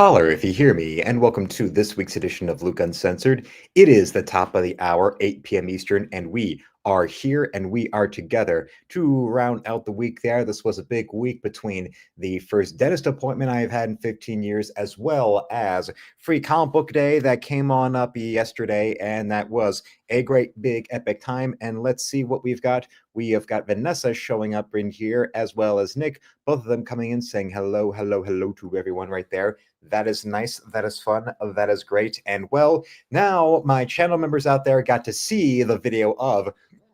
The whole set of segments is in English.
Holler if you hear me, and welcome to this week's edition of Luke Uncensored. It is the top of the hour, 8 p.m. Eastern, and we are here and we are together to round out the week there. This was a big week between the first dentist appointment I've had in 15 years, as well as Free Comic Book Day that came on up yesterday, and that was a great, big, epic time. And let's see what we've got. We have got Vanessa showing up in here, as well as Nick, both of them coming in saying hello, hello, hello to everyone right there. That is nice. That is fun. That is great. And well, now my channel members out there got to see the video of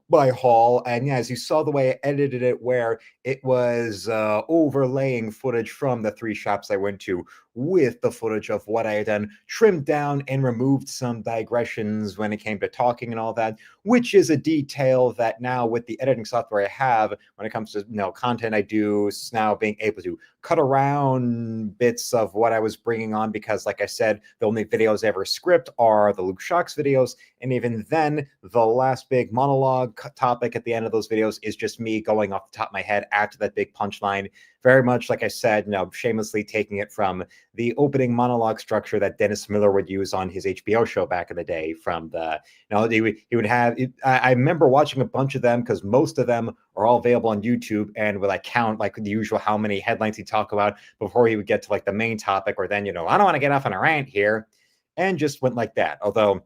my haul, and yeah, as you saw the way I edited it, where it was overlaying footage from the three shops I went to with the footage of what I had done, trimmed down and removed some digressions when it came to talking and all that, which is a detail that now with the editing software I have, when it comes to content I do, now being able to cut around bits of what I was bringing on, because like I said, the only videos I ever script are the Luke Shocks videos, and even then, the last big monologue topic at the end of those videos is just me going off the top of my head after that big punchline. Very much, like I said, shamelessly taking it from the opening monologue structure that Dennis Miller would use on his HBO show back in the day. From the, he would have. I remember watching a bunch of them because most of them are all available on YouTube, and would count like the usual how many headlines he'd talk about before he would get to like the main topic, or then I don't want to get off on a rant here, and just went like that. Although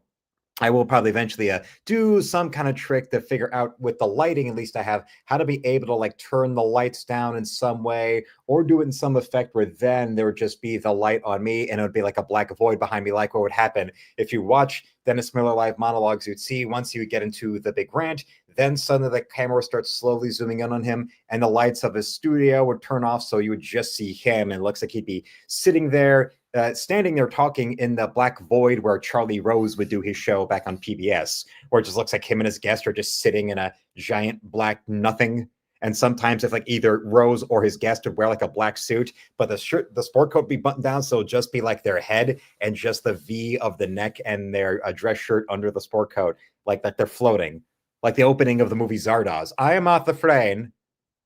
I will probably eventually do some kind of trick to figure out with the lighting, at least I have, how to be able to turn the lights down in some way, or do it in some effect where then there would just be the light on me and it would be like a black void behind me, like what would happen if you watch Dennis Miller live monologues. You'd see once you get into the big rant, then suddenly the camera starts slowly zooming in on him and the lights of his studio would turn off, so you would just see him, and it looks like he'd be sitting there, standing there talking in the black void where Charlie Rose would do his show back on PBS, where it just looks like him and his guest are just sitting in a giant black nothing. And sometimes if either Rose or his guest would wear a black suit, but the sport coat would be buttoned down, so it'd just be their head and just the V of the neck and their dress shirt under the sport coat, like that they're floating. Like the opening of the movie Zardoz. I am Arthur Frayne,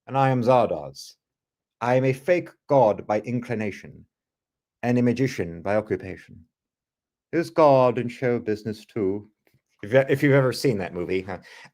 and I am Zardoz. I am a fake god by inclination, and a magician by occupation. Is God in show business too? If you've ever seen that movie.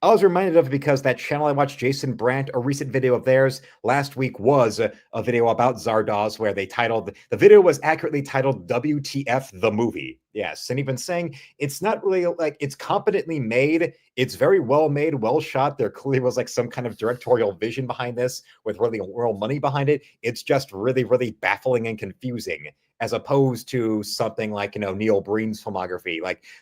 I was reminded of it because that channel I watched, Jason Brandt, a recent video of theirs last week was a video about Zardoz, where they titled, the video was accurately titled WTF the Movie. Yes, and even saying it's not really it's competently made. It's very well made, well shot. There clearly was some kind of directorial vision behind this with really real money behind it. It's just really, really baffling and confusing, as opposed to something like, Neil Breen's filmography.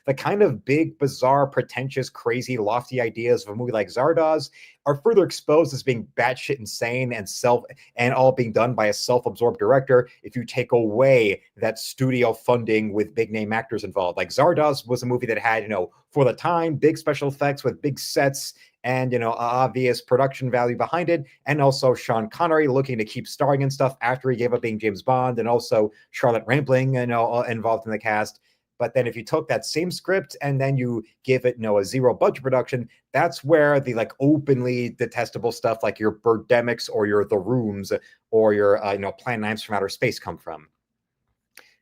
The kind of big, bizarre, pretentious, crazy, lofty ideas of a movie like Zardoz are further exposed as being batshit insane and all being done by a self-absorbed director if you take away that studio funding with big name actors involved. Zardoz was a movie that had, for the time, big special effects with big sets and obvious production value behind it, and also Sean Connery looking to keep starring and stuff after he gave up being James Bond, and also Charlotte Rampling involved in the cast. But then if you took that same script and then you give it a zero budget production, that's where the openly detestable stuff like your Birdemics or your The Rooms or your Plan 9 from Outer Space come from.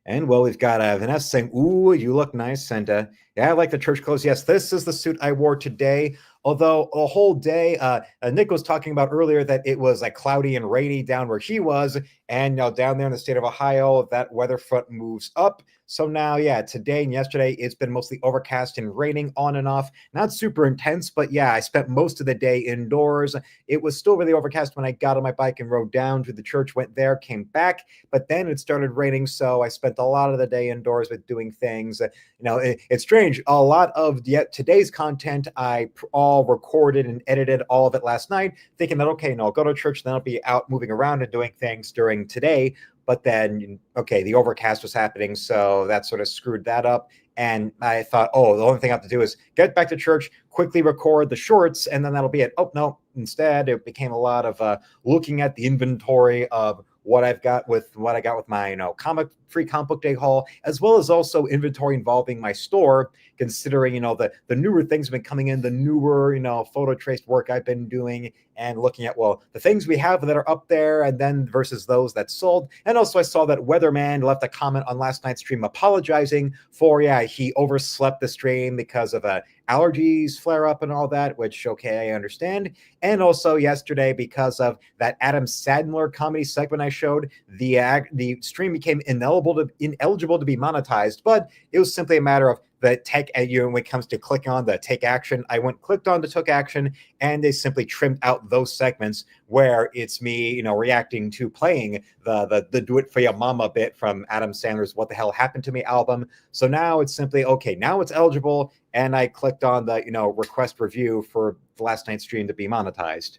And well, we've got Vanessa saying, "Ooh, you look nice." And yeah, I like the church clothes. Yes, this is the suit I wore today. Although a whole day, Nick was talking about earlier that it was cloudy and rainy down where he was, and down there in the state of Ohio, that weather front moves up. So now, yeah, today and yesterday, it's been mostly overcast and raining on and off. Not super intense, but yeah, I spent most of the day indoors. It was still really overcast when I got on my bike and rode down to the church, went there, came back, but then it started raining, so I spent a lot of the day indoors with doing things. It's strange. A lot of today's content, I all recorded and edited all of it last night, thinking that, okay, I'll go to church, then I'll be out moving around and doing things during today. But then, okay, the overcast was happening, so that sort of screwed that up. And I thought, oh, the only thing I have to do is get back to church, quickly record the shorts, and then that'll be it. Oh, no. Instead, it became a lot of looking at the inventory of what I got with my free comic book day haul, as well as also inventory involving my store, considering the newer things have been coming in, the newer photo traced work I've been doing, and looking at the things we have that are up there, and then versus those that sold. And also I saw that Weatherman left a comment on last night's stream apologizing for he overslept the stream because of allergies flare up and all that, which okay, I understand. And also yesterday, because of that Adam Sandler comedy segment I showed, the stream became ineligible to be monetized. But it was simply a matter of the take when it comes to clicking on the take action. I clicked on the took action, and they simply trimmed out those segments where it's me, reacting to playing the Do It For Your Mama bit from Adam Sandler's What the Hell Happened to Me album. So now it's simply, okay, now it's eligible. And I clicked on the, request review for the last night's stream to be monetized.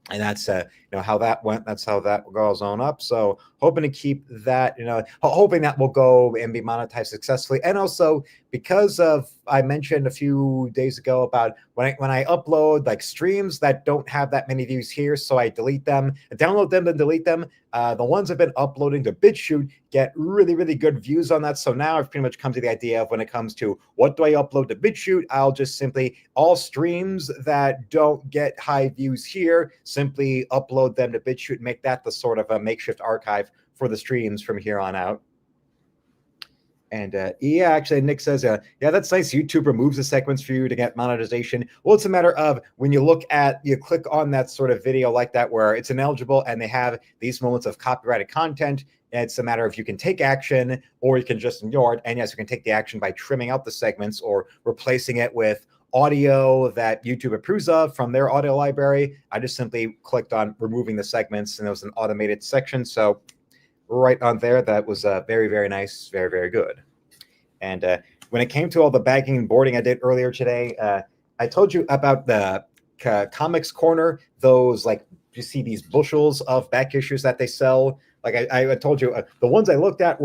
And that's how that went. That's how that goes on up. So hoping to keep that, hoping that will go and be monetized successfully. And also because of, I mentioned a few days ago about when I upload like streams that don't have that many views here, so I delete them, download them, and delete them. The ones I've been uploading to BitChute get really, really good views on that. So now I've pretty much come to the idea of when it comes to what do I upload to BitChute, I'll just simply, all streams that don't get high views here, simply upload them to BitChute and make that the sort of a makeshift archive for the streams from here on out. And actually, Nick says, that's nice. YouTube removes the segments for you to get monetization. Well, it's a matter of when you click on that sort of video like that where it's ineligible and they have these moments of copyrighted content. It's a matter of you can take action or you can just ignore it. And yes, you can take the action by trimming out the segments or replacing it with audio that YouTube approves of from their audio library. I just simply clicked on removing the segments, and there was an automated section. So right on there, that was very, very nice, very, very good. And when it came to all the bagging and boarding I did earlier today, I told you about the Comics Corner, those, like, you see these bushels of back issues that they sell. Like I told you, the ones I looked at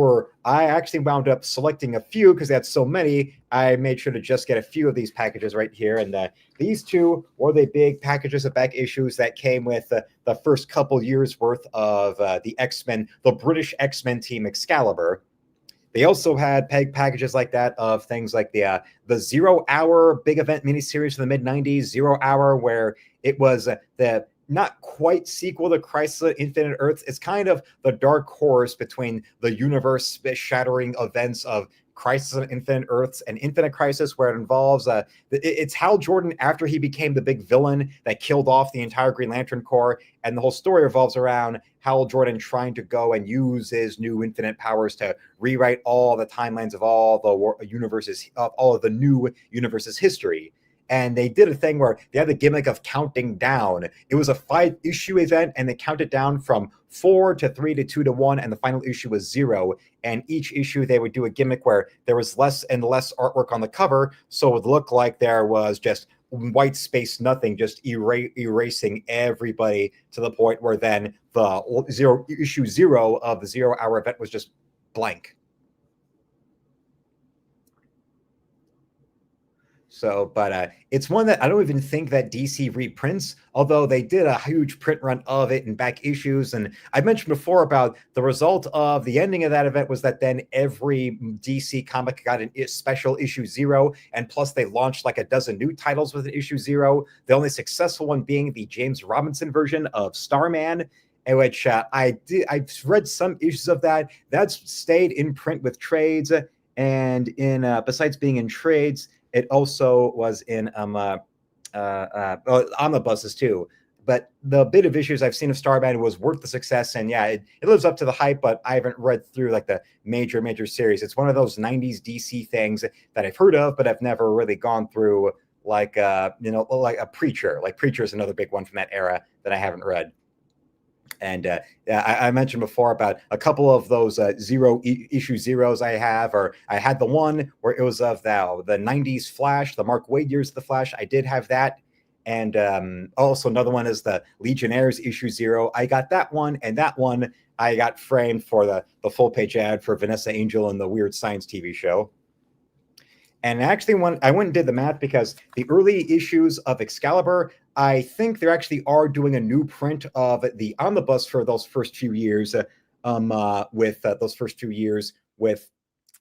I actually wound up selecting a few because they had so many. I made sure to just get a few of these packages right here. And these two were the big packages of back issues that came with the first couple years worth of the X-Men, the British X-Men team Excalibur. They also had packages like that of things like the 0 Hour big event miniseries from the mid-90s, 0 Hour, where it was the not quite sequel to Crisis on Infinite Earths. It's kind of the dark horse between the universe-shattering events of Crisis on Infinite Earths and Infinite Crisis, where it involves it's Hal Jordan after he became the big villain that killed off the entire Green Lantern Corps, and the whole story revolves around Hal Jordan trying to go and use his new infinite powers to rewrite all the timelines of all the universes, of all of the new universes' history. And they did a thing where they had the gimmick of counting down. It was a 5-issue event, and they counted down from 4 to 3 to 2 to 1, and the final issue was 0. And each issue, they would do a gimmick where there was less and less artwork on the cover, so it would look like there was just white space, nothing, just erasing everybody to the point where then the issue 0 of the 0 Hour event was just blank. So, but it's one that I don't even think that DC reprints, although they did a huge print run of it in back issues. And I mentioned before about the result of the ending of that event was that then every DC comic got a special issue 0. And plus they launched like a dozen new titles with an issue 0. The only successful one being the James Robinson version of Starman, in which I've read some issues of that. That's stayed in print with trades. And in besides being in trades, it also was in omnibuses too. But the bit of issues I've seen of Starman was worth the success. And yeah, it lives up to the hype, but I haven't read through like the major series. It's one of those 90s DC things that I've heard of, but I've never really gone through like like a Preacher. Like Preacher is another big one from that era that I haven't read. And I mentioned before about a couple of those issue 0s I have, or I had the one where it was of the 90s Flash, the Mark Waid years of the Flash. I did have that. And also another one is the Legionnaires issue 0. I got that one, and that one I got framed for the full page ad for Vanessa Angel and the Weird Science TV show. And actually, when I went and did the math, because the early issues of Excalibur, I think they actually are doing a new print of the omnibus for those first few years, with those first 2 years with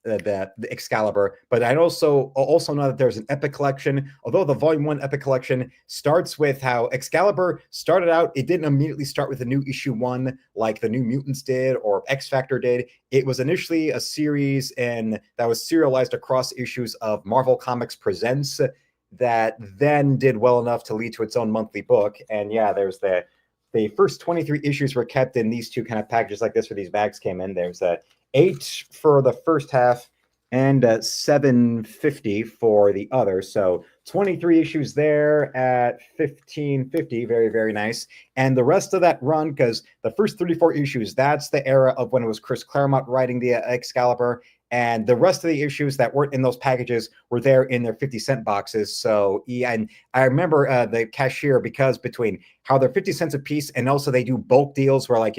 the Excalibur. But I also know that there's an Epic collection. Although the Volume One Epic collection starts with how Excalibur started out, it didn't immediately start with a new issue one like the New Mutants did or X Factor did. It was initially a series and that was serialized across issues of Marvel Comics Presents that then did well enough to lead to its own monthly book. And yeah, there's the first 23 issues were kept in these two kind of packages like this where these bags came in. There's 8 for the first half and 750 for the other. So 23 issues there at 1550. Very, very nice. And the rest of that run, because the first 34 issues, that's the era of when it was Chris Claremont writing the Excalibur. And the rest of the issues that weren't in those packages were there in their 50-cent boxes. So, yeah, and I remember the cashier, because between how they're 50 cents a piece and also they do bulk deals where, like,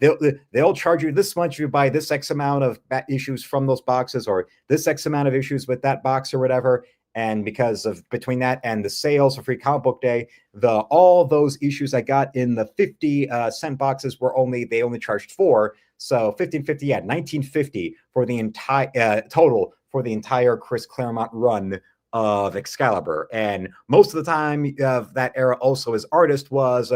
they'll charge you this much if you buy this X amount of issues from those boxes or this X amount of issues with that box or whatever. And because of between that and the sales for Free Comic Book Day, all those issues I got in the 50-cent boxes they only charged 4. So 1550, yeah, 1950 for the entire total for the entire Chris Claremont run of Excalibur. And most of the time of that era, also as artist, was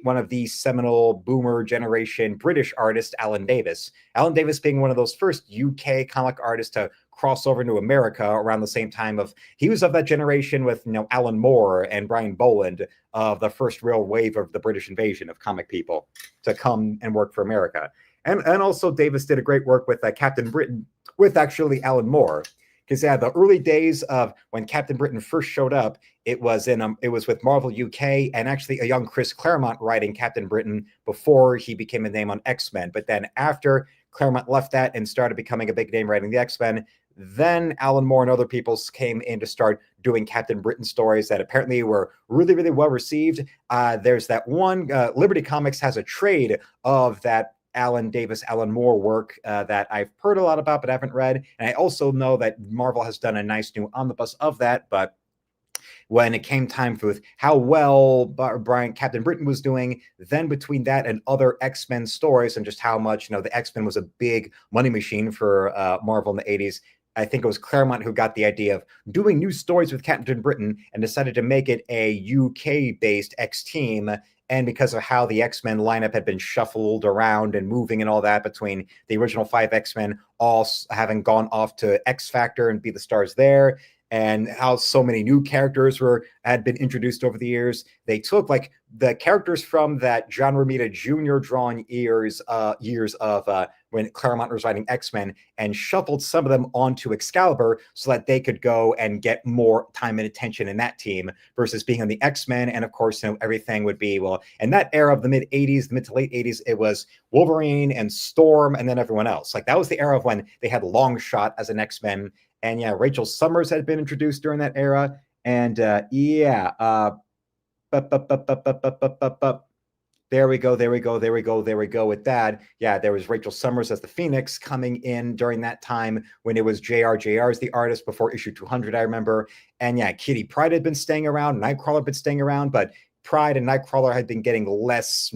one of the seminal boomer generation British artist, Alan Davis. Alan Davis being one of those first UK comic artists to cross over into America around the same time he was of that generation with Alan Moore and Brian Boland of the first real wave of the British invasion of comic people to come and work for America. And also Davis did a great work with Captain Britain with actually Alan Moore. Because the early days of when Captain Britain first showed up, it was with Marvel UK and actually a young Chris Claremont writing Captain Britain before he became a name on X-Men. But then after Claremont left that and started becoming a big name writing the X-Men, then Alan Moore and other people came in to start doing Captain Britain stories that apparently were really, really well received. There's that one, Liberty Comics has a trade of that Alan Davis, Alan Moore work that I've heard a lot about but haven't read. And I also know that Marvel has done a nice new omnibus of that, but when it came time for how well Captain Britain was doing, then between that and other X-Men stories and just how much, the X-Men was a big money machine for Marvel in the 80s, I think it was Claremont who got the idea of doing new stories with Captain Britain and decided to make it a UK-based X-team. And because of how the X-Men lineup had been shuffled around and moving and all that between the original 5 X-Men all having gone off to X Factor and be the stars there, and how so many new characters had been introduced over the years, they took like the characters from that John Romita Jr. drawing years of when Claremont was writing X-Men and shuffled some of them onto Excalibur so that they could go and get more time and attention in that team versus being on the X-Men. And of course, everything would be, well, in that era of the mid to late 80s, it was Wolverine and Storm and then everyone else. Like that was the era of when they had Longshot as an X-Men. And yeah, Rachel Summers had been introduced during that era. And there we go with that. Yeah, there was Rachel Summers as the Phoenix coming in during that time when it was JR as the artist before issue 200, I remember. And yeah, Kitty Pryde had been staying around, Nightcrawler had been staying around, but Pryde and Nightcrawler had been getting less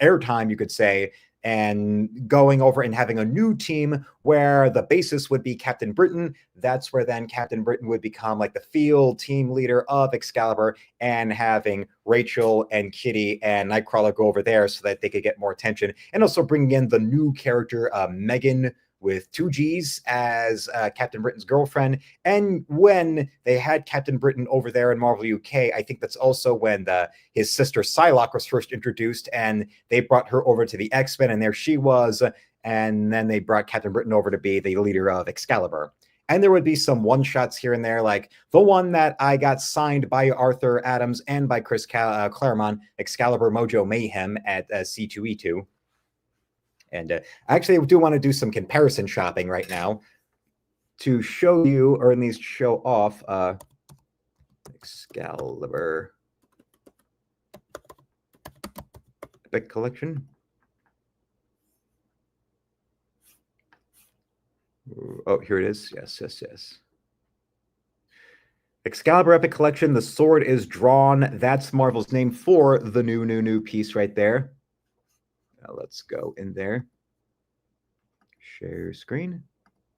airtime, you could say, and going over and having a new team where the basis would be Captain Britain. That's where then Captain Britain would become like the field team leader of Excalibur, and having Rachel and Kitty and Nightcrawler go over there so that they could get more attention, and also bringing in the new character Megan with 2 G's as Captain Britain's girlfriend. And when they had Captain Britain over there in Marvel UK, I think that's also when his sister Psylocke was first introduced, and they brought her over to the X-Men, and there she was. And then they brought Captain Britain over to be the leader of Excalibur. And there would be some one-shots here and there, like the one that I got signed by Arthur Adams and by Chris Claremont, Excalibur Mojo Mayhem at C2E2. And actually, I do want to do some comparison shopping right now to show you, or at least show off, Excalibur Epic Collection. Oh, here it is. Yes. Excalibur Epic Collection, the sword is drawn. That's Marvel's name for the new piece right there. Now let's go in there. Share screen.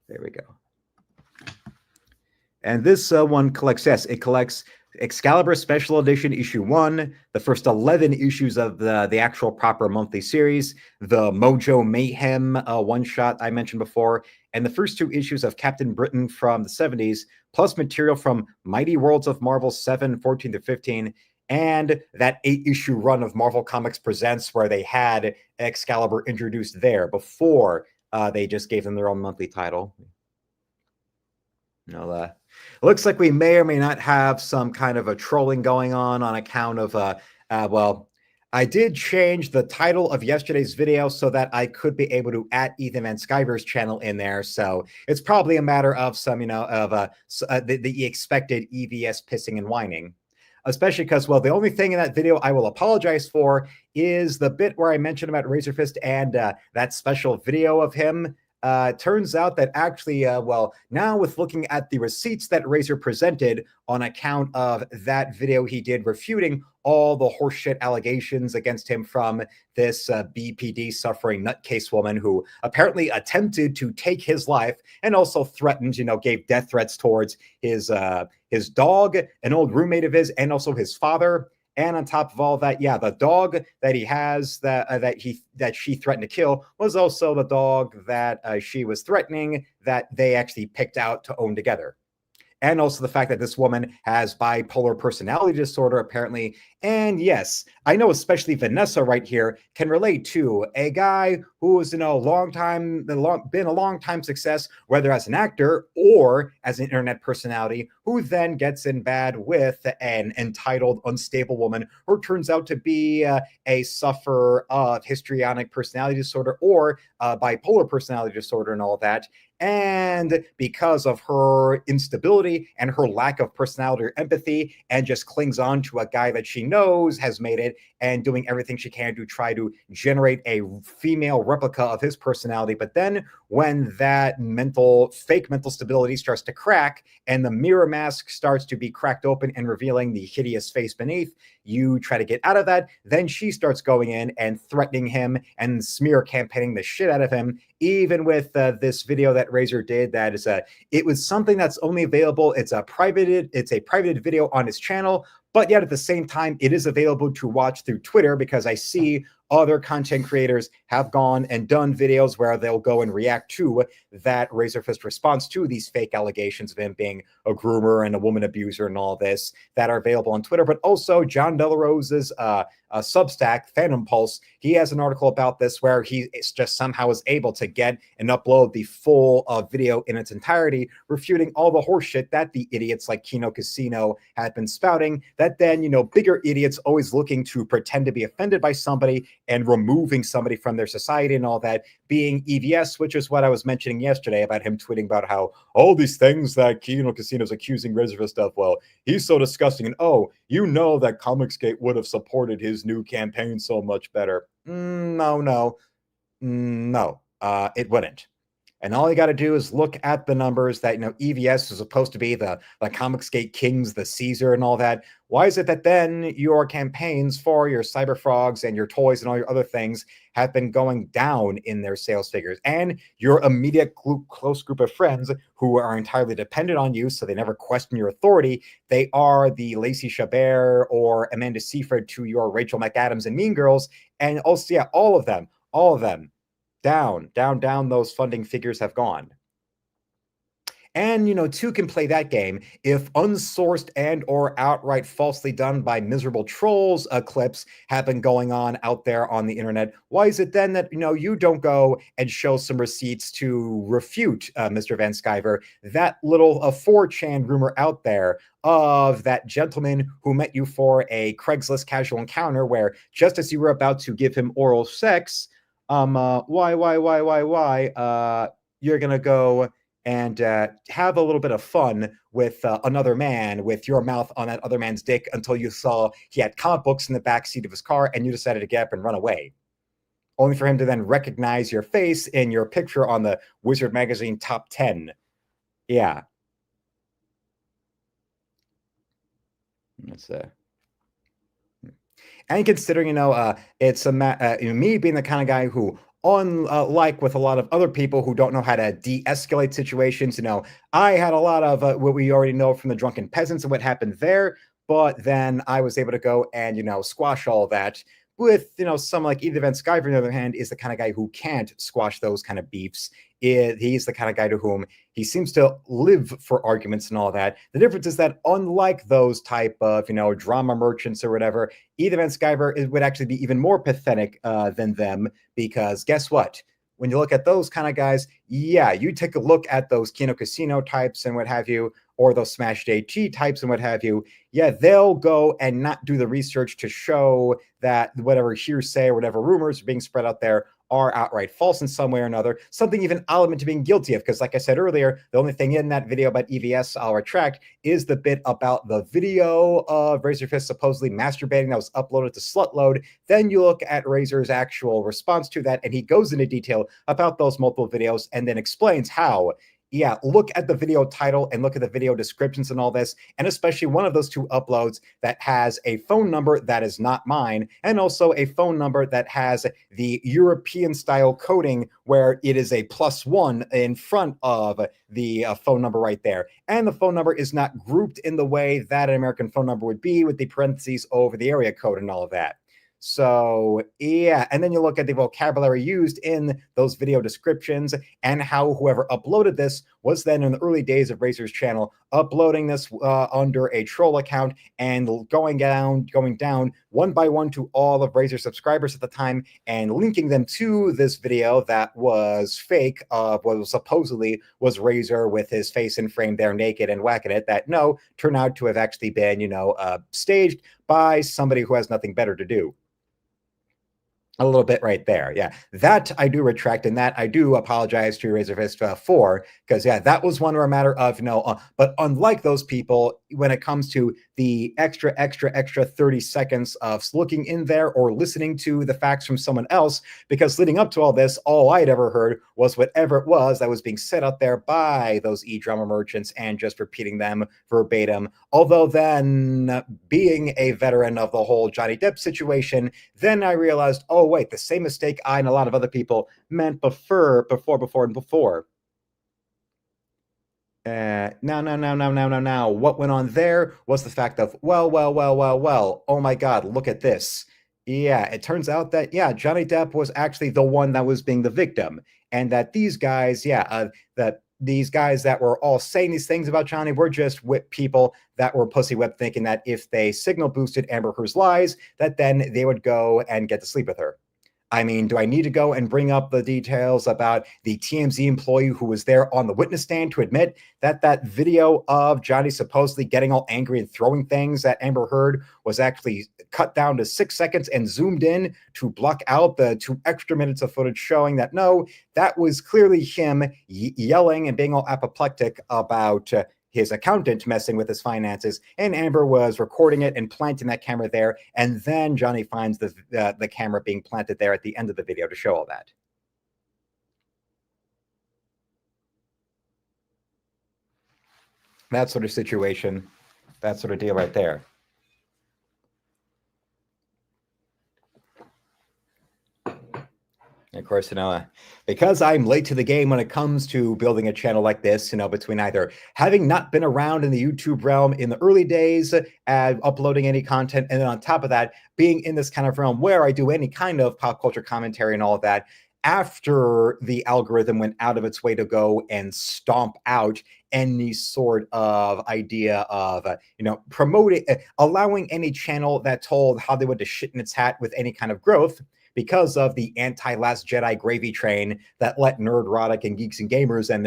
There we go. And this one collects, yes, it collects Excalibur Special Edition Issue 1, the first 11 issues of the actual proper monthly series, the Mojo Mayhem one-shot I mentioned before, and the first 2 issues of Captain Britain from the 70s, plus material from Mighty Worlds of Marvel 7, 14 to 15, and that 8-issue run of Marvel Comics Presents where they had Excalibur introduced there before they just gave them their own monthly title. Looks like we may or may not have some kind of a trolling going on account of, well, I did change the title of yesterday's video so that I could be able to add Ethan Van Sciver's channel in there. So it's probably a matter of some, the expected EVS pissing and whining. Especially because, well, the only thing in that video I will apologize for is the bit where I mentioned about Razorfist and that special video of him. Turns out that actually, well, now with looking at the receipts that Razor presented on account of that video he did refuting all the horseshit allegations against him from this BPD suffering nutcase woman who apparently attempted to take his life and also threatened, gave death threats towards his dog, an old roommate of his, and also his father. And on top of all that, yeah, the dog that he has that she threatened to kill was also the dog that she was threatening that they actually picked out to own together. And also the fact that this woman has bipolar personality disorder, apparently. And yes, I know especially Vanessa right here can relate to a guy who is, been a long time success, whether as an actor or as an internet personality, who then gets in bad with an entitled, unstable woman who turns out to be a sufferer of histrionic personality disorder or bipolar personality disorder and all that. And because of her instability and her lack of personality or empathy, and just clings on to a guy that she knows has made it, and doing everything she can to try to generate a female replica of his personality. But then when that fake mental stability starts to crack and the mirror mask starts to be cracked open and revealing the hideous face beneath, you try to get out of that. Then she starts going in and threatening him and smear campaigning the shit out of him. Even with this video that Razor did, that is it was something that's only available. It's a privated video on his channel, but yet at the same time, it is available to watch through Twitter because I see other content creators have gone and done videos where they'll go and react to that Razorfist response to these fake allegations of him being a groomer and a woman abuser and all this that are available on Twitter. But also John Delarose's Substack, Phantom Pulse, he has an article about this where he just somehow is able to get and upload the full video in its entirety, refuting all the horseshit that the idiots like Kino Casino had been spouting, that then, bigger idiots always looking to pretend to be offended by somebody and removing somebody from their society and all that, being EVS, which is what I was mentioning yesterday about him tweeting about how all these things that Kino Casino's accusing Razorfist of, well, he's so disgusting, and that Comicsgate would have supported his new campaign so much better. No, it wouldn't. And all you got to do is look at the numbers that, EVS is supposed to be the Comicsgate kings, the Caesar and all that. Why is it that then your campaigns for your Cyber Frogs and your toys and all your other things have been going down in their sales figures? And your immediate close group of friends who are entirely dependent on you, so they never question your authority, they are the Lacey Chabert or Amanda Seyfried to your Rachel McAdams and Mean Girls. And also, yeah, all of them. Down, those funding figures have gone. And, two can play that game. If unsourced and or outright falsely done by miserable trolls clips have been going on out there on the internet, why is it then that, you don't go and show some receipts to refute Mr. Van Sciver, that little 4chan rumor out there of that gentleman who met you for a Craigslist casual encounter where just as you were about to give him oral sex, why, you're going to go and have a little bit of fun with another man with your mouth on that other man's dick until you saw he had comic books in the backseat of his car and you decided to get up and run away. Only for him to then recognize your face in your picture on the Wizard Magazine Top 10. Yeah. It's and considering, it's me being the kind of guy who, unlike with a lot of other people who don't know how to de-escalate situations, I had a lot of what we already know from the drunken peasants and what happened there. But then I was able to go and, squash all that with, some like Edith Van Sciver, on the other hand, is the kind of guy who can't squash those kind of beefs. He's the kind of guy to whom he seems to live for arguments and all that. The difference is that unlike those type of, drama merchants or whatever, Edith Van Sciver would actually be even more pathetic than them, because guess what? When you look at those kind of guys, yeah, you take a look at those Kino Casino types and what have you, or those Smashed AG types and what have you, yeah, they'll go and not do the research to show that whatever hearsay or whatever rumors are being spread out there are outright false in some way or another, something even I'll admit to being guilty of, because like I said earlier, the only thing in that video about EVS I'll retract is the bit about the video of Razorfist supposedly masturbating that was uploaded to Slutload. Then you look at Razor's actual response to that, and he goes into detail about those multiple videos and then explains how, yeah, look at the video title and look at the video descriptions and all this, and especially one of those two uploads that has a phone number that is not mine, and also a phone number that has the European style coding where it is a +1 in front of the phone number right there. And the phone number is not grouped in the way that an American phone number would be, with the parentheses over the area code and all of that. So, yeah, and then you look at the vocabulary used in those video descriptions and how whoever uploaded this was then in the early days of Razor's channel, uploading this under a troll account and going down one by one to all of Razor's subscribers at the time and linking them to this video that was fake of what supposedly was Razor with his face in frame there naked and whacking it, that turned out to have actually been, staged by somebody who has nothing better to do. A little bit right there. Yeah, that I do retract, and that I do apologize to Razorfist for, because, yeah, that was one where a matter of, but unlike those people, when it comes to the extra 30 seconds of looking in there or listening to the facts from someone else, because leading up to all this, all I'd ever heard was whatever it was that was being said out there by those e-drama merchants and just repeating them verbatim. Although then, being a veteran of the whole Johnny Depp situation, then I realized, oh, wait, the same mistake I and a lot of other people meant before. Now. What went on there was the fact of, well, oh my God, look at this. Yeah, it turns out that, yeah, Johnny Depp was actually the one that was being the victim. And that these guys, that these guys that were all saying these things about Johnny were just people that were pussy whipped, thinking that if they signal boosted Amber Heard's lies, that then they would go and get to sleep with her. I mean, do I need to go and bring up the details about the TMZ employee who was there on the witness stand to admit that that video of Johnny supposedly getting all angry and throwing things at Amber Heard was actually cut down to 6 seconds and zoomed in to block out the 2 extra minutes of footage showing that, no, that was clearly him yelling and being all apoplectic about his accountant messing with his finances, and Amber was recording it and planting that camera there, and then Johnny finds the camera being planted there at the end of the video to show all that. That sort of situation, that sort of deal right there. Of course, because I'm late to the game when it comes to building a channel like this, between either having not been around in the YouTube realm in the early days, uploading any content, and then on top of that, being in this kind of realm where I do any kind of pop culture commentary and all of that, after the algorithm went out of its way to go and stomp out any sort of idea of, promoting, allowing any channel that told how they went to shit in its hat with any kind of growth, because of the anti-Last Jedi gravy train that let Nerdrotic and Geeks and Gamers and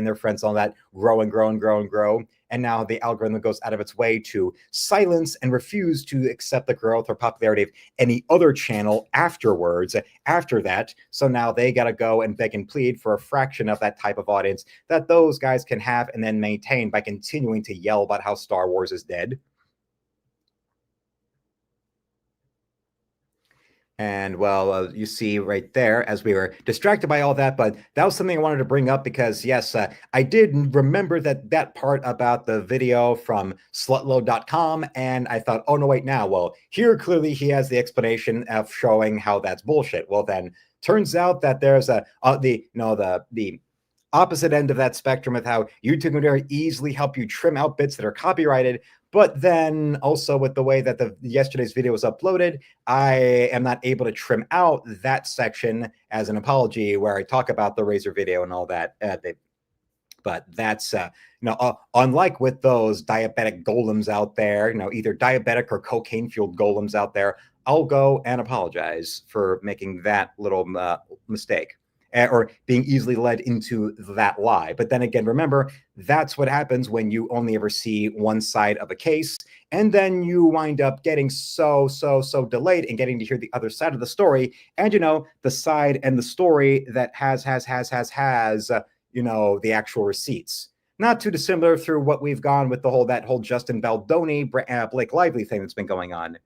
their friends on that grow and grow and grow and grow. And now the algorithm goes out of its way to silence and refuse to accept the growth or popularity of any other channel afterwards, after that. So now they got to go and beg and plead for a fraction of that type of audience that those guys can have and then maintain by continuing to yell about how Star Wars is dead. And well, you see right there, as we were distracted by all that, but that was something I wanted to bring up because, yes, I did remember that part about the video from slutload.com, and I thought, oh, no, wait, now, well, here clearly he has the explanation of showing how that's bullshit. Well, then, turns out that there's the opposite end of that spectrum with how YouTube can very easily help you trim out bits that are copyrighted. But then also with the way that yesterday's video was uploaded, I am not able to trim out that section as an apology where I talk about the Razor video and all that. But that's unlike with those diabetic golems out there, either diabetic or cocaine fueled golems out there, I'll go and apologize for making that little mistake or being easily led into that lie. But then again, remember, that's what happens when you only ever see one side of a case. And then you wind up getting so delayed and getting to hear the other side of the story. And, the side and the story that has the actual receipts. Not too dissimilar through what we've gone with that whole Justin Baldoni, Blake Lively thing that's been going on.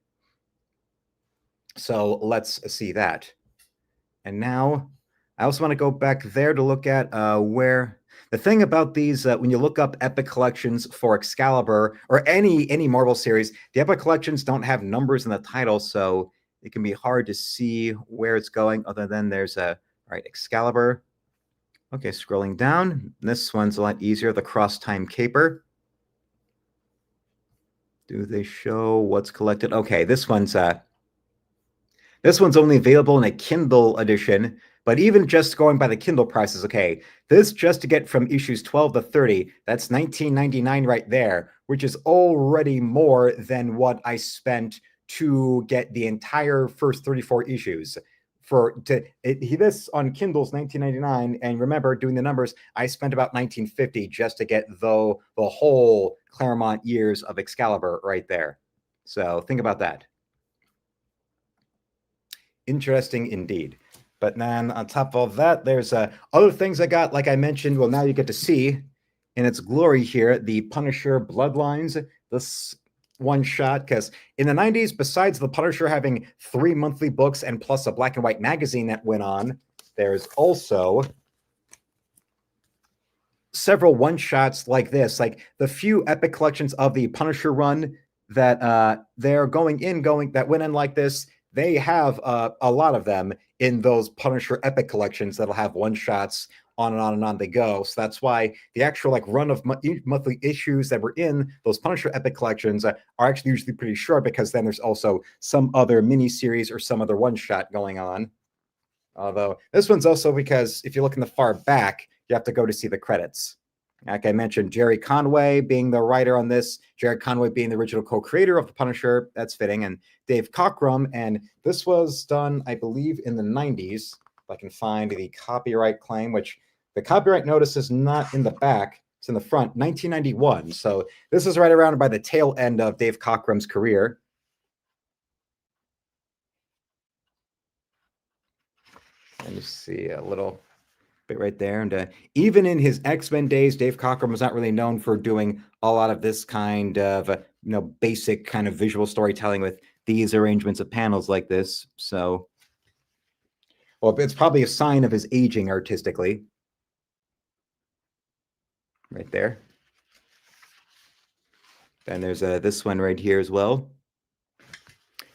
So let's see that. And now I also want to go back there to look at where the thing about these, when you look up Epic Collections for Excalibur or any Marvel series, the Epic Collections don't have numbers in the title, so it can be hard to see where it's going other than there's Excalibur. Okay, scrolling down. This one's a lot easier, the Cross-Time Caper. Do they show what's collected? Okay, this one's only available in a Kindle edition, but even just going by the Kindle prices, okay, this just to get from issues 12 to 30, that's $19.99 right there, which is already more than what I spent to get the entire first 34 issues. This on Kindle's $19.99, and remember, doing the numbers, I spent about $19.50 just to get the whole Claremont years of Excalibur right there. So think about that. Interesting indeed. But then on top of all that, there's other things I got, like I mentioned. Well, now you get to see in its glory here the Punisher Bloodlines. This one shot, because in the 90s, besides the Punisher having 3 monthly books and plus a black and white magazine that went on, there's also several one-shots like this, like the few Epic Collections of the Punisher run that they're that went in like this. They have a lot of them in those Punisher Epic Collections that'll have one-shots on and on and on they go. So that's why the actual run of monthly issues that were in those Punisher Epic Collections are actually usually pretty short, because then there's also some other mini-series or some other one-shot going on. Although this one's also, because if you look in the far back, you have to go to see the credits. Like I mentioned, Jerry Conway being the writer on this, Jerry Conway being the original co-creator of the Punisher, that's fitting, and Dave Cockrum, and this was done, I believe, in the 90s. If I can find the copyright claim, which the copyright notice is not in the back, it's in the front, 1991. So this is right around by the tail end of Dave Cockrum's career. And you see a little bit right there. And even in his X-Men days, Dave Cockrum was not really known for doing a lot of this kind of basic kind of visual storytelling with these arrangements of panels like this. So, well, it's probably a sign of his aging artistically. Right there. And there's this one right here as well.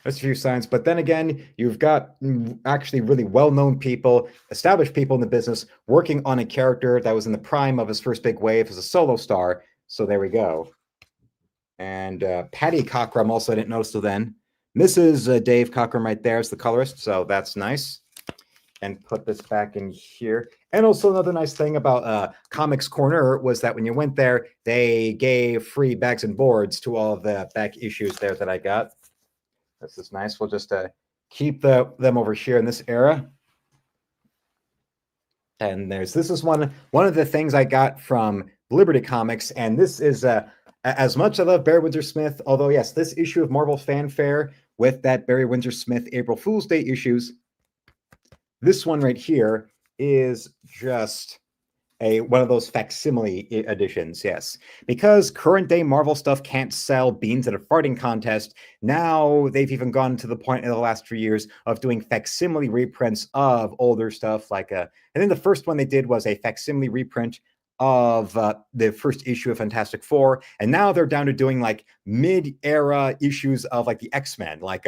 There's a few signs, but then again, you've got actually really well-known people, established people in the business, working on a character that was in the prime of his first big wave as a solo star. So there we go. And Patty Cockrum also, I didn't notice till then. Mrs. Dave Cockrum right there is the colorist, so that's nice. And put this back in here. And also another nice thing about Comics Corner was that when you went there, they gave free bags and boards to all of the back issues there that I got. This is nice. We'll just keep them over here in this era. And this is one of the things I got from Liberty Comics, and this is as much as I love Barry Windsor-Smith, although yes, this issue of Marvel Fanfare with that Barry Windsor-Smith April Fool's Day issues, this one right here is just One of those facsimile editions, yes. Because current day Marvel stuff can't sell beans at a farting contest, now they've even gone to the point in the last 3 years of doing facsimile reprints of older stuff. Like, I think the first one they did was a facsimile reprint of the first issue of Fantastic Four, and now they're down to doing like mid-era issues of like the X-Men, like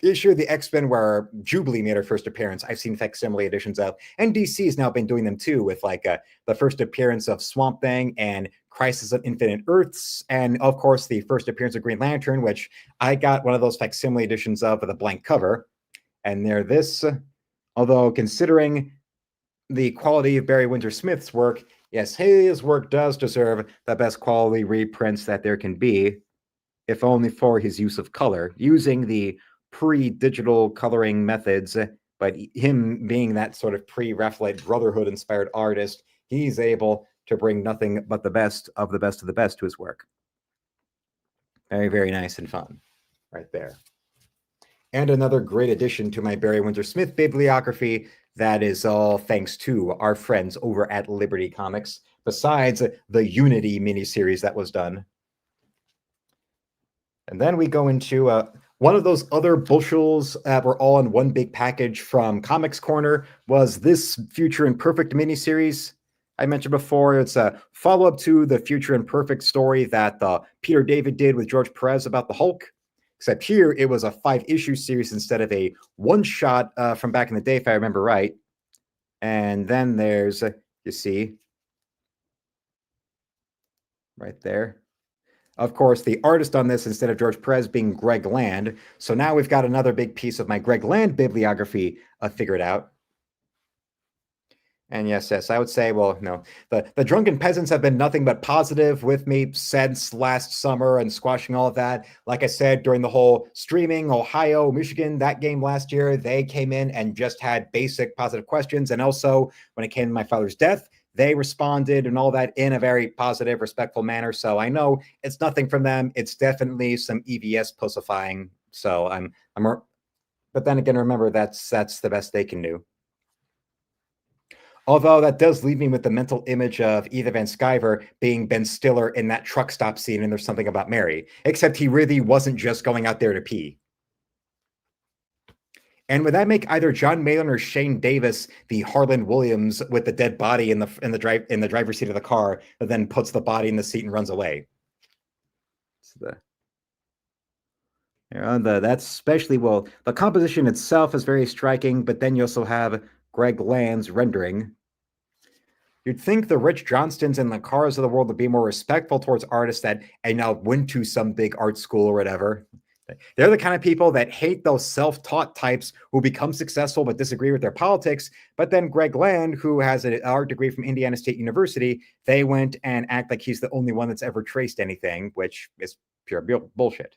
issue of the X-Men where Jubilee made her first appearance. I've seen facsimile editions of, and DC has now been doing them too, with like the first appearance of Swamp Thing and Crisis on Infinite Earths, and of course the first appearance of Green Lantern, which I got one of those facsimile editions of with a blank cover. And they're this, although considering the quality of Barry Windsor-Smith's work, yes, his work does deserve the best quality reprints that there can be, if only for his use of color, using the pre-digital coloring methods, but him being that sort of pre-Raphaelite Brotherhood-inspired artist, he's able to bring nothing but the best of the best of the best to his work. Very, very nice and fun, right there. And another great addition to my Barry Windsor-Smith bibliography. That is all thanks to our friends over at Liberty Comics, besides the Unity miniseries that was done. And then we go into one of those other bushels that were all in one big package from Comics Corner was this Future Imperfect miniseries I mentioned before. It's a follow-up to the Future Imperfect story that Peter David did with George Perez about the Hulk, except here it was a 5-issue series instead of a one-shot from back in the day, if I remember right. And then there's, you see, right there, of course, the artist on this, instead of George Perez, being Greg Land. So now we've got another big piece of my Greg Land bibliography figured out. And yes, I would say, well, no, the Drunken Peasants have been nothing but positive with me since last summer and squashing all of that. Like I said, during the whole streaming, Ohio, Michigan, that game last year, they came in and just had basic positive questions. And also, when it came to my father's death, they responded and all that in a very positive, respectful manner. So I know it's nothing from them. It's definitely some EVS pussifying. So but then again, remember, that's the best they can do. Although that does leave me with the mental image of Ethan Van Sciver being Ben Stiller in that truck stop scene, and There's Something About Mary, except he really wasn't just going out there to pee. And would that make either John Malin or Shane Davis the Harlan Williams with the dead body in the driver's seat of the car, that then puts the body in the seat and runs away? That's especially, well, the composition itself is very striking, but then you also have Greg Land's rendering. You'd think the Rich Johnstons and the Cars of the world would be more respectful towards artists that went to some big art school or whatever. They're the kind of people that hate those self-taught types who become successful but disagree with their politics. But then Greg Land, who has an art degree from Indiana State University, they went and act like he's the only one that's ever traced anything, which is pure bullshit.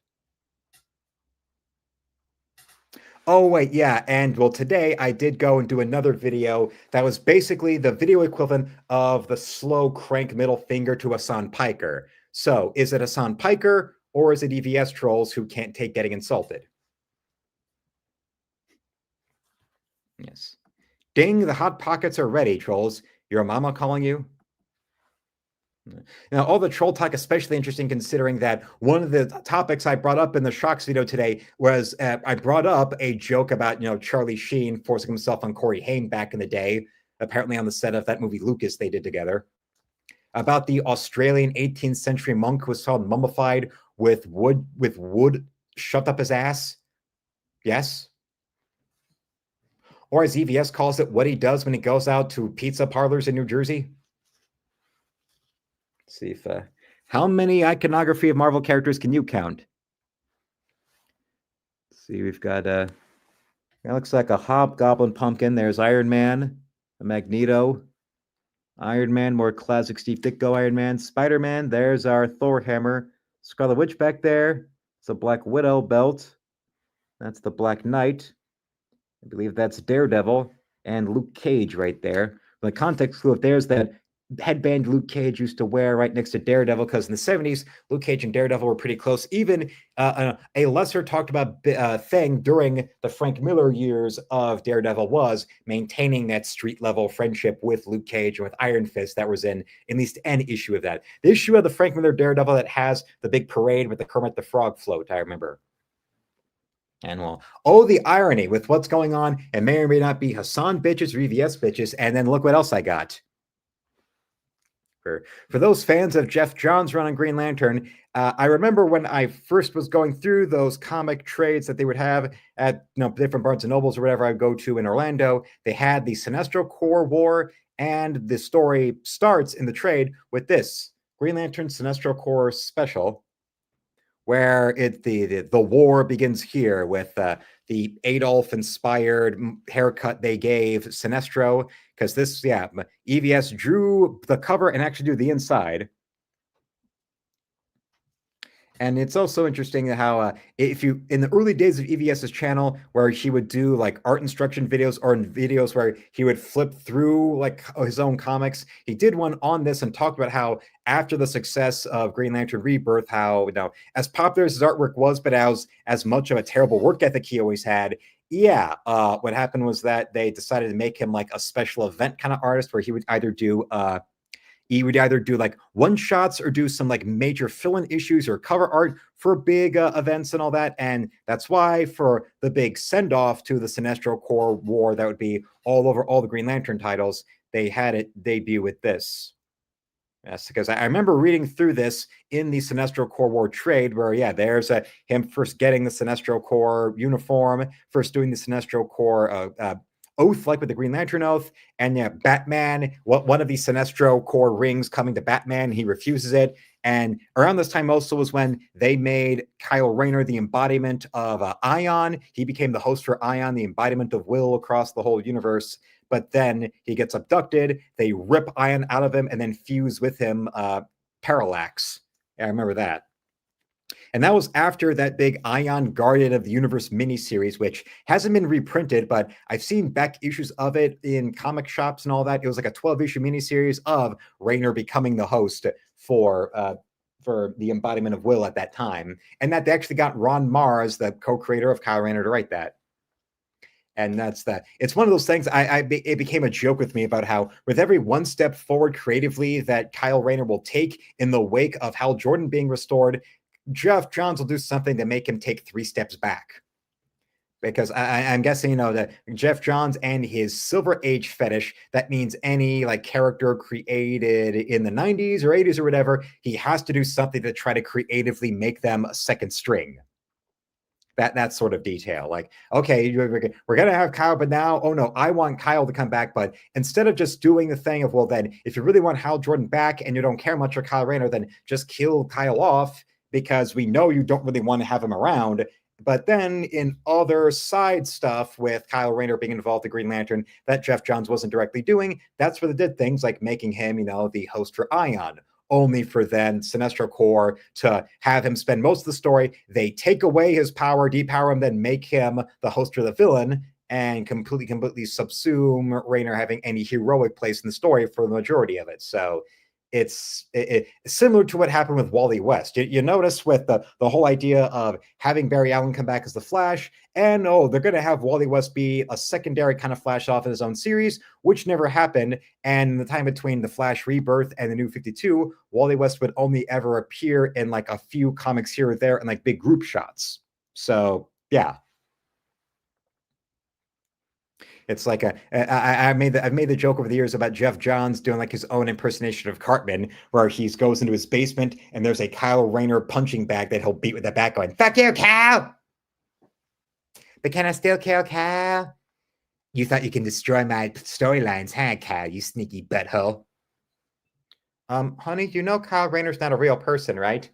Oh, wait, yeah. And well, today I did go and do another video that was basically the video equivalent of the slow crank middle finger to Hassan Piker. So is it Hassan Piker or is it EVS trolls who can't take getting insulted? Yes. Ding, the hot pockets are ready, trolls. Your mama calling you? Now, all the troll talk, especially interesting considering that one of the topics I brought up in the Shocks video today was I brought up a joke about, Charlie Sheen forcing himself on Corey Haim back in the day, apparently on the set of that movie Lucas they did together, about the Australian 18th century monk who was found mummified with wood shoved up his ass. Yes. Or as EVS calls it, what he does when he goes out to pizza parlors in New Jersey. Let's see if how many iconography of Marvel characters can you count? Let's see, we've got that looks like a hobgoblin pumpkin. There's Iron Man, a Magneto, Iron Man, more classic Steve Ditko Iron Man, Spider-Man. There's our Thor hammer, Scarlet Witch back there. It's a Black Widow belt. That's the Black Knight. I believe that's Daredevil and Luke Cage right there. The context clue, if there's that headband Luke Cage used to wear right next to Daredevil, because in the 70s, Luke Cage and Daredevil were pretty close. Even a lesser talked about thing during the Frank Miller years of Daredevil was maintaining that street level friendship with Luke Cage and with Iron Fist. That was in at least an issue of that. The issue of the Frank Miller Daredevil that has the big parade with the Kermit the Frog float, I remember. And well, oh, the irony with what's going on. It may or may not be Hassan bitches or EVS bitches. And then look what else I got. For those fans of Jeff Johns' run on Green Lantern, I remember when I first was going through those comic trades that they would have at different Barnes and Nobles or whatever I go to in Orlando. They had the Sinestro Corps War, and the story starts in the trade with this Green Lantern Sinestro Corps special, where the war begins here with the Adolf-inspired haircut they gave Sinestro, because this, EVS drew the cover and actually drew the inside. And it's also interesting how if you, in the early days of EVS's channel, where he would do like art instruction videos or in videos where he would flip through like his own comics, he did one on this and talked about how after the success of Green Lantern Rebirth, how as popular as his artwork was, but as much of a terrible work ethic he always had. What happened was that they decided to make him like a special event kind of artist, where he would either do like one shots or do some like major fill-in issues or cover art for big events and all that. And that's why for the big send-off to the Sinestro Corps War that would be all over all the Green Lantern titles, they had it debut with this. Yes, because I remember reading through this in the Sinestro Corps War trade, where there's him first getting the Sinestro Corps uniform, first doing the Sinestro Corps oath, like with the Green Lantern oath, and Batman, one of the Sinestro Corps rings coming to Batman, he refuses it. And around this time also was when they made Kyle Rayner the embodiment of Ion. He became the host for Ion, the embodiment of will across the whole universe. But then he gets abducted, they rip Ion out of him and then fuse with him Parallax. I remember that. And that was after that big Ion Guardian of the Universe miniseries, which hasn't been reprinted, but I've seen back issues of it in comic shops and all that. It was like a 12-issue miniseries of Rayner becoming the host for the embodiment of will at that time. And that they actually got Ron Mars, the co-creator of Kyle Rayner, to write that. And that's that. It's one of those things. It became a joke with me about how with every one step forward creatively that Kyle Rayner will take in the wake of Hal Jordan being restored, Jeff Johns will do something to make him take 3 steps back. Because I'm guessing, that Jeff Johns and his Silver Age fetish, that means any like character created in the 90s or 80s or whatever, he has to do something to try to creatively make them a second string. That sort of detail. Like, okay, we're going to have Kyle, but now, oh no, I want Kyle to come back. But instead of just doing the thing of, well, then if you really want Hal Jordan back and you don't care much for Kyle Rayner, then just kill Kyle off, because we know you don't really want to have him around. But then in other side stuff with Kyle Rayner being involved in Green Lantern that Jeff Johns wasn't directly doing, that's where they did things like making him, the host for Ion, only for then Sinestro Corps to have him spend most of the story. They take away his power, depower him, then make him the host for the villain, and completely subsume Rayner having any heroic place in the story for the majority of it. So it's similar to what happened with Wally West. You notice with the whole idea of having Barry Allen come back as the Flash, and they're going to have Wally West be a secondary kind of Flash off in his own series, which never happened. And in the time between the Flash Rebirth and the New 52, Wally West would only ever appear in like a few comics here or there and like big group shots. Yeah. It's like I've made the joke over the years about Jeff Johns doing like his own impersonation of Cartman, where he goes into his basement and there's a Kyle Rayner punching bag that he'll beat with the bat going, "Fuck you, Kyle! But can I still kill Kyle? You thought you can destroy my storylines, huh, Kyle, you sneaky butthole?" Honey, Kyle Rayner's not a real person, right?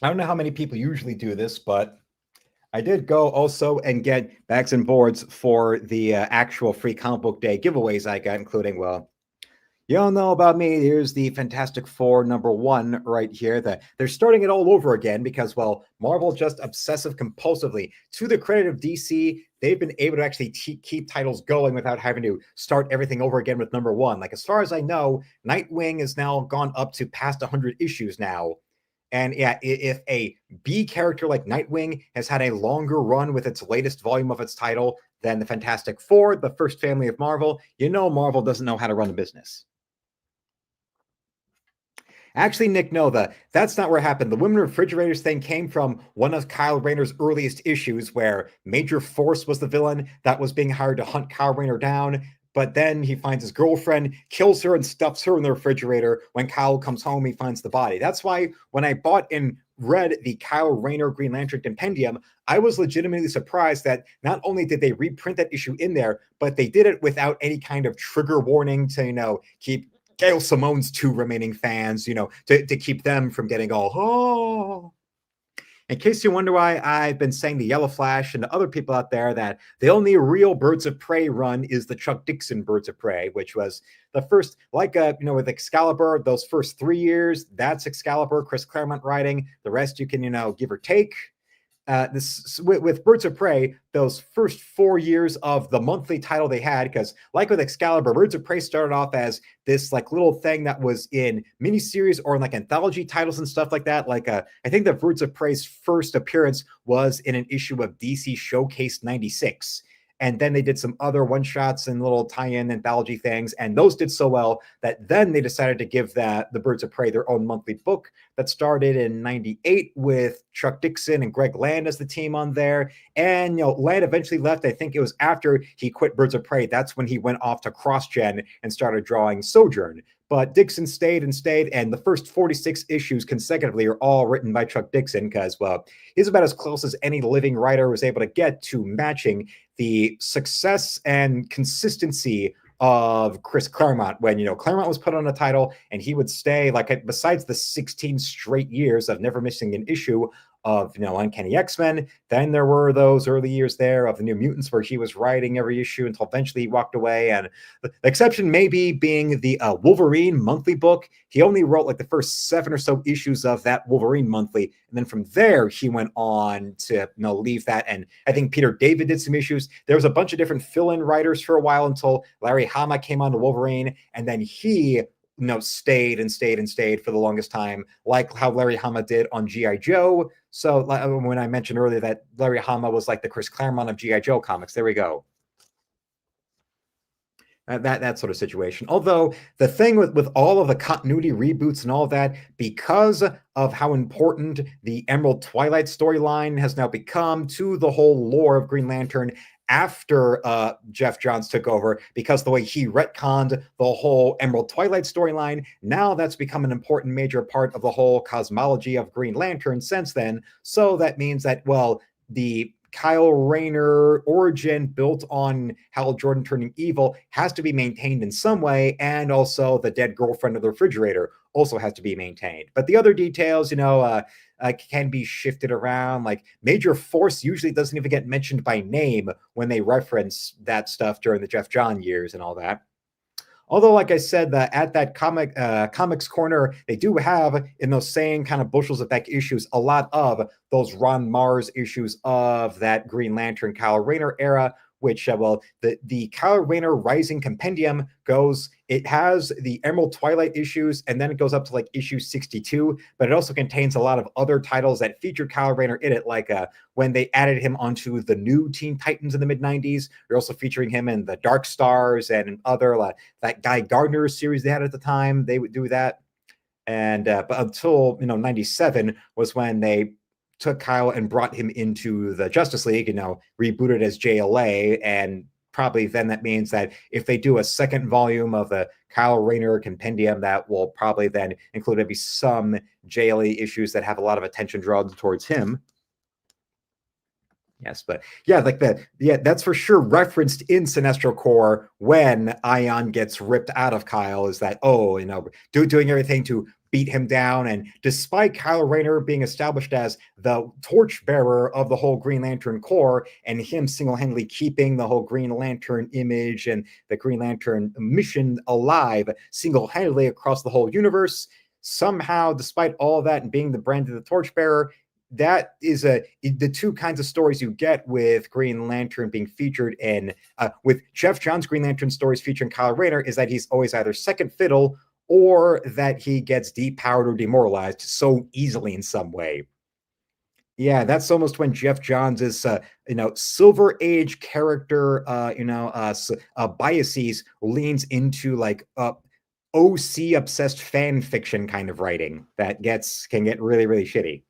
I don't know how many people usually do this, but I did go also and get bags and boards for the actual free comic book day giveaways I got, including, You don't know about me. Here's the Fantastic Four #1 right here. That they're starting it all over again because, well, Marvel just obsessive compulsively. To the credit of DC, they've been able to actually keep titles going without having to start everything over again with #1. Like, as far as I know, Nightwing has now gone up to past 100 issues now. And yeah, if a B character like Nightwing has had a longer run with its latest volume of its title than the Fantastic Four, the first family of Marvel, you know Marvel doesn't know how to run a business. Actually, Nick, no, that's not where it happened. The Women Refrigerators thing came from one of Kyle Rayner's earliest issues where Major Force was the villain that was being hired to hunt Kyle Rayner down. But then he finds his girlfriend, kills her, and stuffs her in the refrigerator. When Kyle comes home, he finds the body. That's why when I bought and read the Kyle Rayner Green Lantern Compendium, I was legitimately surprised that not only did they reprint that issue in there, but they did it without any kind of trigger warning to, keep Gail Simone's two remaining fans, to keep them from getting all, oh. In case you wonder why I've been saying the Yellow Flash and to other people out there that the only real Birds of Prey run is the Chuck Dixon Birds of Prey, which was the first, like, with Excalibur, those first 3 years, that's Excalibur, Chris Claremont writing. The rest you can, give or take. This with Birds of Prey, those first 4 years of the monthly title they had, because like with Excalibur, Birds of Prey started off as this like little thing that was in miniseries or in like anthology titles and stuff like that. Like I think the Birds of Prey's first appearance was in an issue of DC Showcase 96. And then they did some other one shots and little tie-in anthology things, and those did so well that then they decided to give the Birds of Prey their own monthly book that started in '98 with Chuck Dixon and Greg Land as the team on there. And Land eventually left. I think it was after he quit Birds of Prey. That's when he went off to CrossGen and started drawing Sojourn. But Dixon stayed, and the first 46 issues consecutively are all written by Chuck Dixon because, well, he's about as close as any living writer was able to get to matching the success and consistency of Chris Claremont when, Claremont was put on a title and he would stay, like, besides the 16 straight years of never missing an issue of, Uncanny X-Men. Then there were those early years there of the New Mutants where he was writing every issue until eventually he walked away. And the exception maybe being the Wolverine monthly book. He only wrote like the first 7 or so issues of that Wolverine monthly. And then from there, he went on to, leave that. And I think Peter David did some issues. There was a bunch of different fill-in writers for a while until Larry Hama came on to Wolverine. And then he stayed for the longest time, like how Larry Hama did on G.I. Joe. So when I mentioned earlier that Larry Hama was like the Chris Claremont of G.I. Joe comics, there we go. That sort of situation. Although the thing with all of the continuity reboots and all of that, because of how important the Emerald Twilight storyline has now become to the whole lore of Green Lantern after Jeff Johns took over, because the way he retconned the whole Emerald Twilight storyline, now that's become an important major part of the whole cosmology of Green Lantern since then. So that means that, well, the Kyle Rayner origin built on Hal Jordan turning evil has to be maintained in some way, and also the dead girlfriend of the refrigerator also has to be maintained. But the other details, can be shifted around. Like Major Force usually doesn't even get mentioned by name when they reference that stuff during the Jeff John years and all that. Although, like I said, at that comics corner, they do have in those same kind of bushels of back issues a lot of those Ron Mars issues of that Green Lantern Kyle Rayner era, which, the Kyle Rayner Rising Compendium it has the Emerald Twilight issues, and then it goes up to like issue 62, but it also contains a lot of other titles that feature Kyle Rayner in it, like when they added him onto the new Teen Titans in the mid-90s. They're also featuring him in the Dark Stars and other, that Guy Gardner series they had at the time. They would do that. And but until 97 was when they took Kyle and brought him into the Justice League, rebooted as JLA. And probably then that means that if they do a second volume of the Kyle Rayner Compendium, that will probably then include maybe some JLA issues that have a lot of attention drawn towards him. Yes, but yeah, that's for sure referenced in Sinestro Corps when Ion gets ripped out of Kyle, is that, doing everything to beat him down. And despite Kylo Rayner being established as the torchbearer of the whole Green Lantern Corps, and him single-handedly keeping the whole Green Lantern image and the Green Lantern mission alive single-handedly across the whole universe, somehow, despite all of that and being the brand of the torchbearer, that is the two kinds of stories you get with Green Lantern being featured in with Jeff Johns' Green Lantern stories featuring Kyle Rayner is that he's always either second fiddle or that he gets depowered or demoralized so easily in some way. Yeah, that's almost when Jeff Johns is, Silver Age character, biases leans into like OC obsessed fan fiction kind of writing that can get really, really shitty.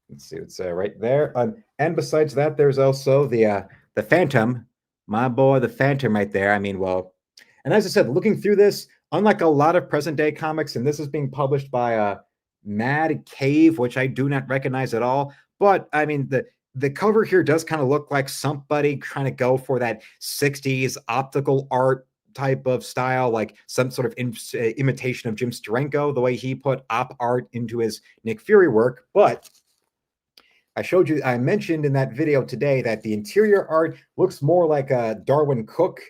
Let's see what's right there. And besides that, there's also the Phantom, my boy, the Phantom right there. I mean, well, and as I said, looking through this, unlike a lot of present day comics, and this is being published by Mad Cave, which I do not recognize at all. But I mean, the cover here does kind of look like somebody trying to go for that 60s optical art type of style, like some sort of imitation of Jim Steranko, the way he put op art into his Nick Fury work. But I mentioned in that video today that the interior art looks more like a Darwin Cook,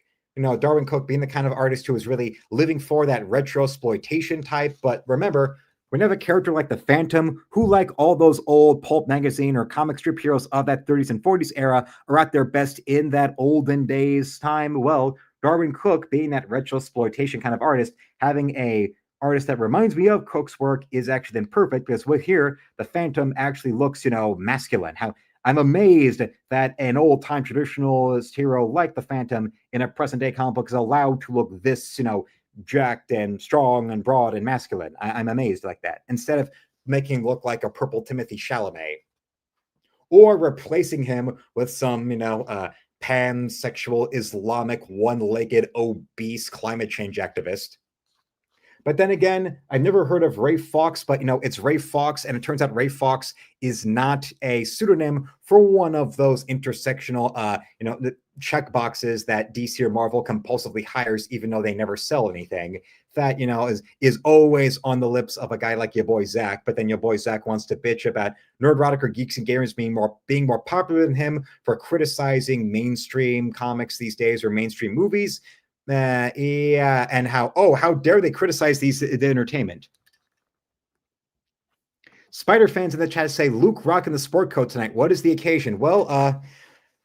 Darwin Cook being the kind of artist who is really living for that retro exploitation type. But remember, we have a character like the Phantom, who, like all those old pulp magazine or comic strip heroes of that 30s and 40s era, are at their best in that olden days time. Well, Darwin Cook, being that retro exploitation kind of artist, having a artist that reminds me of Cook's work is actually then perfect, because with here, the Phantom actually looks, masculine. How I'm amazed that an old-time traditionalist hero like the Phantom in a present-day comic book is allowed to look this, jacked and strong and broad and masculine. I'm amazed like that. Instead of making him look like a purple Timothy Chalamet. Or replacing him with some, pansexual Islamic one-legged obese climate change activist. But then again, I've never heard of Ray Fawkes, but it's Ray Fawkes, and it turns out Ray Fawkes is not a pseudonym for one of those intersectional, the check boxes that DC or Marvel compulsively hires, even though they never sell anything. That is always on the lips of a guy like your boy Zach, but then your boy Zach wants to bitch about Nerdrotic or Geeks and Gamers being more popular than him for criticizing mainstream comics these days or mainstream movies. Yeah, and how dare they criticize the entertainment? Spider fans in the chat say Luke rocking the sport coat tonight. What is the occasion? Well,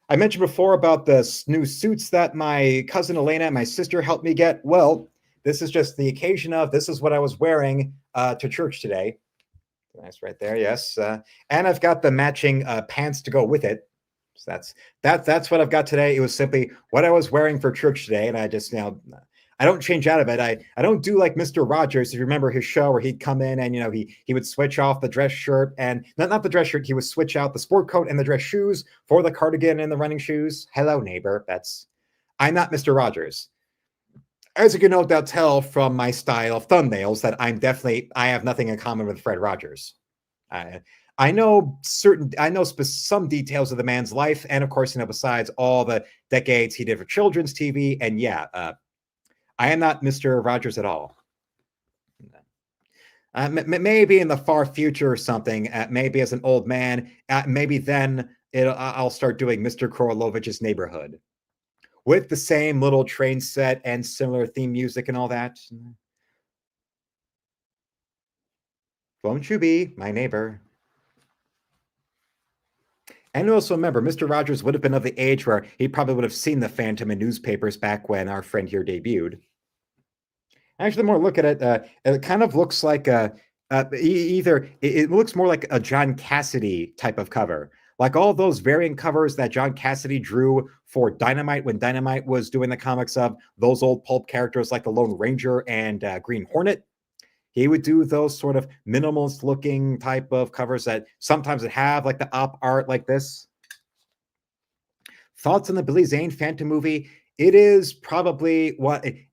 I mentioned before about the new suits that my cousin Elena and my sister helped me get. Well, this is just the occasion of this is what I was wearing to church today. Nice right there, yes. And I've got the matching pants to go with it. So that's what I've got today. It was simply what I was wearing for church today, and I just I don't change out of it. I don't do like Mr. Rogers. If you remember his show where he'd come in and he would switch off the dress shirt and not the dress shirt, he would switch out the sport coat and the dress shoes for the cardigan and the running shoes. Hello, neighbor. I'm not Mr. Rogers. As you can no doubt tell from my style of thumbnails that I have nothing in common with Fred Rogers. I know some details of the man's life, and of course, besides all the decades he did for children's TV, and I am not Mr. Rogers at all. Maybe in the far future or something, maybe as an old man, maybe then I'll start doing Mr. Korolovich's Neighborhood with the same little train set and similar theme music and all that. Won't you be my neighbor? And also remember, Mr. Rogers would have been of the age where he probably would have seen the Phantom in newspapers back when our friend here debuted. Actually, the more I look at it, it kind of looks like it looks more like a John Cassidy type of cover. Like all those variant covers that John Cassidy drew for Dynamite when Dynamite was doing the comics of those old pulp characters like the Lone Ranger and Green Hornet. He would do those sort of minimalist looking type of covers that sometimes would have like the op art like this. Thoughts on the Billy Zane Phantom movie? It is probably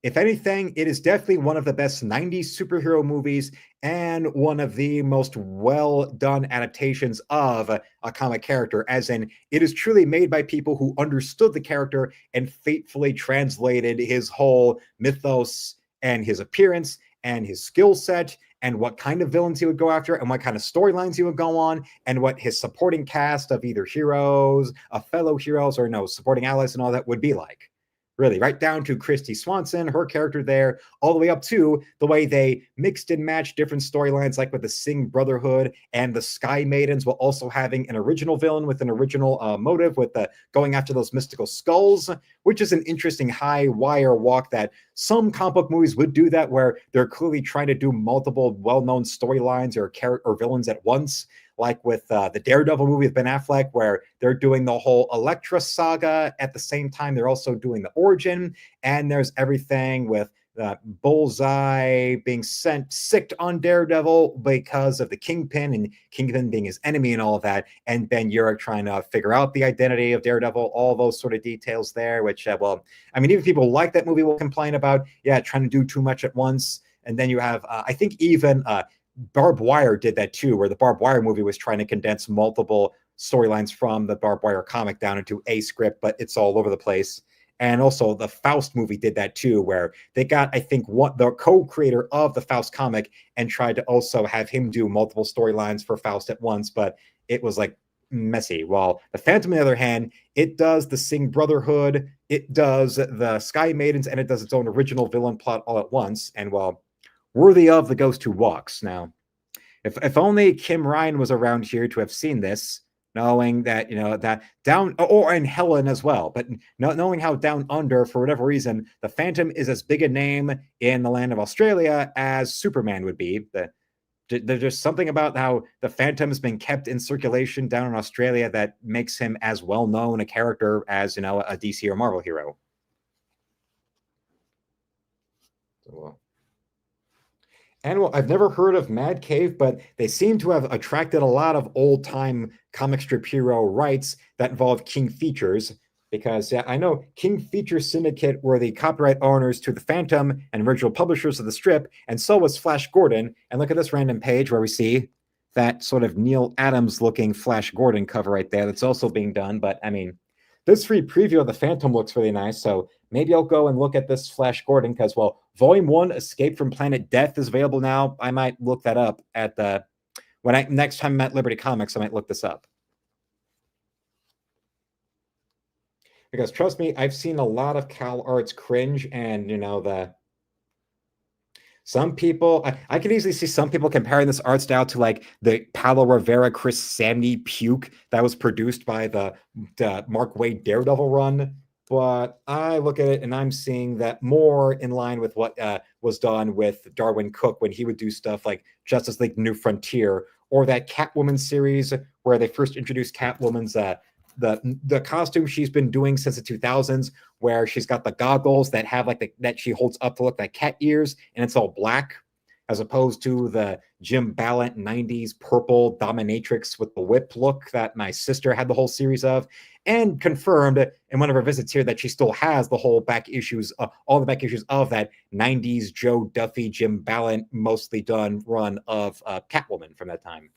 if anything, it is definitely one of the best 90s superhero movies and one of the most well done adaptations of a comic character, as in it is truly made by people who understood the character and faithfully translated his whole mythos and his appearance and his skill set and what kind of villains he would go after and what kind of storylines he would go on and what his supporting cast of either heroes, fellow heroes, or no, supporting allies and all that would be like. Really, right down to Christy Swanson, her character there, all the way up to the way they mixed and matched different storylines, like with the Singh Brotherhood and the Sky Maidens, while also having an original villain with an original motive, with going after those mystical skulls, which is an interesting high wire walk that some comic book movies would do that, where they're clearly trying to do multiple well-known storylines or villains at once, like with the Daredevil movie with Ben Affleck, where they're doing the whole Elektra saga at the same time. They're also doing the origin, and there's everything with Bullseye being sicked on Daredevil because of the Kingpin, and Kingpin being his enemy and all of that, and Ben Urich trying to figure out the identity of Daredevil, all those sort of details there, which, well, I mean, even people like that movie will complain about, trying to do too much at once. And then you have, I think even Barbed Wire did that too, where the Barbed Wire movie was trying to condense multiple storylines from the Barbed Wire comic down into a script, but it's all over the place. And also the Faust movie did that too, where they got, I think, the co-creator of the Faust comic and tried to also have him do multiple storylines for Faust at once, but it was like messy. While the Phantom, on the other hand, it does the Singh Brotherhood, it does the Sky Maidens, and it does its own original villain plot all at once. And well, worthy of The Ghost Who Walks. Now, if only Kim Ryan was around here to have seen this, knowing that, that down, or in Helen as well, but knowing how down under, for whatever reason, the Phantom is as big a name in the land of Australia as Superman would be. There's just something about how the Phantom has been kept in circulation down in Australia that makes him as well known a character as, a DC or Marvel hero. So, and well, I've never heard of Mad Cave, but they seem to have attracted a lot of old-time comic strip hero rights that involve King Features, because I know King Features Syndicate were the copyright owners to the Phantom and original publishers of the strip, and so was Flash Gordon. And look at this random page where we see that sort of Neil Adams-looking Flash Gordon cover right there that's also being done. But, I mean, this free preview of the Phantom looks really nice, so maybe I'll go and look at this Flash Gordon, because, well, Volume 1, Escape from Planet Death, is available now. I might look that up at next time I'm at Liberty Comics, I might look this up. Because trust me, I've seen a lot of Cal Arts cringe, and, some people, I can easily see some people comparing this art style to like the Paulo Rivera, Chris Samney puke that was produced by the Mark Waid Daredevil run. But I look at it and I'm seeing that more in line with what was done with Darwin Cook when he would do stuff like Justice League New Frontier, or that Catwoman series where they first introduced Catwoman's the costume she's been doing since the 2000s, where she's got the goggles that have that she holds up to look like cat ears, and it's all black, as opposed to the Jim Ballant 90s purple dominatrix with the whip look that my sister had the whole series of, and confirmed in one of her visits here that she still has the whole back issues, all the back issues of that 90s Joe Duffy, Jim Ballant mostly done run of Catwoman from that time.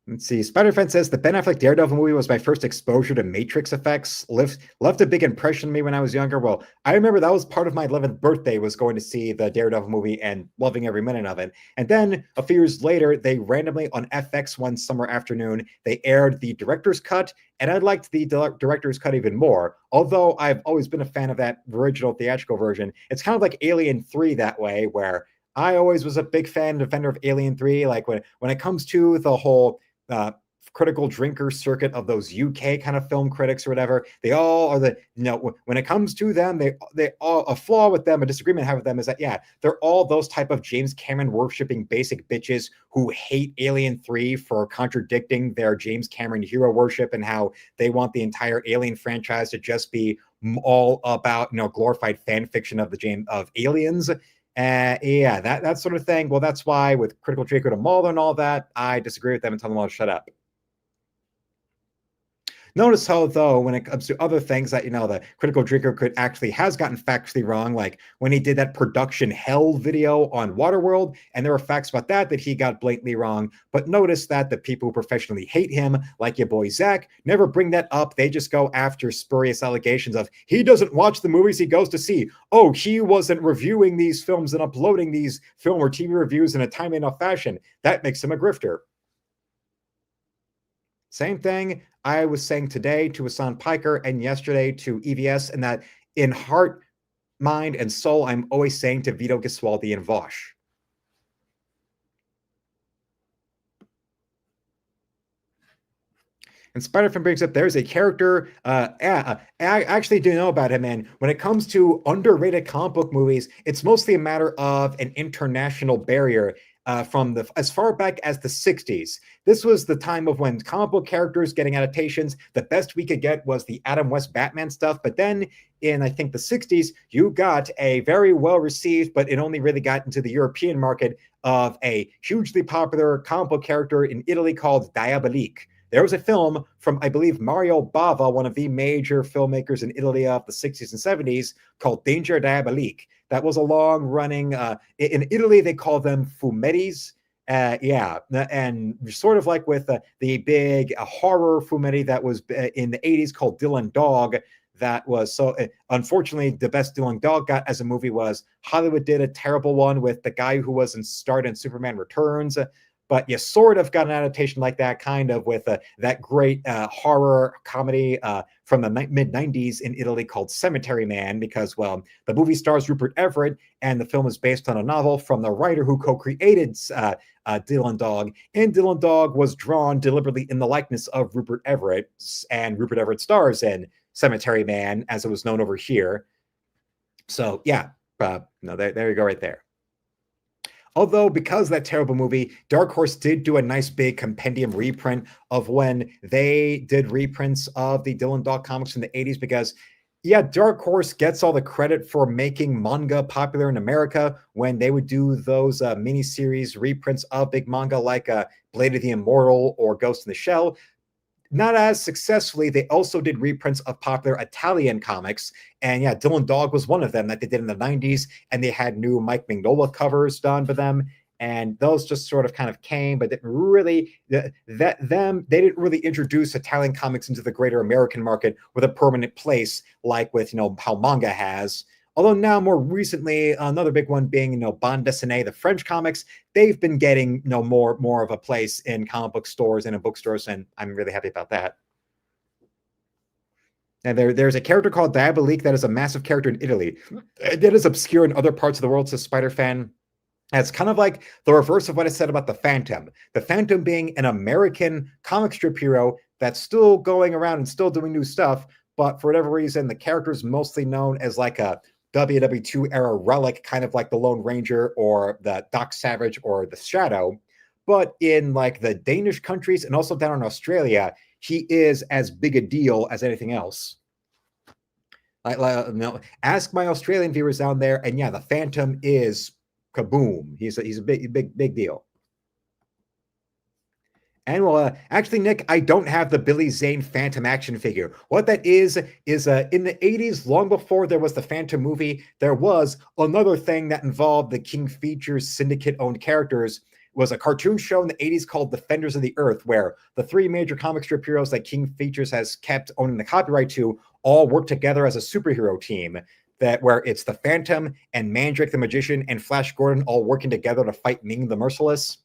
Let's see. Spider-Fan says the Ben Affleck Daredevil movie was my first exposure to Matrix effects. Left a big impression on me when I was younger. Well, I remember that was part of my 11th birthday, was going to see the Daredevil movie and loving every minute of it. And then a few years later, they randomly on FX one summer afternoon, they aired the director's cut, and I liked the director's cut even more. Although I've always been a fan of that original theatrical version. It's kind of like Alien 3 that way, where I always was a big fan, defender of Alien 3. Like when it comes to the whole critical drinker circuit of those UK kind of film critics or whatever, they all are when it comes to them, they all, a flaw with them, a disagreement I have with them is that, they're all those type of James Cameron worshipping basic bitches who hate Alien 3 for contradicting their James Cameron hero worship, and how they want the entire Alien franchise to just be all about, glorified fan fiction of aliens. That sort of thing. Well, that's why with Critical Draco to Maul and all that, I disagree with them and tell them all to shut up. Notice how, though, when it comes to other things that, the critical drinker could actually has gotten factually wrong, like when he did that production hell video on Waterworld, and there were facts about that he got blatantly wrong. But notice that the people who professionally hate him, like your boy Zach, never bring that up. They just go after spurious allegations of he doesn't watch the movies he goes to see. Oh, he wasn't reviewing these films and uploading these film or TV reviews in a timely enough fashion. That makes him a grifter. Same thing I was saying today to Hassan Piker and yesterday to EVS, and that in heart, mind, and soul, I'm always saying to Vito Gesualdi and Vosh. And Spider-Fan brings up there's a character. I actually do know about him, and when it comes to underrated comic book movies, it's mostly a matter of an international barrier. From the as far back as the 60s. This was the time of when comic book characters getting adaptations, the best we could get was the Adam West Batman stuff. But then in, I think, the 60s, you got a very well received, but it only really got into the European market of a hugely popular comic book character in Italy called Diabolique. There was a film from, I believe, Mario Bava, one of the major filmmakers in Italy of the 60s and 70s, called Danger Diabolique. That was a long-running. In Italy, they call them fumettis. Yeah, and sort of like with the big horror fumetti that was in the 80s called Dylan Dog. That was so. Unfortunately, the best Dylan Dog got as a movie was Hollywood did a terrible one with the guy who was starred in Superman Returns. But you sort of got an adaptation like that, kind of with that great horror comedy from the mid-90s in Italy called Cemetery Man, because, well, the movie stars Rupert Everett, and the film is based on a novel from the writer who co-created Dylan Dog. And Dylan Dog was drawn deliberately in the likeness of Rupert Everett, and Rupert Everett stars in Cemetery Man, as it was known over here. So, yeah, no, there you go right there. Although, because of that terrible movie, Dark Horse did do a nice big compendium reprint of when they did reprints of the Dylan Dog comics in the 80s, because, yeah, Dark Horse gets all the credit for making manga popular in America when they would do those miniseries reprints of big manga like Blade of the Immortal or Ghost in the Shell. Not as successfully, they also did reprints of popular Italian comics. And yeah, Dylan Dog was one of them that they did in the 90s. And they had new Mike Mignola covers done for them. And those just sort of kind of came, but didn't really, they didn't really introduce Italian comics into the greater American market with a permanent place, like with, how manga has. Although now, more recently, another big one being, Bande Dessinée, the French comics, they've been getting, more of a place in comic book stores and in bookstores, and I'm really happy about that. And there's a character called Diabolique that is a massive character in Italy. That is obscure in other parts of the world, says Spider-Fan. It's kind of like the reverse of what I said about the Phantom. The Phantom being an American comic strip hero that's still going around and still doing new stuff, but for whatever reason, the character is mostly known as like a WW2 era relic, kind of like the Lone Ranger or the Doc Savage or the Shadow. But in like the Danish countries and also down in Australia, he is as big a deal as anything else. Ask my Australian viewers down there, and yeah, the Phantom is kaboom. He's a big deal. And well, actually, Nick, I don't have the Billy Zane Phantom action figure. What that is in the 80s, long before there was the Phantom movie, there was another thing that involved the King Features Syndicate-owned characters. It was a cartoon show in the 80s called Defenders of the Earth, where the three major comic strip heroes that King Features has kept owning the copyright to all work together as a superhero team. Where it's the Phantom and Mandrake the Magician and Flash Gordon all working together to fight Ming the Merciless.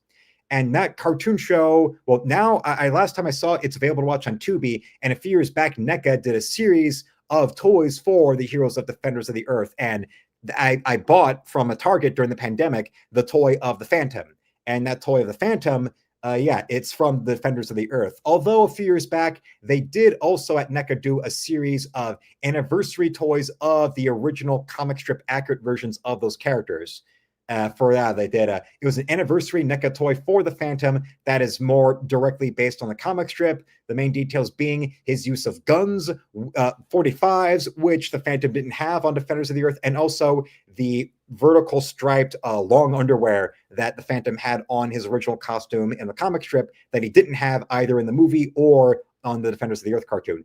And that cartoon show, well, now last time I saw it, it's available to watch on Tubi. And a few years back, NECA did a series of toys for the heroes of Defenders of the Earth. And I bought from a Target during the pandemic the toy of the Phantom. And that toy of the Phantom, it's from the Defenders of the Earth. Although a few years back, they did also at NECA do a series of anniversary toys of the original comic strip accurate versions of those characters. For that, they did. It was an anniversary NECA toy for the Phantom that is more directly based on the comic strip. The main details being his use of guns, 45s, which the Phantom didn't have on Defenders of the Earth, and also the vertical striped long underwear that the Phantom had on his original costume in the comic strip that he didn't have either in the movie or on the Defenders of the Earth cartoon.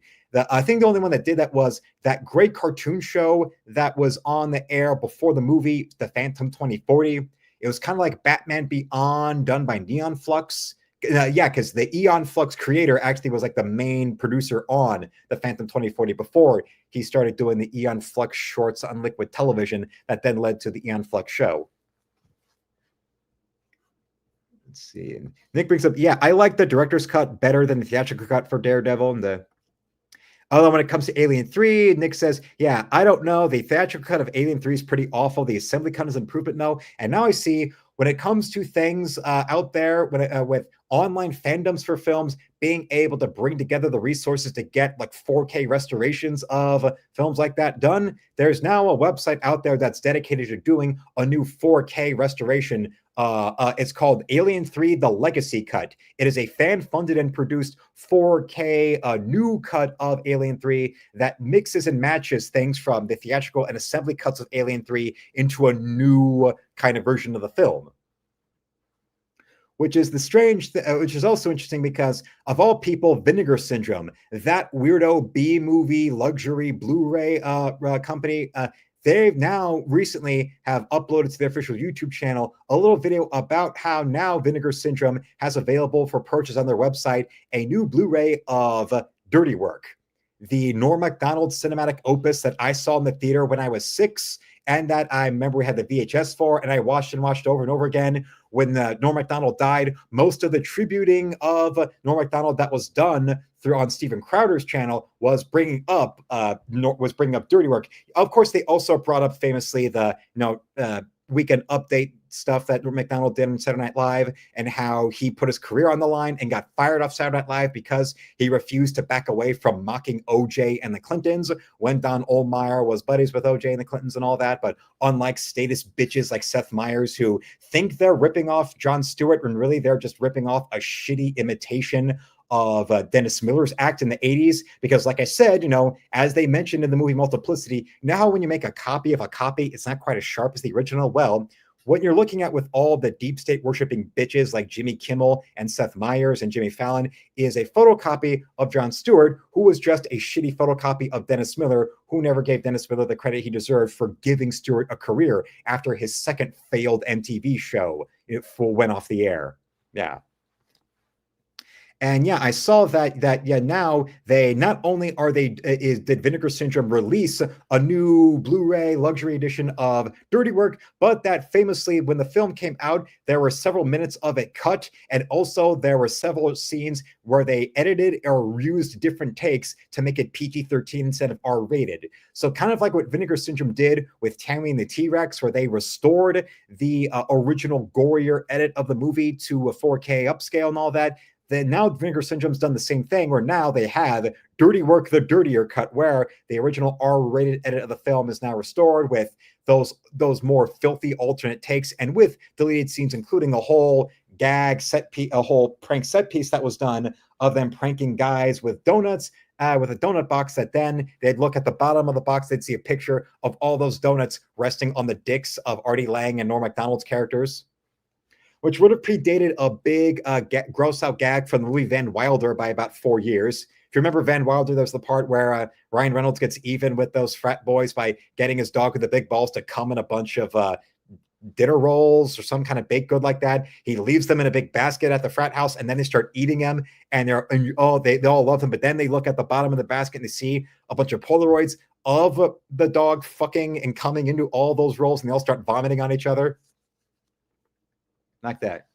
I think the only one that did that was that great cartoon show that was on the air before the movie, The Phantom 2040. It was kind of like Batman Beyond done by Neon Flux. Yeah, because the Eon Flux creator actually was like the main producer on the Phantom 2040 before he started doing the Eon Flux shorts on Liquid Television that then led to the Eon Flux show. Let's see. And Nick brings up, yeah, I like the director's cut better than the theatrical cut for Daredevil. And although when it comes to Alien 3, Nick says, yeah, I don't know. The theatrical cut of Alien 3 is pretty awful. The assembly cut is improvement, no. And now I see when it comes to things out there with online fandoms for films, being able to bring together the resources to get like 4K restorations of films like that done, there's now a website out there that's dedicated to doing a new 4K restoration. It's called Alien 3 The Legacy Cut. It is a fan-funded and produced 4K new cut of Alien 3 that mixes and matches things from the theatrical and assembly cuts of Alien 3 into a new kind of version of the film. Which is which is also interesting because of all people, Vinegar Syndrome, that weirdo B-movie luxury Blu-ray company, they've now recently have uploaded to their official YouTube channel a little video about how now Vinegar Syndrome has available for purchase on their website a new Blu-ray of Dirty Work, the Norm Macdonald cinematic opus that I saw in the theater when I was 6, and that I remember we had the VHS for, and I watched over and over again. When Norm Macdonald died, most of the tributing of Norm Macdonald that was done through on Steven Crowder's channel was bringing up Dirty Work. Of course, they also brought up famously the Weekend Update stuff that Macdonald did on Saturday Night Live, and how he put his career on the line and got fired off Saturday Night Live because he refused to back away from mocking OJ and the Clintons when Don Ohlmeyer was buddies with OJ and the Clintons and all that. But unlike status bitches like Seth Meyers, who think they're ripping off Jon Stewart when really they're just ripping off a shitty imitation of Dennis Miller's act in the 80s, because like I said, as they mentioned in the movie Multiplicity, now when you make a copy of a copy, it's not quite as sharp as the original. Well, what you're looking at with all the deep state worshiping bitches like Jimmy Kimmel and Seth Meyers and Jimmy Fallon is a photocopy of Jon Stewart, who was just a shitty photocopy of Dennis Miller, who never gave Dennis Miller the credit he deserved for giving Stewart a career after his second failed MTV show went off the air. Yeah. And yeah, I saw that now they not only did Vinegar Syndrome release a new Blu-ray luxury edition of Dirty Work, but that famously when the film came out, there were several minutes of it cut, and also there were several scenes where they edited or used different takes to make it PG-13 instead of R-rated. So kind of like what Vinegar Syndrome did with Tammy and the T-Rex, where they restored the original gorier edit of the movie to a 4K upscale and all that. Then now Vinegar Syndrome's done the same thing, where now they have Dirty Work, the dirtier cut, where the original R-rated edit of the film is now restored with those more filthy alternate takes, and with deleted scenes, including a whole a whole prank set piece that was done of them pranking guys with donuts, with a donut box, that then they'd look at the bottom of the box, they'd see a picture of all those donuts resting on the dicks of Artie Lang and Norm Macdonald's characters, which would have predated a big gross-out gag from the movie Van Wilder by about 4 years. If you remember Van Wilder, there's the part where Ryan Reynolds gets even with those frat boys by getting his dog with the big balls to come in a bunch of dinner rolls or some kind of baked good like that. He leaves them in a big basket at the frat house, and then they start eating them, and they all love them. But then they look at the bottom of the basket and they see a bunch of Polaroids of the dog fucking and coming into all those rolls, and they all start vomiting on each other. Like that.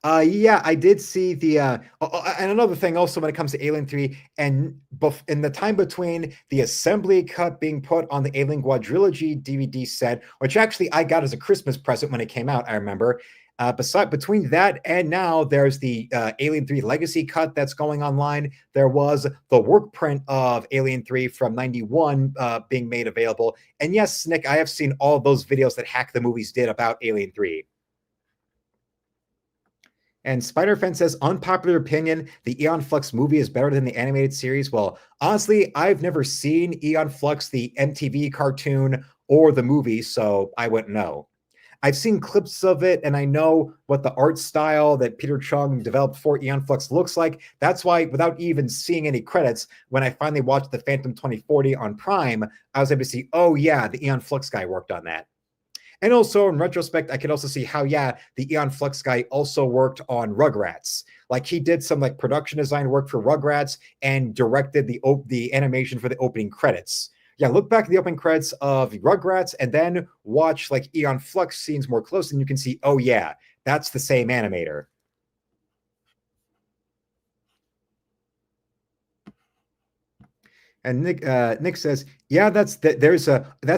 Yeah, I did see the and another thing also when it comes to Alien 3, and in the time between the assembly cut being put on the Alien Quadrilogy DVD set, which actually I got as a Christmas present when it came out, I remember. Between that and now, there's the Alien 3 Legacy cut that's going online. There was the work print of Alien 3 from 91 being made available. And yes, Nick, I have seen all those videos that Hack the Movies did about Alien 3. And Spider-Fan says, unpopular opinion, the Eon Flux movie is better than the animated series. Well, honestly, I've never seen Eon Flux, the MTV cartoon, or the movie, so I wouldn't know. I've seen clips of it, and I know what the art style that Peter Chung developed for Eon Flux looks like. That's why, without even seeing any credits, when I finally watched the Phantom 2040 on Prime, I was able to see, oh yeah, the Eon Flux guy worked on that. And also, in retrospect, I could also see how, yeah, the Eon Flux guy also worked on Rugrats. Like, he did some like production design work for Rugrats and directed the animation for the opening credits. Yeah, look back at the opening credits of Rugrats and then watch like Eon Flux scenes more closely, and you can see, oh yeah, that's the same animator. And Nick says, "Yeah, that's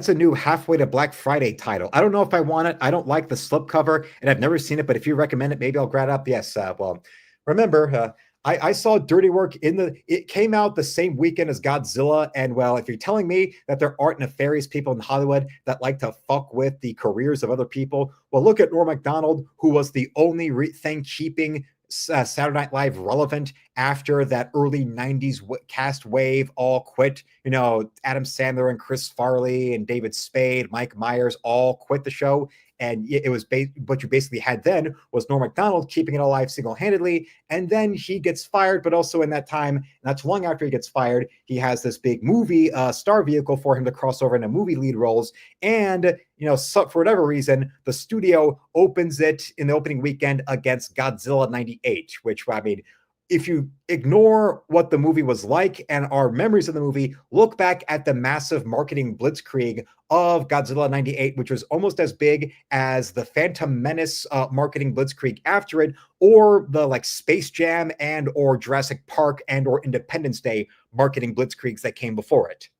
a new halfway to Black Friday title. I don't know if I want it. I don't like the slipcover, and I've never seen it. But if you recommend it, maybe I'll grab it up. Yes. Well, remember, I saw Dirty Work It came out the same weekend as Godzilla, and well, if you're telling me that there aren't nefarious people in Hollywood that like to fuck with the careers of other people, well, look at Norm Macdonald, who was the only thing keeping Saturday Night Live relevant after that early 90s cast wave all quit. You know, Adam Sandler and Chris Farley and David Spade, Mike Myers all quit the show. And it was what you basically had then was Norm Macdonald keeping it alive single-handedly. And then he gets fired, but also in that time, not too long after he gets fired, he has this big movie star vehicle for him to cross over into movie lead roles. And, so for whatever reason, the studio opens it in the opening weekend against Godzilla 98, which, I mean, if you ignore what the movie was like and our memories of the movie, look back at the massive marketing blitzkrieg of Godzilla 98, which was almost as big as the Phantom Menace marketing blitzkrieg after it, or the like Space Jam and or Jurassic Park and or Independence Day marketing blitzkriegs that came before it.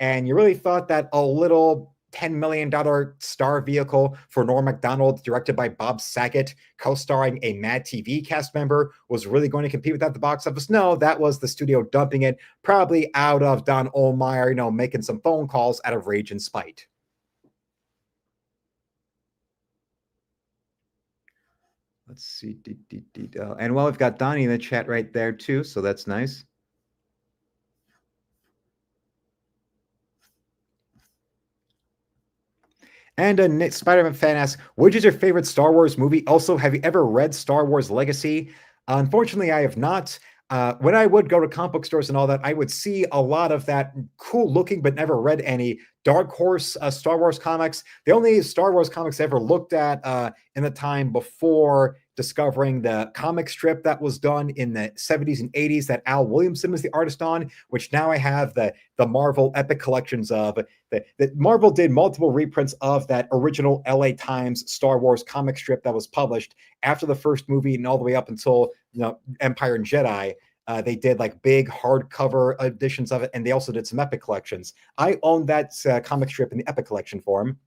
And you really thought that a little $10 million star vehicle for Norm Macdonald, directed by Bob Saget, co-starring a Mad TV cast member, was really going to compete with that at the box office? No, that was the studio dumping it, probably out of Don Ohlmeyer, making some phone calls out of rage and spite. Let's see. And well, we've got Donnie in the chat right there too, so that's nice. And a Nick Spider-Man fan asks, which is your favorite Star Wars movie? Also, have you ever read Star Wars Legacy? Unfortunately, I have not. When I would go to comic book stores and all that, I would see a lot of that cool looking, but never read any Dark Horse Star Wars comics. The only Star Wars comics I ever looked at in the time before discovering the comic strip that was done in the 70s and 80s that Al Williamson was the artist on, which now I have the Marvel epic collections of. That Marvel did multiple reprints of that original LA Times Star Wars comic strip that was published after the first movie and all the way up until Empire and Jedi. They did like big hardcover editions of it, and they also did some epic collections. I own that comic strip in the epic collection form.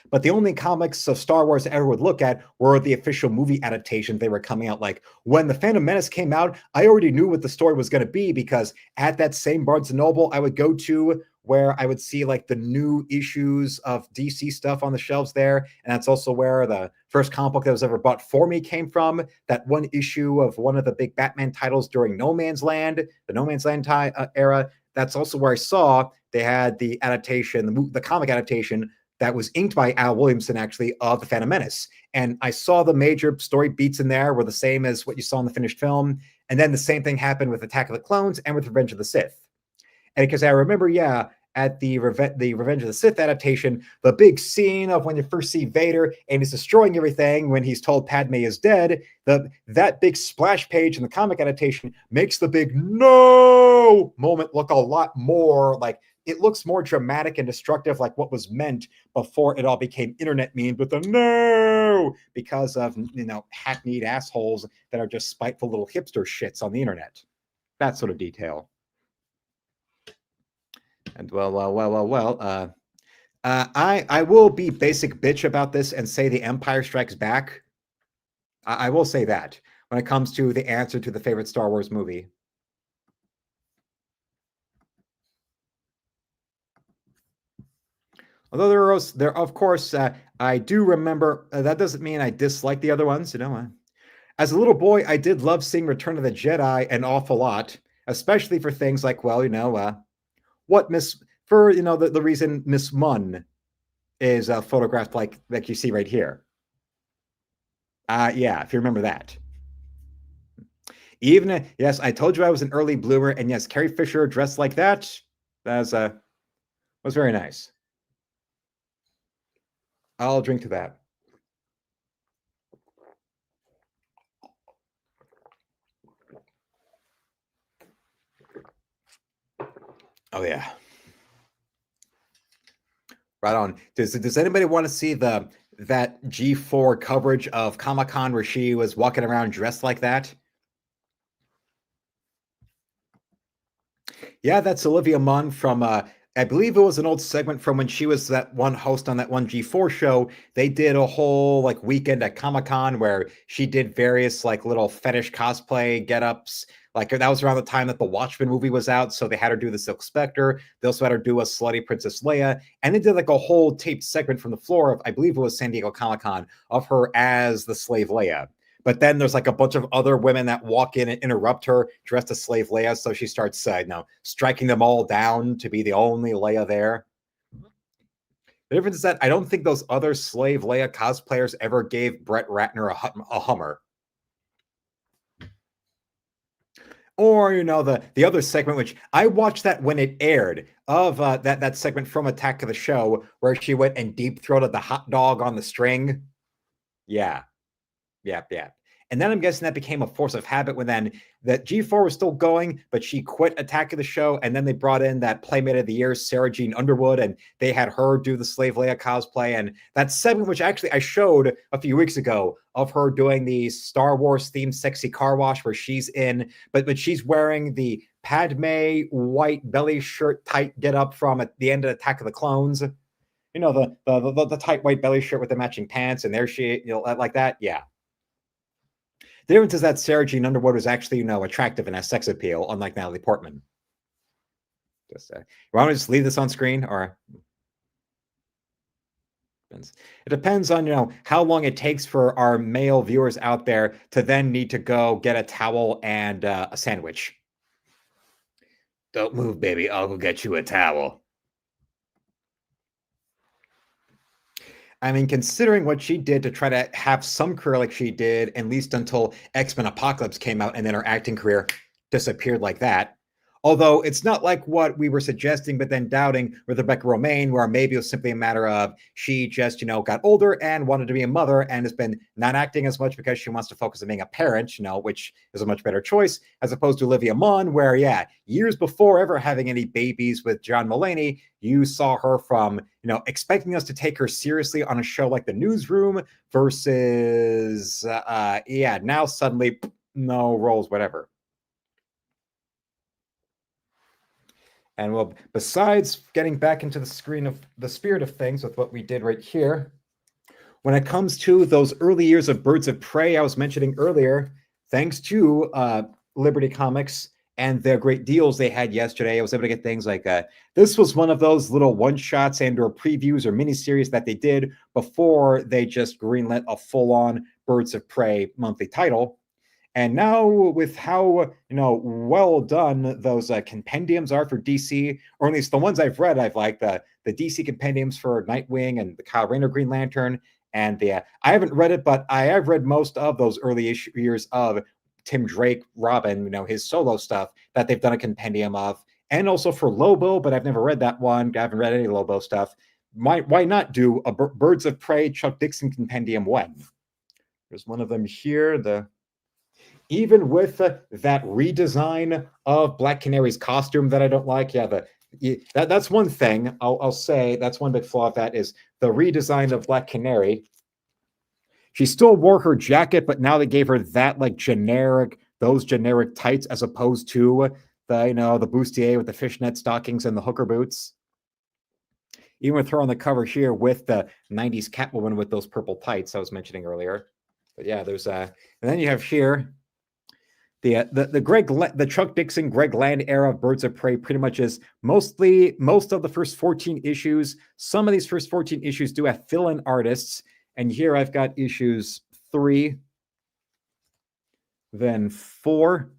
But the only comics of Star Wars I ever would look at were the official movie adaptations they were coming out. Like when The Phantom Menace came out, I already knew what the story was going to be because at that same Barnes & Noble I would go to where I would see like the new issues of DC stuff on the shelves there. And that's also where the first comic book that was ever bought for me came from. That one issue of one of the big Batman titles during No Man's Land, the No Man's Land era. That's also where I saw they had the adaptation, the comic adaptation that was inked by Al Williamson, actually, of The Phantom Menace. And I saw the major story beats in there were the same as what you saw in the finished film. And then the same thing happened with Attack of the Clones and with Revenge of the Sith. And because I remember, yeah, at the Revenge of the Sith adaptation, the big scene of when you first see Vader and he's destroying everything when he's told Padme is dead, that big splash page in the comic adaptation makes the big no moment look a lot more like it looks more dramatic and destructive, like what was meant before it all became internet memes with the no, because of hackneyed assholes that are just spiteful little hipster shits on the internet. That sort of detail. And I will be basic bitch about this and say The Empire Strikes Back. I will say that when it comes to the answer to the favorite Star Wars movie. Although there of course, I do remember, that doesn't mean I dislike the other ones, As a little boy, I did love seeing Return of the Jedi an awful lot, especially for things like, the reason Miss Munn is photographed like you see right here. Yeah, if you remember that. Even yes, I told you I was an early bloomer, and yes, Carrie Fisher dressed like that. That was very nice. I'll drink to that. Oh yeah. Right on. Does anybody want to see that G4 coverage of Comic-Con where she was walking around dressed like that? Yeah, that's Olivia Munn from I believe it was an old segment from when she was that one host on that one G4 show. They did a whole like weekend at Comic-Con where she did various like little fetish cosplay get-ups. Like that was around the time that the Watchmen movie was out, so they had her do the Silk Spectre. They also had her do a slutty Princess Leia, and they did like a whole taped segment from the floor of, I believe it was San Diego Comic-Con, of her as the slave Leia. But then there's like a bunch of other women that walk in and interrupt her dressed as slave Leia. So she starts, striking them all down to be the only Leia there. The difference is that I don't think those other slave Leia cosplayers ever gave Brett Ratner a Hummer. Or the other segment, which I watched that when it aired, of that segment from Attack of the Show where she went and deep throated the hot dog on the string. Yeah. Yep. And then I'm guessing that became a force of habit when then that G4 was still going, but she quit Attack of the Show, and then they brought in that Playmate of the Year, Sarah Jean Underwood, and they had her do the Slave Leia cosplay. And that segment, which actually I showed a few weeks ago, of her doing the Star Wars themed sexy car wash where she's in, but she's wearing the Padme white belly shirt tight get up from at the end of Attack of the Clones. The tight white belly shirt with the matching pants, and there she, like that. Yeah. The difference is that Sarah Jean Underwood was actually, attractive and has sex appeal, unlike Natalie Portman. Just, you want to just leave this on screen, or it depends on how long it takes for our male viewers out there to then need to go get a towel and a sandwich. Don't move, baby. I'll go get you a towel. I mean, considering what she did to try to have some career like she did, at least until X-Men Apocalypse came out, and then her acting career disappeared like that. Although it's not like what we were suggesting, but then doubting with Rebecca Romaine, where maybe it was simply a matter of she just, got older and wanted to be a mother and has been not acting as much because she wants to focus on being a parent, which is a much better choice, as opposed to Olivia Munn, where, years before ever having any babies with John Mulaney, you saw her from, expecting us to take her seriously on a show like The Newsroom versus, now suddenly, no roles, whatever. And well, besides getting back into the spirit of things with what we did right here, when it comes to those early years of Birds of Prey I was mentioning earlier, thanks to Liberty Comics and their great deals they had yesterday, I was able to get things like this was one of those little one-shots and or previews or miniseries that they did before they just greenlit a full-on Birds of Prey monthly title. And now with how well done those compendiums are for DC, or at least the ones I've read, I've liked the DC compendiums for Nightwing and the Kyle Rayner Green Lantern. And I haven't read it, but I have read most of those early years of Tim Drake, Robin, his solo stuff that they've done a compendium of, and also for Lobo, but I've never read that one. I haven't read any Lobo stuff. Why not do a Birds of Prey Chuck Dixon compendium when? There's one of them here. Even with that redesign of Black Canary's costume that I don't like, that's one thing I'll say. That's one big flaw of that is the redesign of Black Canary. She still wore her jacket, but now they gave her that those generic tights as opposed to the bustier with the fishnet stockings and the hooker boots. Even with her on the cover here with the 90s Catwoman with those purple tights I was mentioning earlier. But yeah, there's and then you have here the Chuck Dixon, Greg Land era of Birds of Prey pretty much is most of the first 14 issues. Some of these first 14 issues do have fill-in artists. And here I've got issues 3, then 4,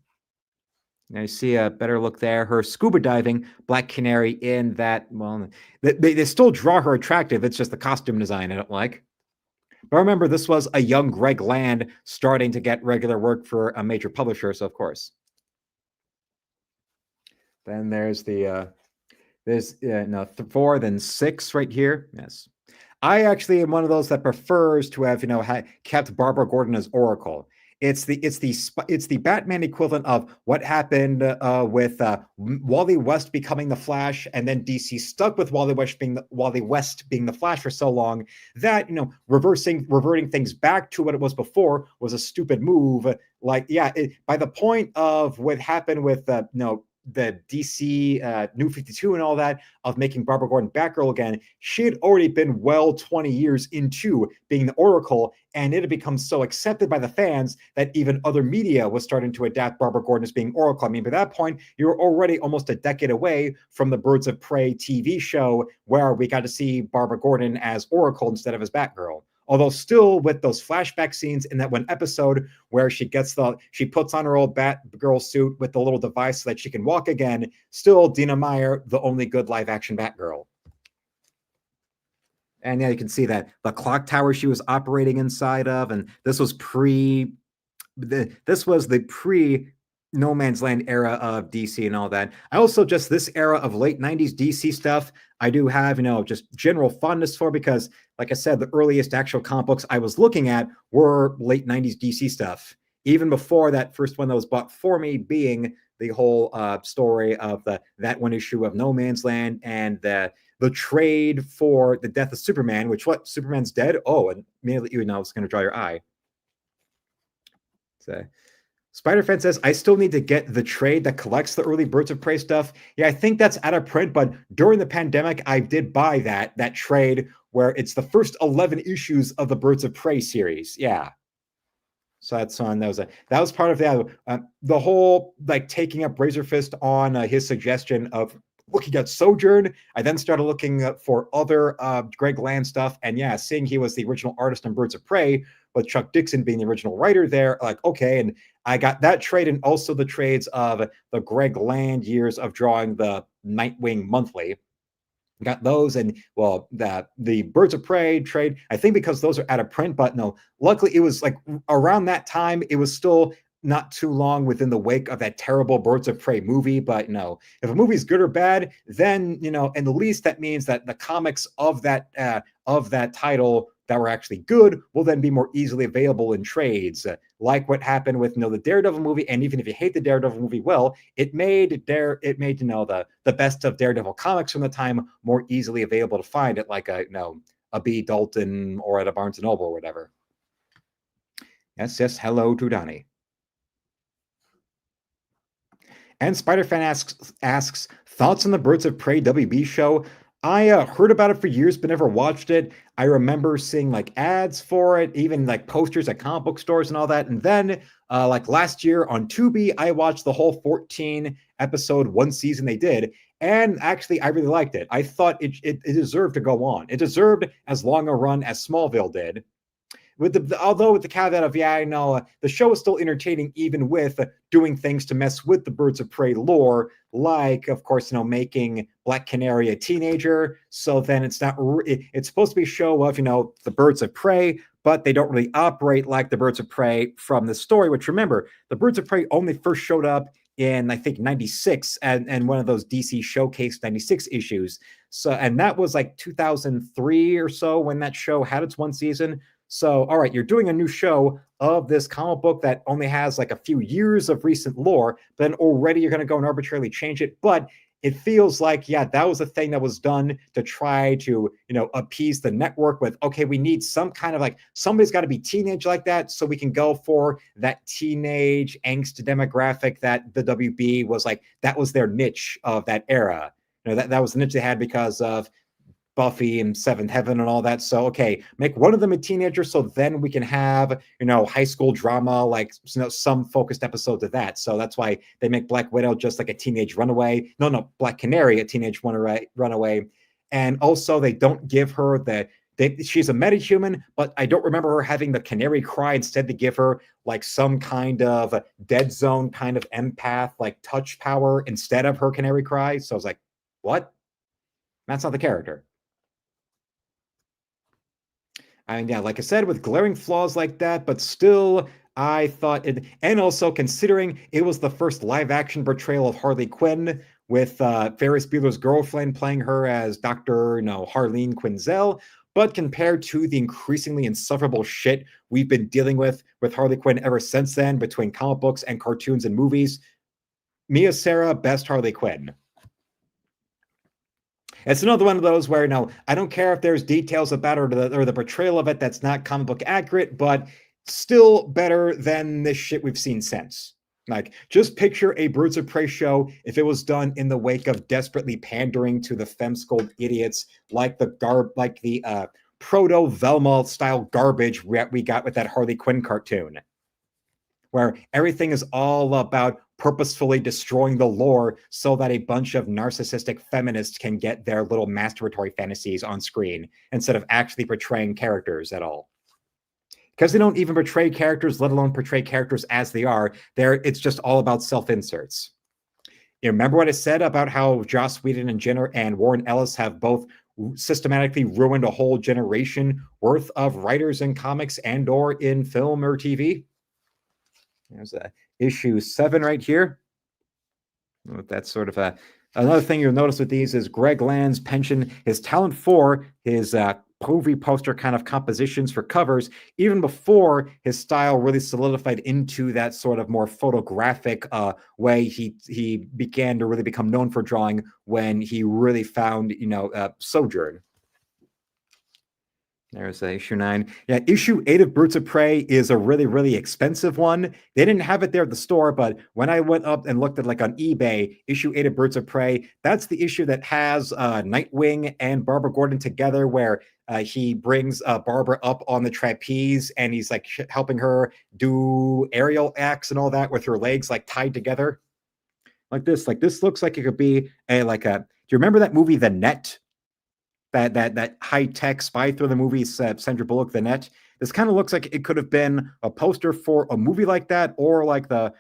Now you see a better look there. Her scuba diving Black Canary in that, well, they still draw her attractive. It's just the costume design I don't like. But remember, this was a young Greg Land starting to get regular work for a major publisher, so of course. Then there's no 4, then 6 right here. Yes. I actually am one of those that prefers to have kept Barbara Gordon as Oracle. It's the Batman equivalent of what happened with Wally West becoming the Flash, and then DC stuck with Wally West being the Flash for so long that reverting things back to what it was before was a stupid move. Like, by the point of what happened with the DC New 52 and all that, of making Barbara Gordon Batgirl again, she had already been 20 years into being the Oracle, and it had become so accepted by the fans that even other media was starting to adapt Barbara Gordon as being Oracle. I mean, by that point, you were already almost a decade away from the Birds of Prey TV show, where we got to see Barbara Gordon as Oracle instead of as Batgirl. Although still with those flashback scenes in that one episode where she puts on her old Batgirl suit with the little device so that she can walk again, still Dina Meyer, the only good live action Batgirl. And you can see that the clock tower she was operating inside of, and this was the pre No Man's Land era of DC and all that. I also just this era of late 90s DC stuff, I do have, just general fondness for, because like I said, the earliest actual comic books I was looking at were late 90s DC stuff. Even before that first one that was bought for me being the whole story of that one issue of No Man's Land and the trade for the death of Superman, which Superman's dead? Oh, and immediately it's going to draw your eye. So Spider-Fan says, I still need to get the trade that collects the early Birds of Prey stuff. Yeah, I think that's out of print, but during the pandemic, I did buy that trade where it's the first 11 issues of the Birds of Prey series. Yeah. So that's on. That was part of the whole taking up Razor Fist on his suggestion of looking at Sojourn. I then started looking for other Greg Land stuff, and seeing he was the original artist on Birds of Prey, with Chuck Dixon being the original writer there, okay, and I got that trade and also the trades of the Greg Land years of drawing the Nightwing Monthly. Got those, and the Birds of Prey trade, I think because those are out of print, but no, luckily it was around that time, it was still not too long within the wake of that terrible Birds of Prey movie. But no, if a movie's good or bad, then and the least that means that the comics of that title that were actually good will then be more easily available in trades, like what happened with the Daredevil movie. And even if you hate the Daredevil movie, well, it made the best of Daredevil comics from the time more easily available to find at a B. Dalton or at a Barnes and Noble or whatever. Yes, hello to Donnie. And Spider-Fan asks thoughts on the Birds of Prey WB show. I heard about it for years, but never watched it. I remember seeing ads for it, even posters at comic book stores and all that. And then last year on Tubi, I watched the whole 14 episode one season they did. And actually, I really liked it. I thought it deserved to go on. It deserved as long a run as Smallville did. Although with the caveat of, the show is still entertaining, even with doing things to mess with the Birds of Prey lore, like, of course, making Black Canary a teenager. So then it's supposed to be a show of, the Birds of Prey, but they don't really operate like the Birds of Prey from the story, which, remember, the Birds of Prey only first showed up in, I think, 96 and one of those DC Showcase 96 issues. So, and that was 2003 or so when that show had its one season. So, all right, you're doing a new show of this comic book that only has a few years of recent lore, but then already you're going to go and arbitrarily change it. But it feels like, that was a thing that was done to try to, appease the network with, okay, we need some kind of somebody's got to be teenage like that so we can go for that teenage angst demographic that the WB was that was their niche of that era. That was the niche they had because of Buffy and Seventh Heaven and all that. So, okay, make one of them a teenager so then we can have, high school drama, some focused episodes of that. So that's why they make Black Widow just a teenage runaway. No, Black Canary, a teenage runaway. And also they don't give her the She's a metahuman, but I don't remember her having the canary cry. Instead, they give her like some kind of dead zone kind of empath, like touch power instead of her canary cry. So I was like, what? That's not the character. And yeah, like I said, with glaring flaws like that, but still, I thought it, and also considering it was the first live action portrayal of Harley Quinn with Ferris Bueller's girlfriend playing her as Dr. Harleen Quinzel. But compared to the increasingly insufferable shit we've been dealing with Harley Quinn ever since then, between comic books and cartoons and movies, Mia Sara, best Harley Quinn. It's another one of those where I don't care if there's details about it or the portrayal of it that's not comic book accurate, but still better than this shit we've seen since. Like, just picture a Birds of Prey show if it was done in the wake of desperately pandering to the femme-scold idiots like the proto Velma style garbage we got with that Harley Quinn cartoon, where everything is all about purposefully destroying the lore so that a bunch of narcissistic feminists can get their little masturbatory fantasies on screen instead of actually portraying characters at all. Because they don't even portray characters, let alone portray characters as they are. It's just all about self-inserts. You remember what I said about how Joss Whedon and Warren Ellis have both systematically ruined a whole generation worth of writers in comics and or in film or TV? There's issue 7 right here. That's sort of another thing you'll notice with these is Greg Land's pension, his talent for his movie poster kind of compositions for covers, even before his style really solidified into that sort of more photographic way. He began to really become known for drawing when he really found Sojourn. There's issue 9. Yeah, issue 8 of Birds of Prey is a really, really expensive one. They didn't have it there at the store, but when I went up and looked at like on eBay, issue 8 of Birds of Prey, that's the issue that has Nightwing and Barbara Gordon together, where he brings Barbara up on the trapeze and he's like helping her do aerial acts and all that with her legs like tied together. Like this looks like it could be do you remember that movie The Net? That high-tech spy thriller movie, Sandra Bullock, The Net. This kind of looks like it could have been a poster for a movie like that, or like the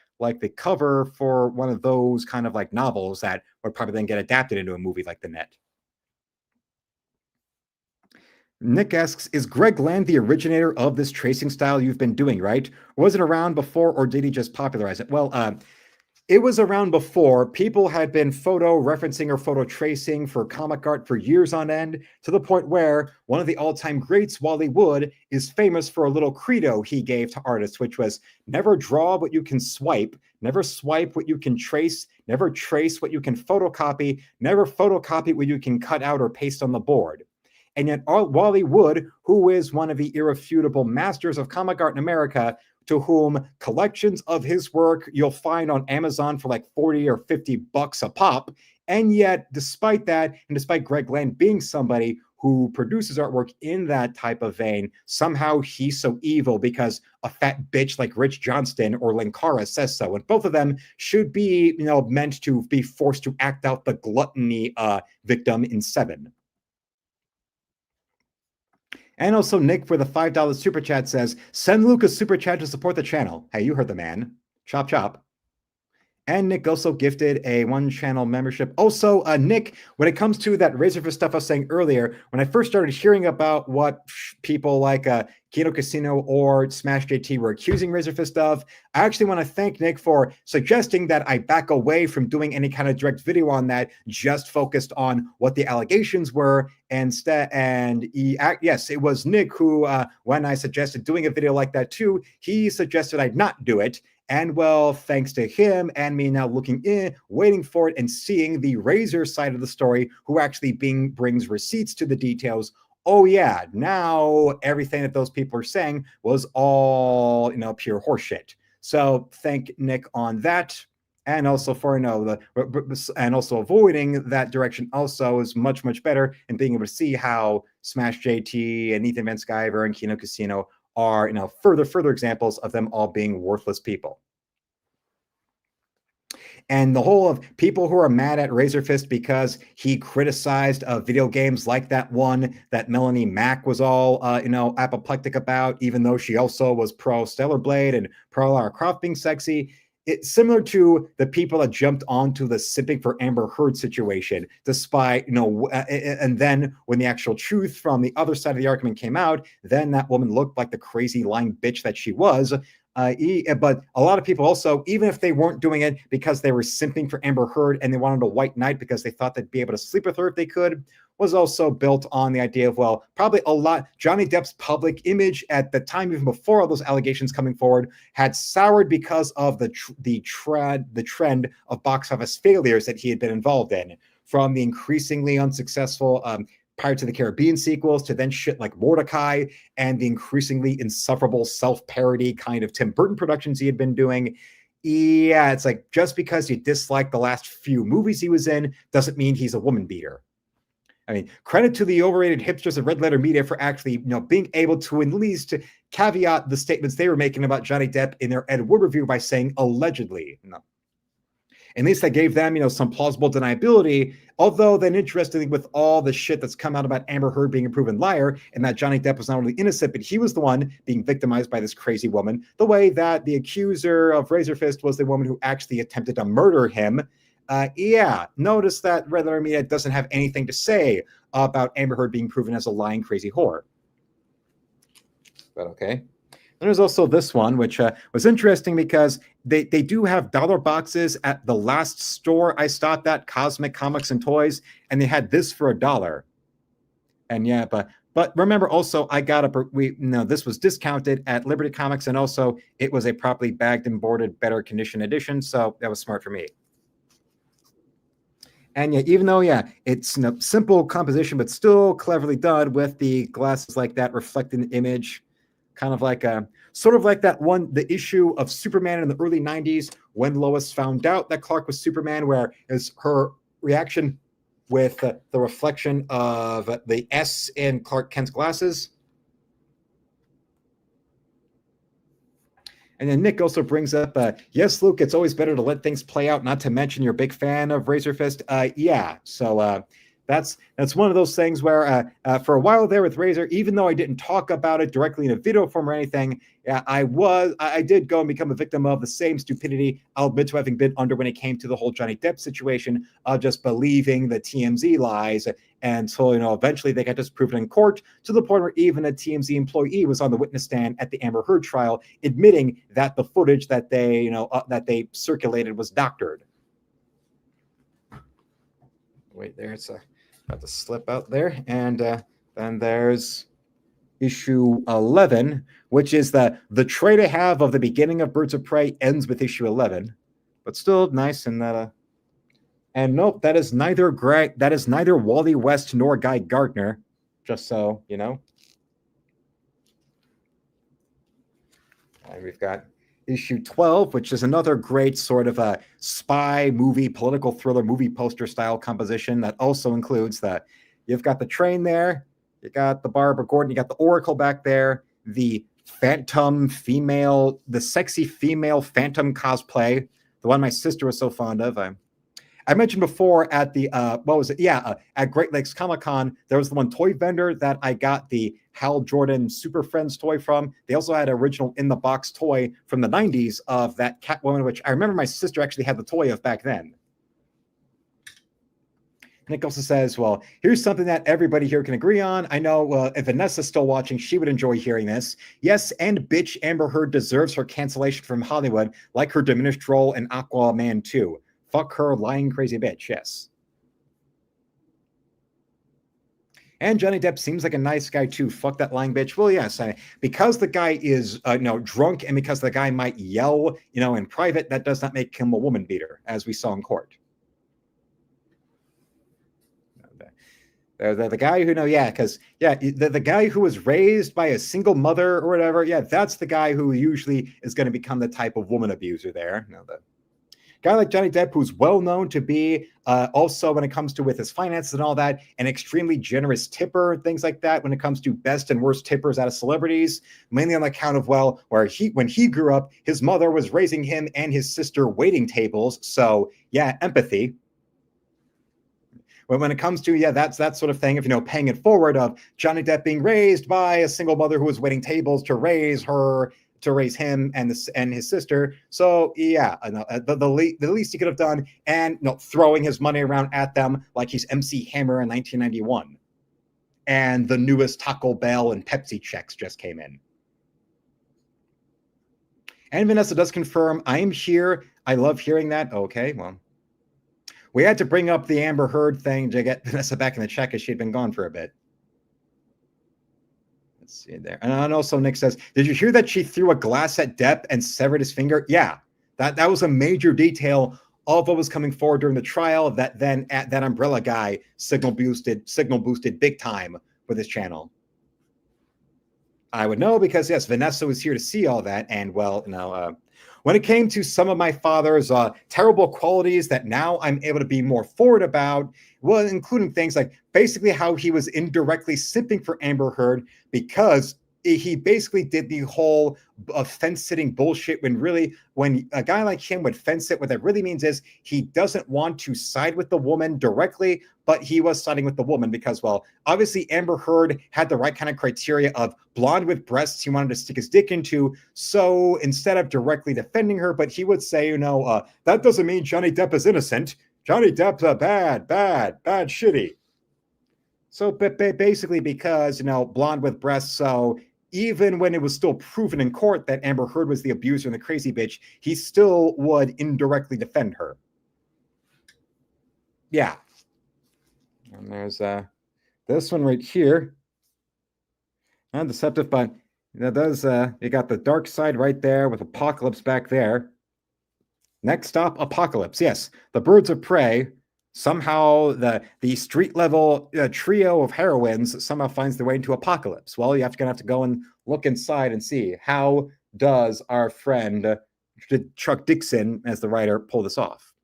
cover for one of those kind of like novels that would probably then get adapted into a movie like The Net. Nick asks, is Greg Land the originator of this tracing style you've been doing, right? Was it around before, or did he just popularize it? Well, it was around before. People had been photo referencing or photo tracing for comic art for years on end, to the point where one of the all-time greats, Wally Wood, is famous for a little credo he gave to artists, which was never draw what you can swipe, never swipe what you can trace, never trace what you can photocopy, never photocopy what you can cut out or paste on the board. And yet Wally Wood, who is one of the irrefutable masters of comic art in America, to whom collections of his work you'll find on Amazon for like 40 or 50 bucks a pop. And yet, despite that, and despite Greg Land being somebody who produces artwork in that type of vein, somehow he's so evil because a fat bitch like Rich Johnston or Linkara says so. And both of them should be, meant to be forced to act out the gluttony victim in 7. And also Nick for the $5 super chat says, send Luke a super chat to support the channel. Hey, you heard the man. Chop, chop. And Nick also gifted a 1-channel membership. Also, Nick, when it comes to that Razorfist stuff I was saying earlier, when I first started hearing about what people like Kino Casino or Smash JT were accusing Razorfist of, I actually want to thank Nick for suggesting that I back away from doing any kind of direct video on that, just focused on what the allegations were. Yes, it was Nick who, when I suggested doing a video like that too, he suggested I not do it. And well, thanks to him and me now looking in, waiting for it and seeing the Razor side of the story, who actually brings receipts to the details. Oh yeah, now everything that those people are saying was all, pure horseshit. So thank Nick on that. And also for, and also avoiding that direction also is much, much better, and being able to see how Smash JT and Ethan Van Sciver and Kino Casino are, further examples of them all being worthless people. And the whole of people who are mad at Razorfist because he criticized video games like that one that Melanie Mack was all, apoplectic about, even though she also was pro Stellar Blade and pro Lara Croft being sexy. It's similar to the people that jumped onto the sipping for Amber Heard situation, despite, and then when the actual truth from the other side of the argument came out, then that woman looked like the crazy lying bitch that she was. But a lot of people also, even if they weren't doing it because they were simping for Amber Heard and they wanted a white knight because they thought they'd be able to sleep with her if they could, was also built on the idea of, well, probably a lot. Johnny Depp's public image at the time, even before all those allegations coming forward, had soured because of the trend of box office failures that he had been involved in, from the increasingly unsuccessful Pirates of the Caribbean sequels to then shit like Mordecai and the increasingly insufferable self-parody kind of Tim Burton productions he had been doing. Yeah, it's like, just because you dislike the last few movies he was in doesn't mean he's a woman beater. I mean, credit to the overrated hipsters of Red Letter Media for actually, being able to at least caveat the statements they were making about Johnny Depp in their Ed Wood review by saying allegedly. No. At least that gave them, some plausible deniability. Although then, interestingly, with all the shit that's come out about Amber Heard being a proven liar and that Johnny Depp was not only innocent, but he was the one being victimized by this crazy woman, the way that the accuser of Razorfist was the woman who actually attempted to murder him. Notice that Red Letter Media doesn't have anything to say about Amber Heard being proven as a lying crazy whore. But okay. And there's also this one, which was interesting because they do have dollar boxes at the last store I stopped at, Cosmic Comics and Toys, and they had this for $1. And yeah, but remember also, I got this was discounted at Liberty Comics, and also it was a properly bagged and boarded, better condition edition, so that was smart for me. And yeah, even though, it's simple composition, but still cleverly done with the glasses like that reflecting the image, kind of like sort of like that one, the issue of Superman in the early 90s when Lois found out that Clark was Superman, where is her reaction with the reflection of the S in Clark Kent's glasses. And then Nick also brings up, yes, Luke, it's always better to let things play out, not to mention you're a big fan of Razorfist. So that's one of those things where for a while there with Razor, even though I didn't talk about it directly in a video form or anything, I did go and become a victim of the same stupidity I'll admit to having been under when it came to the whole Johnny Depp situation of just believing the TMZ lies until, eventually they got disproven in court, to the point where even a TMZ employee was on the witness stand at the Amber Heard trial admitting that the footage that they circulated was doctored. Wait, there, it's about to slip out there. And then there's issue 11, which is the trait I have of the beginning of Birds of Prey ends with issue 11, but still nice in that. And nope, that is neither Wally West nor Guy Gardner, just so you know. And we've got issue 12, which is another great sort of a spy movie, political thriller movie poster style composition that also includes you've got the train there, you got the Barbara Gordon, you got the Oracle back there, the sexy female Phantom cosplay, the one my sister was so fond of. I mentioned before at the at Great Lakes Comic-Con, there was the one toy vendor that I got the Hal Jordan Super Friends toy from. They also had an original in the box toy from the 90s of that Catwoman, which I remember my sister actually had the toy of back then. Nick also says, well, here's something that everybody here can agree on. I know if Vanessa's still watching, she would enjoy hearing this. Yes, and bitch Amber Heard deserves her cancellation from Hollywood, like her diminished role in Aquaman 2. Fuck her, lying crazy bitch, yes. And Johnny Depp seems like a nice guy too. Fuck that lying bitch. Well, yes, because the guy is drunk and because the guy might yell, in private, that does not make him a woman beater, as we saw in court. The guy who the guy who was raised by a single mother or whatever, that's the guy who usually is going to become the type of woman abuser there. guy like Johnny Depp, who's well known to be also, when it comes to with his finances and all that, an extremely generous tipper, things like that, when it comes to best and worst tippers out of celebrities, mainly on account of, well, where when he grew up, his mother was raising him and his sister waiting tables. So yeah, empathy. When it comes to, yeah, that's that sort of thing, if paying it forward of Johnny Depp being raised by a single mother who was waiting tables to raise him and his sister. So yeah, the least he could have done, and throwing his money around at them like he's MC Hammer in 1991. And the newest Taco Bell and Pepsi checks just came in. And Vanessa does confirm, I am here. I love hearing that. Okay, well, we had to bring up the Amber Heard thing to get Vanessa back in the chat because she'd been gone for a bit. Let's see there. And also Nick says, did you hear that she threw a glass at Depp and severed his finger? Yeah, that was a major detail of what was coming forward during the trial, that then that Umbrella guy signal boosted big time with his channel. I would know because, yes, Vanessa was here to see all that. And, well, when it came to some of my father's terrible qualities that now I'm able to be more forward about, well, including things like basically how he was indirectly simping for Amber Heard because he basically did the whole fence-sitting bullshit when a guy like him would fence it, what that really means is he doesn't want to side with the woman directly, but he was siding with the woman because, well, obviously Amber Heard had the right kind of criteria of blonde with breasts he wanted to stick his dick into. So instead of directly defending her, but he would say, that doesn't mean Johnny Depp is innocent. Johnny Depp's a bad, shitty. So basically because, blonde with breasts, so even when it was still proven in court that Amber Heard was the abuser and the crazy bitch, he still would indirectly defend her. Yeah. And there's this one right here. Deceptive, but that does, you got the dark side right there with Apocalypse back there. Next stop, Apocalypse. Yes, the Birds of Prey. Somehow the street level trio of heroines somehow finds their way into Apocalypse. Well, you're gonna have to go and look inside and see how does our friend Chuck Dixon, as the writer, pull this off.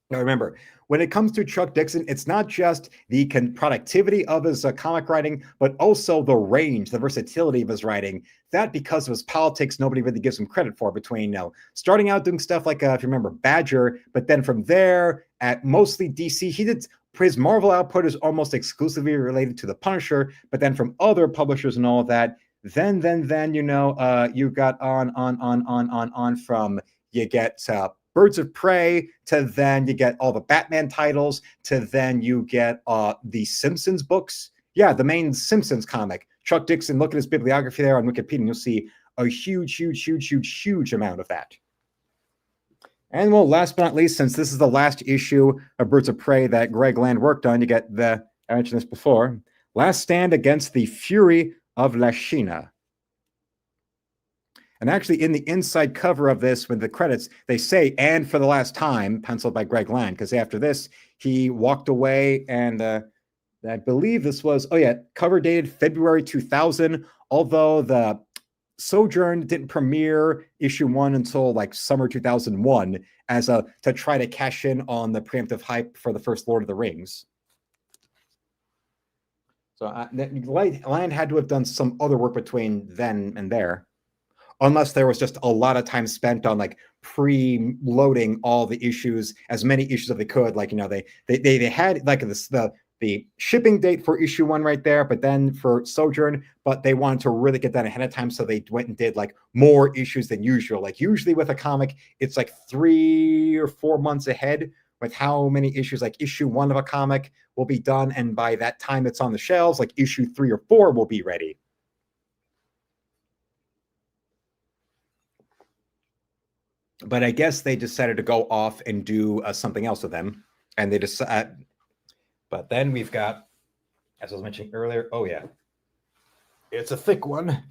Now remember, when it comes to Chuck Dixon, it's not just the productivity of his comic writing, but also the range, the versatility of his writing. That, because of his politics, nobody really gives him credit for, between starting out doing stuff like, if you remember, Badger, but then from there, at mostly DC, his Marvel output is almost exclusively related to the Punisher, but then from other publishers and all of that, then you got on from, you get Birds of Prey, to then you get all the Batman titles, to then you get the Simpsons books. Yeah, the main Simpsons comic. Chuck Dixon, look at his bibliography there on Wikipedia, and you'll see a huge amount of that. And, well, last but not least, since this is the last issue of Birds of Prey that Greg Land worked on, you get I mentioned this before, Last Stand Against the Fury of Lashina. And actually, in the inside cover of this, with the credits, they say, and for the last time, penciled by Greg Land, because after this, he walked away, and I believe this was, cover dated February 2000, although the Sojourn didn't premiere issue 1 until like summer 2001 as to try to cash in on the preemptive hype for the first Lord of the Rings. So Land had to have done some other work between then and there, unless there was just a lot of time spent on like pre-loading all the issues, as many issues as they could. Like, they had like the shipping date for issue 1 right there, but then for Sojourn, but they wanted to really get that ahead of time, so they went and did like more issues than usual. Like usually with a comic, it's like 3 or 4 months ahead with how many issues. Like issue 1 of a comic will be done, and by that time it's on the shelves, like issue 3 or 4 will be ready. But I guess they decided to go off and do something else with them, and they decided. But then we've got, as I was mentioning earlier, it's a thick one.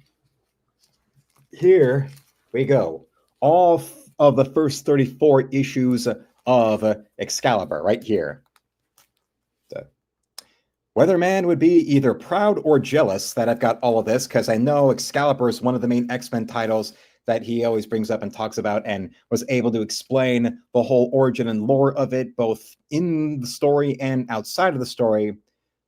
Here we go. All of the first 34 issues of Excalibur right here. So, Weatherman would be either proud or jealous that I've got all of this, because I know Excalibur is one of the main X-Men titles that he always brings up and talks about, and was able to explain the whole origin and lore of it, both in the story and outside of the story.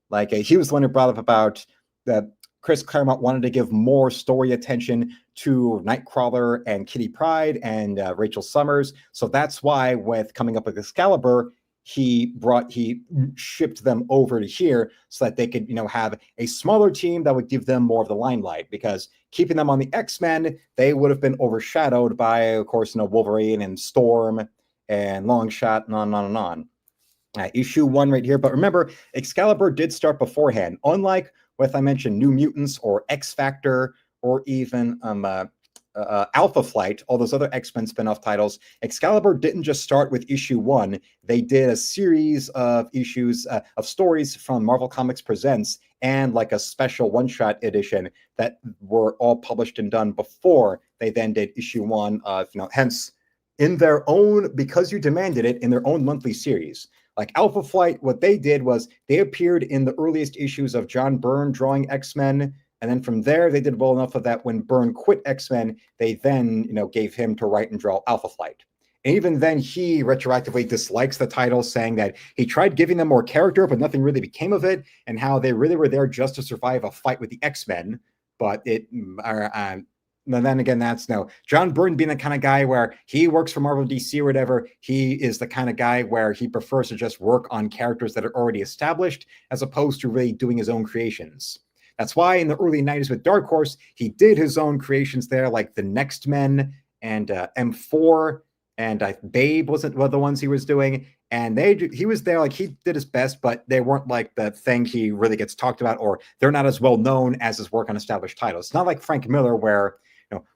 Like he was the one who brought up about that Chris Claremont wanted to give more story attention to Nightcrawler and Kitty Pryde and Rachel Summers. So that's why, with coming up with Excalibur, he shipped them over to here so that they could, have a smaller team that would give them more of the limelight. Because keeping them on the X-Men, they would have been overshadowed by, of course, Wolverine and Storm and Longshot and on and on and on. Issue 1 right here. But remember, Excalibur did start beforehand. Unlike with, I mentioned, New Mutants or X-Factor or even Alpha Flight, all those other X-Men spin-off titles, Excalibur didn't just start with issue 1. They did a series of issues of stories from Marvel Comics Presents and like a special one-shot edition that were all published and done before they then did issue 1 of, hence in their own, because you demanded it, in their own monthly series. Like Alpha Flight, what they did was they appeared in the earliest issues of John Byrne drawing X-Men, and then from there they did well enough of that when Byrne quit X-Men, they then, gave him to write and draw Alpha Flight. And even then, he retroactively dislikes the title, saying that he tried giving them more character, but nothing really became of it, and how they really were there just to survive a fight with the X-Men. But and then again, that's John Byrne being the kind of guy where he works for Marvel, DC, or whatever. He is the kind of guy where he prefers to just work on characters that are already established as opposed to really doing his own creations. That's why in the early 90s with Dark Horse, he did his own creations there, like the Next Men and M4, and Babe wasn't one of the ones he was doing. And he was there, like he did his best, but they weren't like the thing he really gets talked about, or they're not as well known as his work on established titles. It's not like Frank Miller, where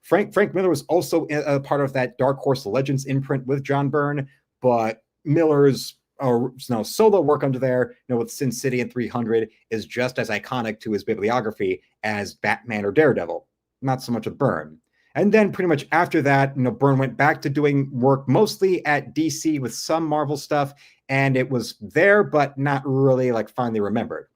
Frank Miller was also a part of that Dark Horse Legends imprint with John Byrne, but Miller's solo work under there, with Sin City and 300 is just as iconic to his bibliography as Batman or Daredevil. Not so much with Byrne. And then pretty much after that, Byrne went back to doing work mostly at DC with some Marvel stuff, and it was there, but not really like finally remembered.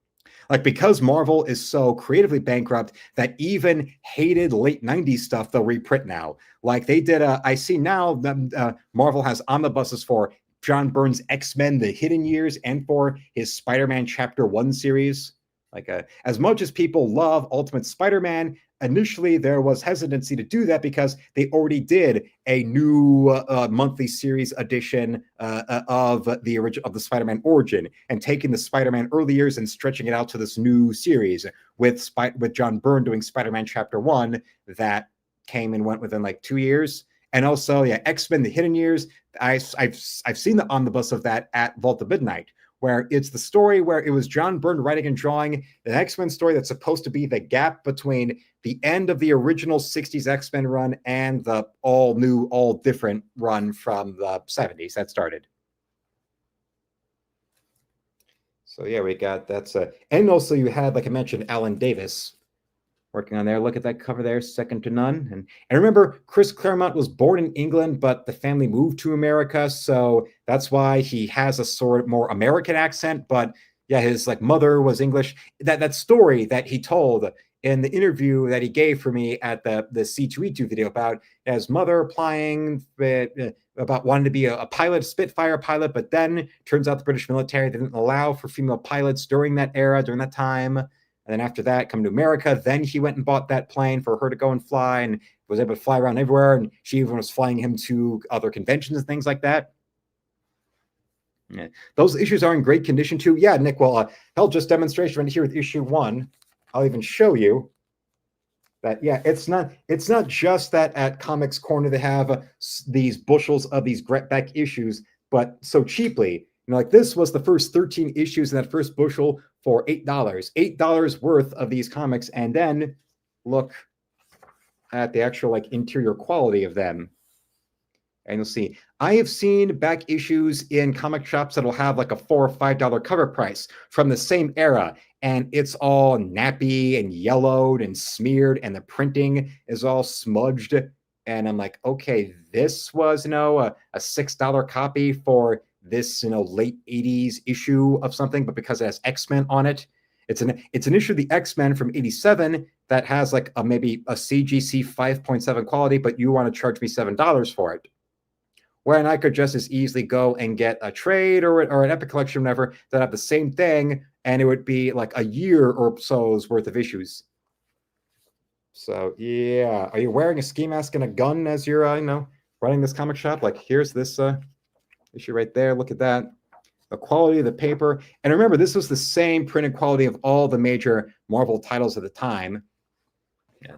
Like, because Marvel is so creatively bankrupt that even hated late 90s stuff they'll reprint now. Like they did I see now that Marvel has omnibuses for John Byrne's X-Men The Hidden Years and for his Spider-Man Chapter 1 series. Like as much as people love Ultimate Spider-Man, initially there was hesitancy to do that because they already did a new monthly series edition of the Spider-Man origin, and taking the Spider-Man early years and stretching it out to this new series with John Byrne doing Spider-Man Chapter 1 that came and went within like 2 years. And also, X-Men The Hidden Years. I've seen the omnibus of that at Vault of Midnight, where it's the story where it was John Byrne writing and drawing an X-Men story that's supposed to be the gap between the end of the original 60s X-Men run and the all new, all different run from the 70s that started. So we got and also you had, like I mentioned, Alan Davis working on there. Look at that cover there, second to none. And remember, Chris Claremont was born in England, but the family moved to America, so that's why he has a sort of more American accent. But his mother was English. That story that he told in the interview that he gave for me at the C2E2 video about his mother applying about wanting to be a pilot, a Spitfire pilot, but then turns out the British military didn't allow for female pilots during that era, during that time. And then after that, come to America. Then he went and bought that plane for her to go and fly, and was able to fly around everywhere. And she even was flying him to other conventions and things like that. Yeah. Those issues are in great condition too. Yeah, Nick. Well, hell, just demonstration right here with issue 1. I'll even show you that. Yeah, it's not just that at Comics Corner they have these bushels of these back issues, but so cheaply. Like this was the first 13 issues in that first bushel for $8. $8 worth of these comics, and then look at the actual interior quality of them. And you'll see, I have seen back issues in comic shops that'll have like a $4 or $5 cover price from the same era, and it's all nappy and yellowed and smeared, and the printing is all smudged. And I'm like, okay, this was, a $6 copy for this, late 80s issue of something, but because it has X-Men on it, it's an issue of the X-Men from 87 that has like maybe a CGC 5.7 quality, but you want to charge me $7 for it. When I could just as easily go and get a trade or an Epic Collection or whatever that have the same thing, and it would be like a year or so's worth of issues. So yeah, are you wearing a ski mask and a gun as you're running this comic shop? Like here's this issue right there. Look at that. The quality of the paper. And remember, this was the same printed quality of all the major Marvel titles at the time. Yeah.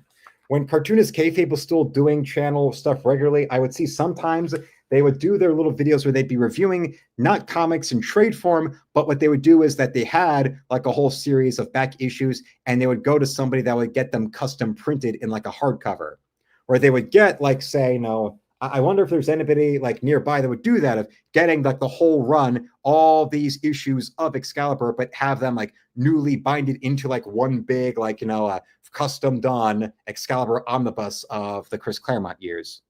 When Cartoonist Kayfabe was still doing channel stuff regularly, I would see sometimes they would do their little videos where they'd be reviewing not comics in trade form, but what they would do is that they had like a whole series of back issues, and they would go to somebody that would get them custom printed in like a hardcover. Or they would get like, say, I wonder if there's anybody like nearby that would do that, of getting like the whole run, all these issues of Excalibur, but have them like newly binded into like one big, like, custom done Excalibur omnibus of the Chris Claremont years.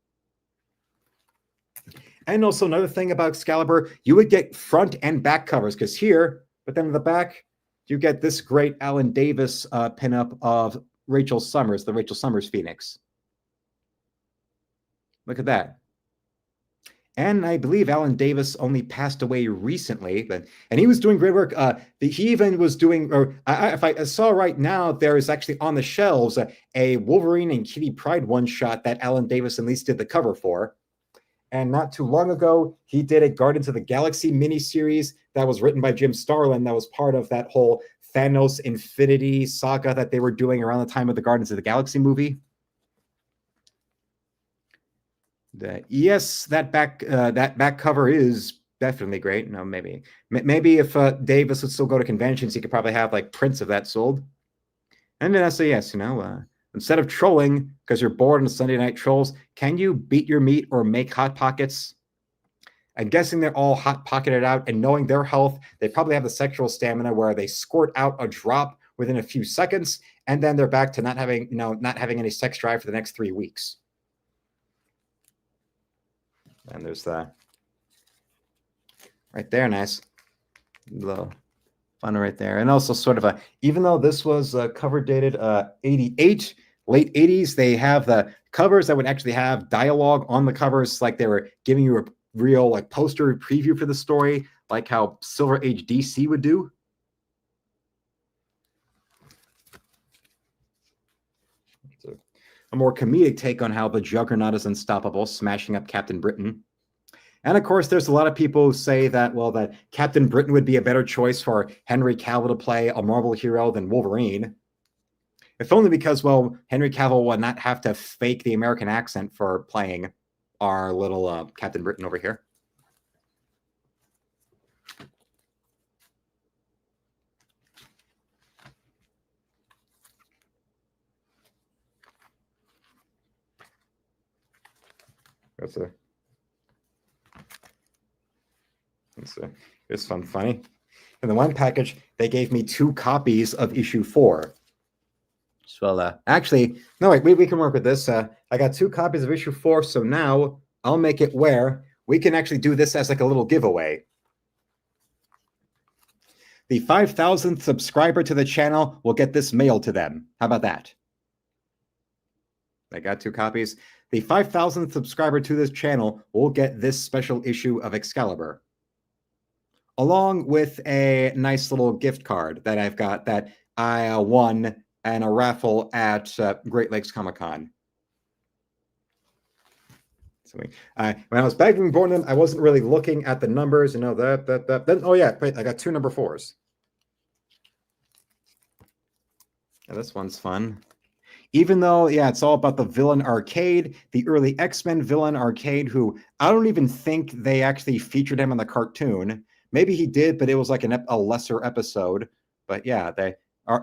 And also another thing about Excalibur, you would get front and back covers, because here, but then in the back, you get this great Alan Davis pinup of Rachel Summers, the Rachel Summers Phoenix. Look at that. And I believe Alan Davis only passed away recently, and he was doing great work. He even was doing, or if I saw right now, there is actually on the shelves a Wolverine and Kitty Pryde one-shot that Alan Davis at least did the cover for. And not too long ago, he did a Guardians of the Galaxy miniseries that was written by Jim Starlin that was part of that whole Thanos Infinity saga that they were doing around the time of the Guardians of the Galaxy movie. Yes, that back cover is definitely great. Maybe if Davis would still go to conventions, he could probably have like prints of that sold. And then I say yes, instead of trolling because you're bored on Sunday night trolls, can you beat your meat or make hot pockets? I'm guessing they're all hot pocketed out, and knowing their health, they probably have the sexual stamina where they squirt out a drop within a few seconds, and then they're back to not having any sex drive for the next 3 weeks. And there's that right there, nice little fun right there. And also sort of even though this was cover dated 88, late 80s, they have the covers that would actually have dialogue on the covers, like they were giving you a real like poster preview for the story, like how Silver Age DC would do. A more comedic take on how the Juggernaut is unstoppable, smashing up Captain Britain. And of course, there's a lot of people who say that, well, that Captain Britain would be a better choice for Henry Cavill to play a Marvel hero than Wolverine. If only because, well, Henry Cavill would not have to fake the American accent for playing our little Captain Britain over here. It's fun, funny. In the one package, they gave me 2 copies of issue 4. So, actually, no, wait, we can work with this. I got 2 copies of issue 4, so now I'll make it where we can actually do this as like a little giveaway. The 5,000th subscriber to the channel will get this mailed to them. How about that? I got 2 copies. The 5,000th subscriber to this channel will get this special issue of Excalibur, along with a nice little gift card that I've got that I won in a raffle at Great Lakes Comic-Con. So when I was bagging Born, I wasn't really looking at the numbers, then, oh yeah, wait, I got 2 number 4s. Yeah, this one's fun. Even though, yeah, it's all about the villain arcade, the early X-Men villain arcade, who I don't even think they actually featured him in the cartoon. Maybe he did, but it was like a lesser episode. But yeah,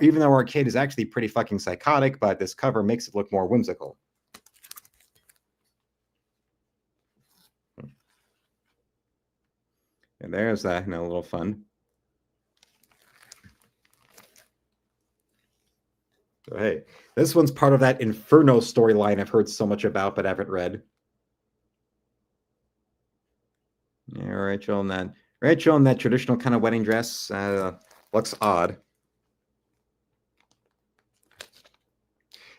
even though arcade is actually pretty fucking psychotic, but this cover makes it look more whimsical. And there's that, a little fun. So, hey, this one's part of that Inferno storyline I've heard so much about, but haven't read. Yeah, Rachel in that traditional kind of wedding dress looks odd.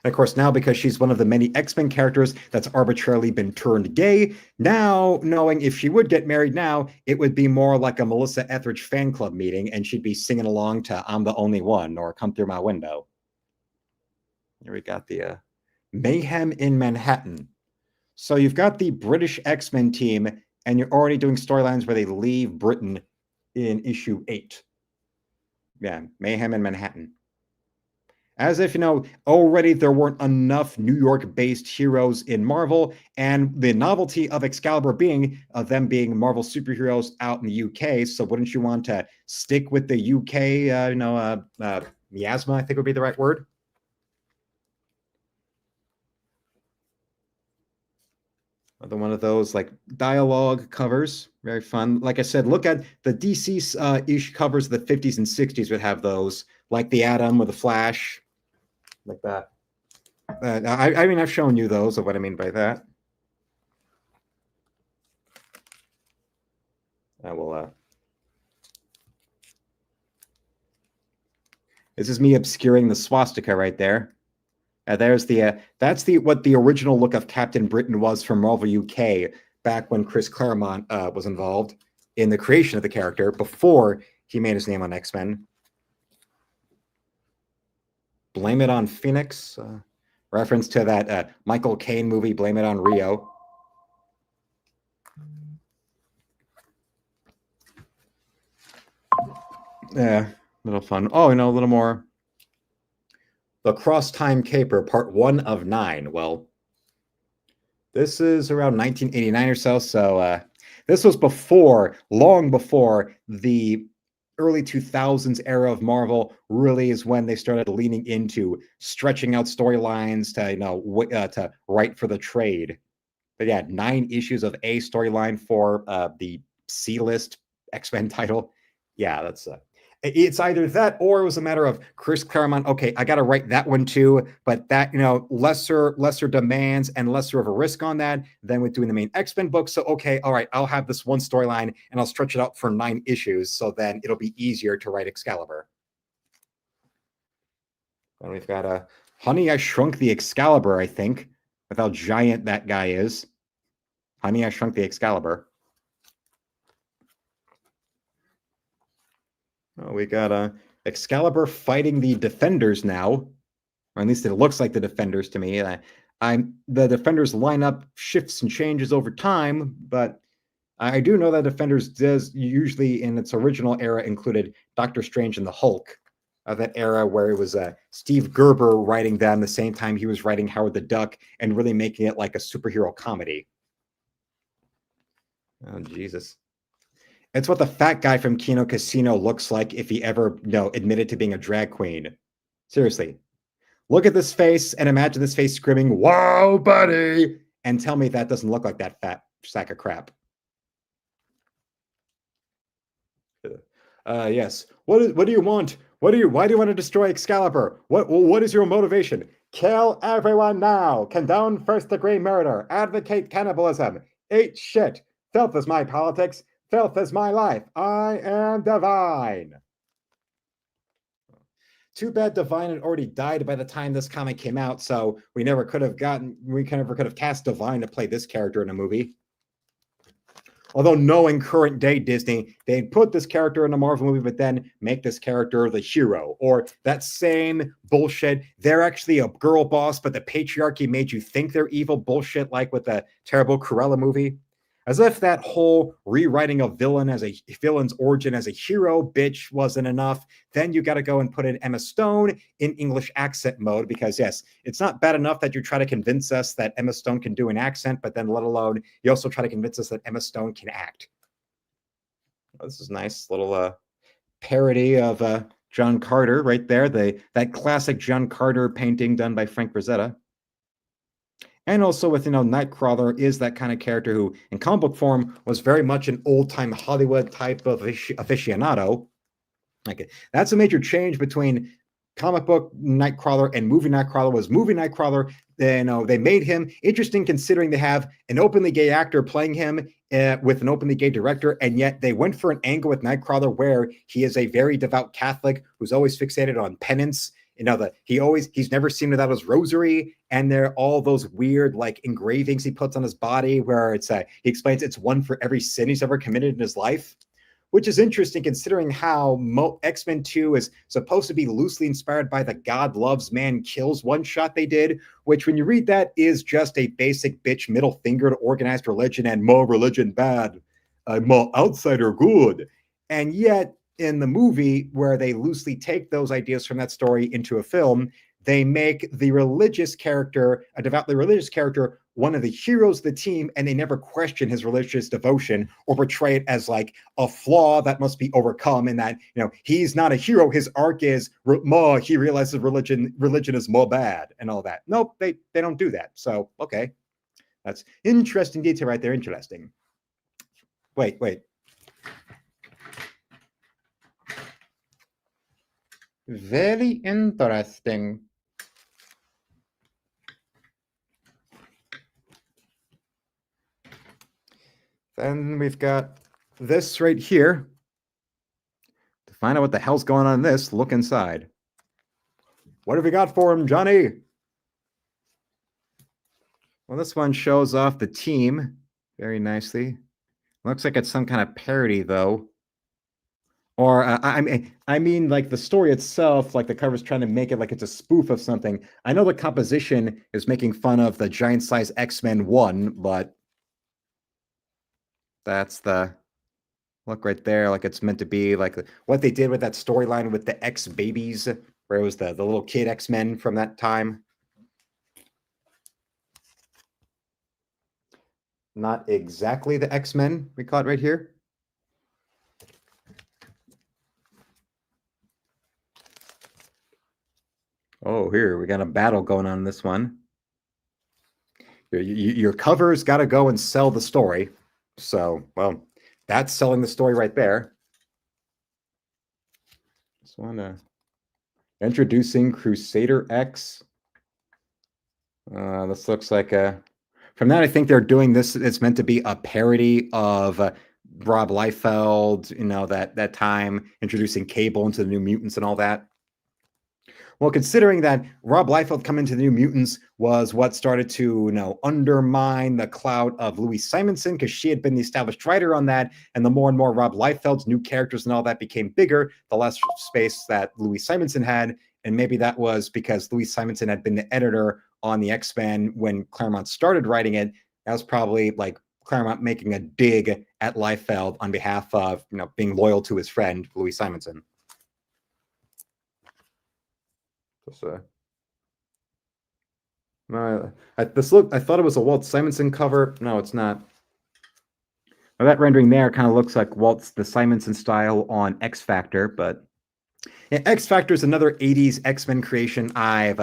And of course, now because she's one of the many X-Men characters that's arbitrarily been turned gay, now knowing if she would get married now, it would be more like a Melissa Etheridge fan club meeting, and she'd be singing along to I'm the Only One or Come Through My Window. Here we got the Mayhem in Manhattan. So you've got the British X-Men team, and you're already doing storylines where they leave Britain in issue 8. Yeah, Mayhem in Manhattan. As if, already there weren't enough New York-based heroes in Marvel, and the novelty of Excalibur being them being Marvel superheroes out in the UK. So wouldn't you want to stick with the UK, miasma, I think would be the right word? Another one of those like dialogue covers, very fun. Like I said, look at the DC ish covers of the 50s and 60s would have those, like the Atom or the Flash, like that. I mean, I've shown you those of what I mean by that. I will. This is me obscuring the swastika right there. There's that's what the original look of Captain Britain was from Marvel UK back when Chris Claremont was involved in the creation of the character before he made his name on X-Men. Blame It on Phoenix, reference to that Michael Caine movie, Blame It on Rio. Yeah, a little fun. Oh, a little more. The Cross Time Caper, part 1 of 9. Well, this is around 1989 or so. So this was long before the early 2000s era of Marvel really is when they started leaning into stretching out storylines to write for the trade. But yeah, 9 issues of a storyline for the C-list X-Men title. Yeah, that's it's either that or it was a matter of Chris Claremont. Okay, I got to write that one too, but that lesser demands and lesser of a risk on that than with doing the main X-Men book. So okay, all right, I'll have this one storyline and I'll stretch it out for 9 issues, so then it'll be easier to write Excalibur. And we've got Honey, I Shrunk the Excalibur. I think with how giant that guy is. Honey, I Shrunk the Excalibur. Oh, we got Excalibur fighting the Defenders now, or at least it looks like the Defenders to me. The Defenders lineup shifts and changes over time, but I do know that Defenders does usually in its original era included Doctor Strange and the Hulk, that era where it was Steve Gerber writing them the same time he was writing Howard the Duck and really making it like a superhero comedy. Oh, Jesus. It's what the fat guy from Kino Casino looks like if he ever, admitted to being a drag queen. Seriously. Look at this face and imagine this face screaming, "Wow, buddy!" and tell me that doesn't look like that fat sack of crap. Yes. What do you want? Why do you want to destroy Excalibur? What is your motivation? Kill everyone now. Condone first-degree murder. Advocate cannibalism. Eat shit. Filth is my politics. Filth is my life. I am divine. Too bad Divine had already died by the time this comic came out, so we never could have cast Divine to play this character in a movie. Although knowing current day Disney, they'd put this character in a Marvel movie, but then make this character the hero. Or that same bullshit, they're actually a girl boss, but the patriarchy made you think they're evil bullshit, like with the terrible Cruella movie. As if that whole rewriting a villain's origin as a hero bitch wasn't enough. Then you got to go and put in Emma Stone in English accent mode, because yes, it's not bad enough that you try to convince us that Emma Stone can do an accent, but then let alone you also try to convince us that Emma Stone can act. Oh, this is nice little parody of John Carter right there. That classic John Carter painting done by Frank Frazetta. And also with, Nightcrawler is that kind of character who, in comic book form, was very much an old-time Hollywood type of aficionado. Like, that's a major change between comic book Nightcrawler and movie Nightcrawler. Was movie Nightcrawler, they made him interesting considering they have an openly gay actor playing him with an openly gay director, and yet they went for an angle with Nightcrawler where he is a very devout Catholic who's always fixated on penance that he's never seen without his rosary, and there are all those weird like engravings he puts on his body where it's he explains it's one for every sin he's ever committed in his life, which is interesting considering how X-Men 2 is supposed to be loosely inspired by the God Loves Man Kills one shot they did, which when you read that is just a basic bitch middle finger to organized religion and more religion bad, more outsider good. And yet in the movie where they loosely take those ideas from that story into a film, they make the religious character, a devoutly religious character, one of the heroes of the team, and they never question his religious devotion or portray it as like a flaw that must be overcome, and that he's not a hero. His arc is more he realizes religion is more bad and all that. Nope, they don't do that. So okay, that's interesting detail right there. Interesting. Wait. Very interesting. Then we've got this right here. To find out what the hell's going on in this, look inside. What have we got for him, Johnny? Well, this one shows off the team very nicely. Looks like it's some kind of parody, though. Or I mean, like the story itself, like the cover's trying to make it like it's a spoof of something. I know the composition is making fun of the giant size X-Men 1, but that's the look right there. Like it's meant to be like what they did with that storyline with the X babies, where it was the little kid X-Men from that time. Not exactly the X-Men we caught right here. Oh, here we got a battle going on in this one. Your cover's got to go and sell the story. So, well, that's selling the story right there. Just want to introducing Crusader X. This looks like a. From that, I think they're doing this. It's meant to be a parody of Rob Liefeld. That time introducing Cable into the New Mutants and all that. Well, considering that Rob Liefeld coming to the New Mutants was what started to, undermine the clout of Louise Simonson, because she had been the established writer on that, and the more and more Rob Liefeld's new characters and all that became bigger, the less space that Louise Simonson had, and maybe that was because Louise Simonson had been the editor on the X-Men when Claremont started writing it. That was probably like Claremont making a dig at Liefeld on behalf of, being loyal to his friend, Louise Simonson. I thought it was a Walt Simonson cover. No, it's not. Well, that rendering there kind of looks like the Simonson style on X Factor, but yeah, X Factor is another '80s X-Men creation. I've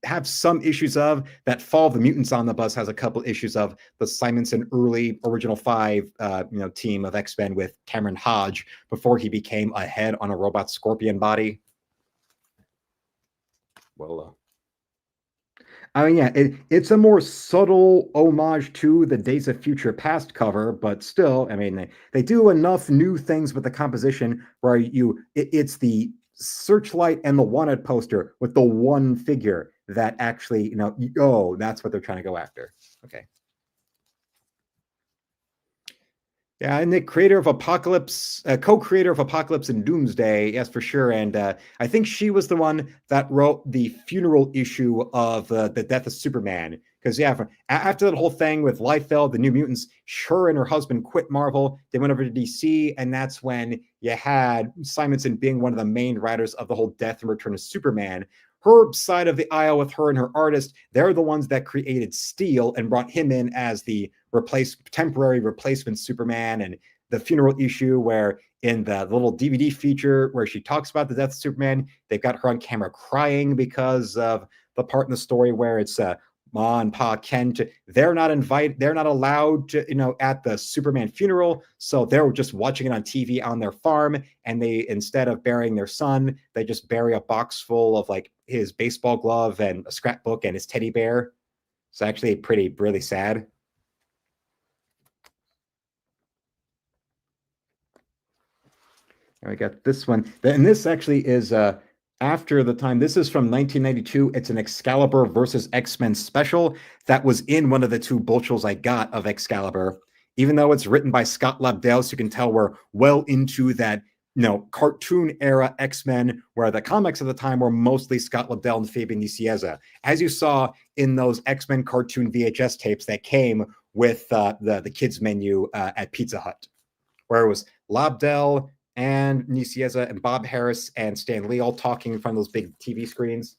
have some issues of that. Fall of the Mutants Omnibus has a couple issues of the Simonson early original 5 team of X-Men with Cameron Hodge before he became a head on a robot scorpion body. Well, I mean, yeah, it's a more subtle homage to the Days of Future Past cover, but still, I mean, they do enough new things with the composition where it's the Searchlight and the Wanted poster with the one figure that actually, that's what they're trying to go after. Okay. Yeah, and the creator of Apocalypse, co-creator of Apocalypse and Doomsday, yes, for sure. And I think she was the one that wrote the funeral issue of the Death of Superman. Because after that whole thing with Liefeld, the New Mutants, her and her husband quit Marvel. They went over to DC, and that's when you had Simonson being one of the main writers of the whole Death and Return of Superman. Her side of the aisle with her and her artist, they're the ones that created Steel and brought him in as the temporary replacement Superman. And the funeral issue where in the little DVD feature where she talks about the death of Superman, they've got her on camera crying because of the part in the story where it's Ma and Pa Kent, they're not allowed to, at the Superman funeral. So they're just watching it on TV on their farm. And they, instead of burying their son, they just bury a box full of like his baseball glove and a scrapbook and his teddy bear. It's actually really sad. And we got this one. And this actually is after the time. This is from 1992. It's an Excalibur versus X-Men special that was in one of the two bushels I got of Excalibur. Even though it's written by Scott Lobdell, so you can tell we're well into that, cartoon era X-Men, where the comics at the time were mostly Scott Lobdell and Fabian Nicieza, as you saw in those X-Men cartoon VHS tapes that came with the kids menu at Pizza Hut, where it was Lobdell and Nicieza and Bob Harris and Stan Lee all talking in front of those big TV screens.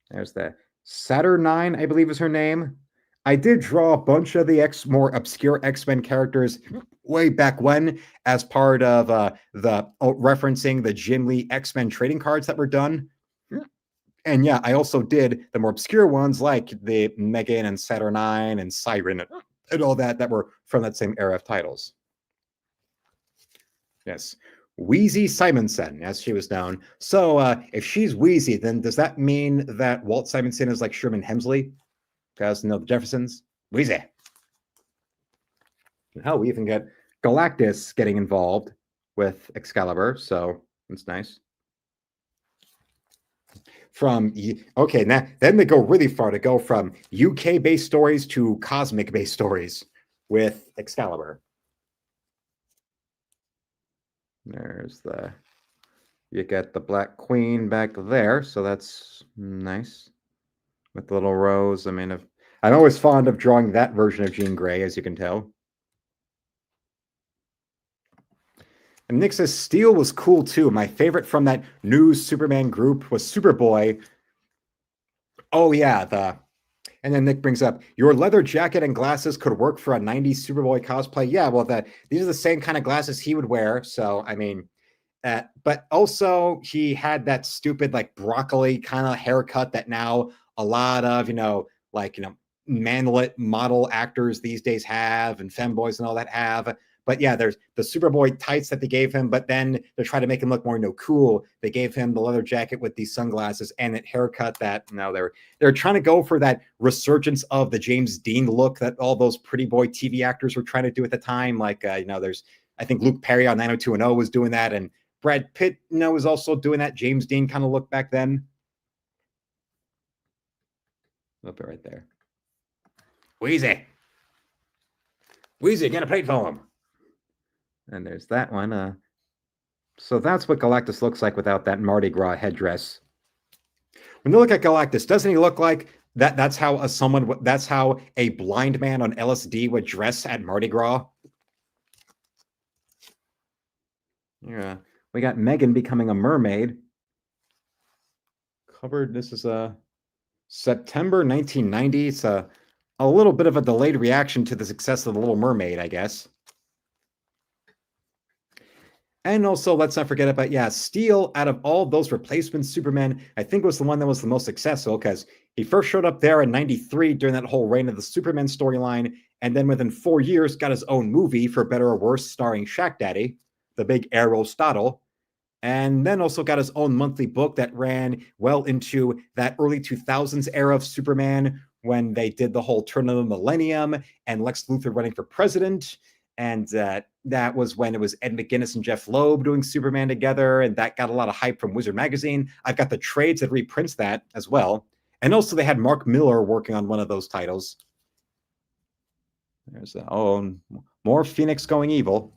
There's the Saturnine, I believe is her name. I did draw a bunch of the more obscure X-Men characters way back when as part of referencing the Jim Lee X-Men trading cards that were done. And yeah, I also did the more obscure ones like the Megan and Saturnine and Siren and all that were from that same era of titles. Yes. Wheezy Simonson, as she was known. So if she's Wheezy, then does that mean that Walt Simonson is like Sherman Hemsley? Because, the Jeffersons? Wheezy. Hell, we even get Galactus getting involved with Excalibur, so that's nice. Okay, now then they go really far to go from UK-based stories to cosmic-based stories with Excalibur. There's you get the Black Queen back there, so that's nice. With the little rose. I mean, I'm always fond of drawing that version of Jean Grey, as you can tell. And Nick says Steel was cool too. My favorite from that new Superman group was Superboy. Oh yeah, and then Nick brings up your leather jacket and glasses could work for a 90s Superboy cosplay. Yeah, well, these are the same kind of glasses he would wear. So I mean, but also he had that stupid like broccoli kind of haircut that now a lot of manlet model actors these days have, and femboys and all that have. But yeah, there's the Superboy tights that they gave him, but then they're trying to make him look more cool. They gave him the leather jacket with these sunglasses and that haircut that they're trying to go for that resurgence of the James Dean look that all those pretty boy TV actors were trying to do at the time. Like there's, I think Luke Perry on 90210 was doing that, and Brad Pitt was also doing that James Dean kind of look back then. Up it right there. Wheezy, get a plate for him. And there's that one. So that's what Galactus looks like without that Mardi Gras headdress. When you look at Galactus, doesn't he look like that? That's how a blind man on LSD would dress at Mardi Gras. Yeah, we got Megan becoming a mermaid. Covered. This is September 1990. It's a little bit of a delayed reaction to the success of The Little Mermaid, I guess. And also, let's not forget about, Steel, out of all those replacement Supermen, I think was the one that was the most successful, because he first showed up there in 93 during that whole reign of the Superman storyline, and then within 4 years got his own movie, for better or worse, starring Shaq Daddy, the big Aristotle, and then also got his own monthly book that ran well into that early 2000s era of Superman, when they did the whole turn of the millennium and Lex Luthor running for president. And that was when it was Ed McGuinness and Jeff Loeb doing Superman together, and that got a lot of hype from Wizard Magazine. I've got the trades that reprints that as well. And also they had Mark Miller working on one of those titles. There's more Phoenix going evil.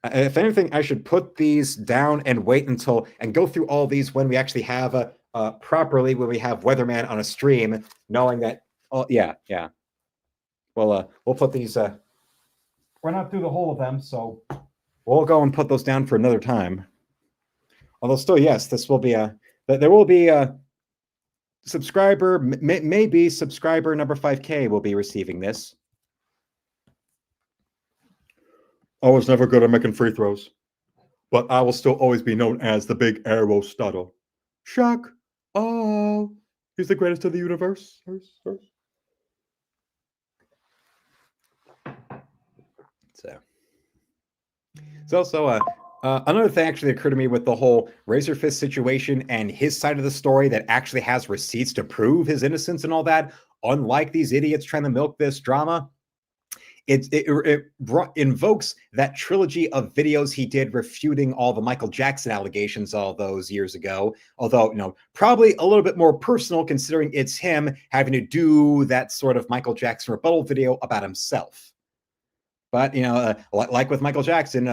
If anything, I should put these down and wait and go through all these when we actually have properly, when we have Weatherman on a stream, knowing that, yeah. Well, we'll put these, we're not through the whole of them, so we'll go and put those down for another time. Although still, yes, this will be there will be a subscriber, maybe subscriber number 5K will be receiving this. I was never good at making free throws, but I will still always be known as the big Aristotle. Shaq, oh, he's the greatest of the universe. So also another thing actually occurred to me with the whole Razor Fist situation and his side of the story that actually has receipts to prove his innocence and all that, unlike these idiots trying to milk this drama, invokes that trilogy of videos he did refuting all the Michael Jackson allegations all those years ago. Although, probably a little bit more personal considering it's him having to do that sort of Michael Jackson rebuttal video about himself. But like with Michael Jackson,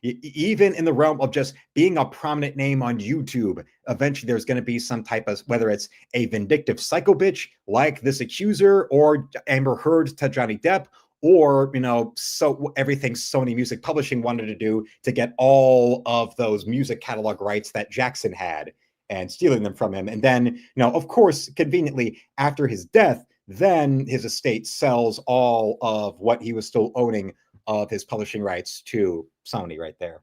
even in the realm of just being a prominent name on YouTube, eventually there's going to be some type of, whether it's a vindictive psycho bitch like this accuser, or Amber Heard to Johnny Depp, or so everything Sony Music Publishing wanted to do to get all of those music catalog rights that Jackson had and stealing them from him, and then of course, conveniently after his death, then his estate sells all of what he was still owning of his publishing rights to Sony right there.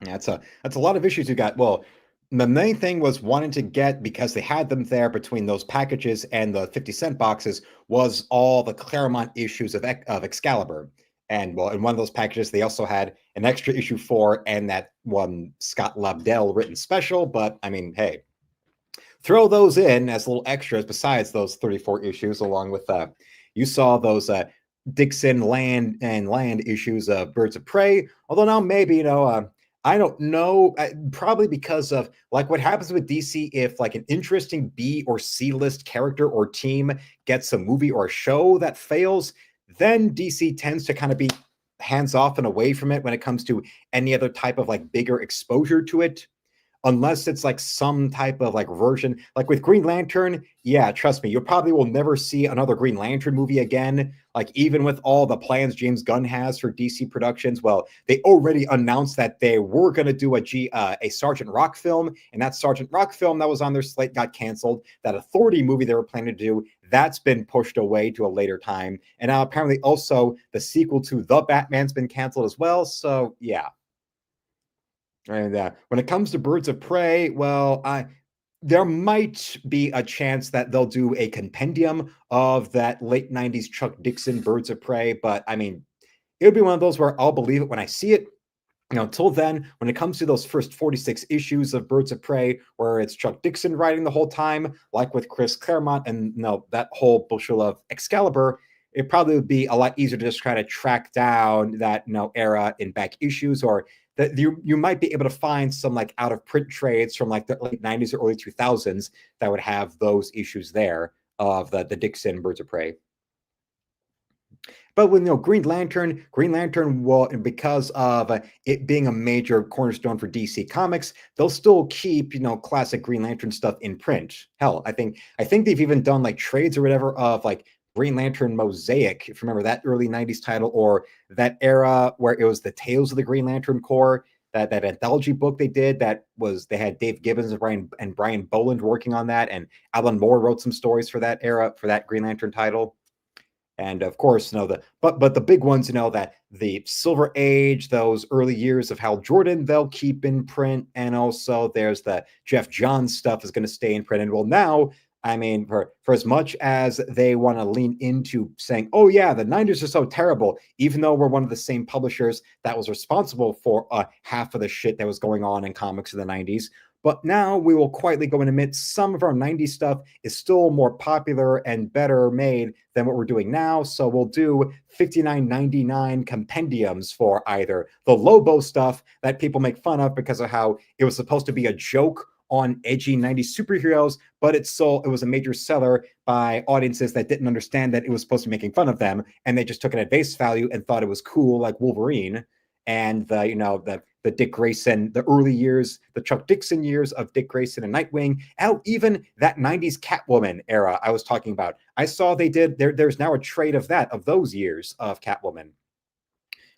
That's a lot of issues you got. Well, the main thing was wanting to get, because they had them there between those packages and the 50-cent boxes, was all the Claremont issues of Excalibur. And well, in one of those packages, they also had an extra issue 4 and that one Scott Lobdell written special. But I mean, hey, throw those in as little extras besides those 34 issues, along with you saw those Dixon land issues of Birds of Prey. Although now maybe I don't know, probably because of like what happens with DC, if like an interesting B or C list character or team gets a movie or a show that fails, then DC tends to kind of be hands off and away from it when it comes to any other type of like bigger exposure to it. Unless it's like some type of like version, like with Green Lantern, yeah, trust me, you probably will never see another Green Lantern movie again. Like even with all the plans James Gunn has for DC Productions, well, they already announced that they were going to do a Sergeant Rock film, and that Sergeant Rock film that was on their slate got canceled. That Authority movie they were planning to do, that's been pushed away to a later time, and now apparently also the sequel to The Batman's been canceled as well. So yeah. And when it comes to Birds of Prey, well, there might be a chance that they'll do a compendium of that late 90s Chuck Dixon Birds of Prey, but I mean, it would be one of those where I'll believe it when I see it. Until then, when it comes to those first 46 issues of Birds of Prey, where it's Chuck Dixon writing the whole time, like with Chris Claremont and that whole bushel of Excalibur, it probably would be a lot easier to just try to track down that era in back issues, or that you might be able to find some like out of print trades from like the late 90s or early 2000s that would have those issues there of the Dixon Birds of Prey. But with Green Lantern will, because of it being a major cornerstone for DC Comics, they'll still keep classic Green Lantern stuff in print. Hell, I think they've even done like trades or whatever of like Green Lantern Mosaic, if you remember that early 90s title, or that era where it was the Tales of the Green Lantern Corps, that anthology book they did, they had Dave Gibbons and Brian Boland working on that, and Alan Moore wrote some stories for that era, for that Green Lantern title. And of course, but the big ones, that the Silver Age, those early years of Hal Jordan, they'll keep in print. And also there's the Jeff Johns stuff is going to stay in print. And well, now, I mean, for as much as they want to lean into saying, oh yeah, the 90s are so terrible, even though we're one of the same publishers that was responsible for half of the shit that was going on in comics in the 90s. But now we will quietly go and admit some of our 90s stuff is still more popular and better made than what we're doing now. So we'll do $59.99 compendiums for either the Lobo stuff that people make fun of because of how it was supposed to be a joke on edgy 90s superheroes, but it was a major seller by audiences that didn't understand that it was supposed to be making fun of them, and they just took it at face value and thought it was cool, like Wolverine. And the Dick Grayson, the early years, the Chuck Dixon years of Dick Grayson and Nightwing, even that 90s Catwoman era I was talking about. I saw they did, there's now a trade of those years of Catwoman.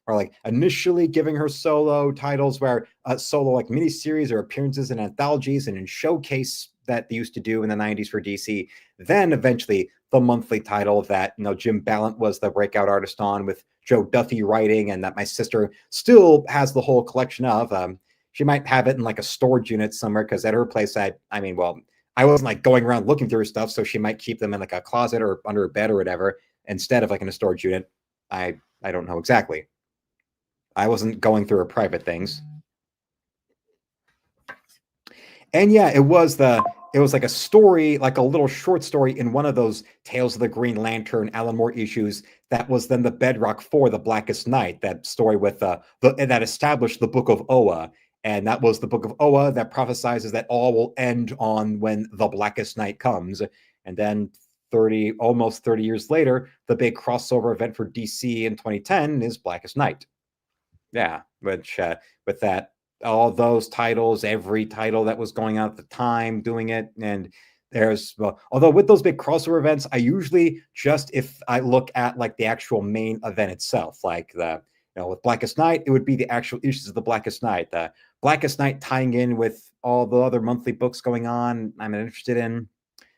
Or like initially giving her solo titles where solo like miniseries or appearances in anthologies and in showcase that they used to do in the 90s for DC. Then eventually the monthly title that Jim Ballant was the breakout artist on, with Joe Duffy writing, and that my sister still has the whole collection of. She might have it in like a storage unit somewhere, because at her place, I wasn't like going around looking through her stuff, so she might keep them in like a closet or under a bed or whatever, instead of like in a storage unit. I don't know exactly. I wasn't going through her private things. And yeah, it was like a story, like a little short story in one of those Tales of the Green Lantern Alan Moore issues that was then the bedrock for The Blackest Night, that story with that established the Book of Oa. And that was the Book of Oa that prophesizes that all will end on when the Blackest Night comes. And then almost 30 years later, the big crossover event for DC in 2010 is Blackest Night. Yeah, which with that, all those titles, every title that was going out at the time doing it, and there's well, although with those big crossover events, I usually just if I look at like the actual main event itself, like with Blackest Night, it would be the actual issues of the Blackest Night. The Blackest Night tying in with all the other monthly books going on, I'm interested in.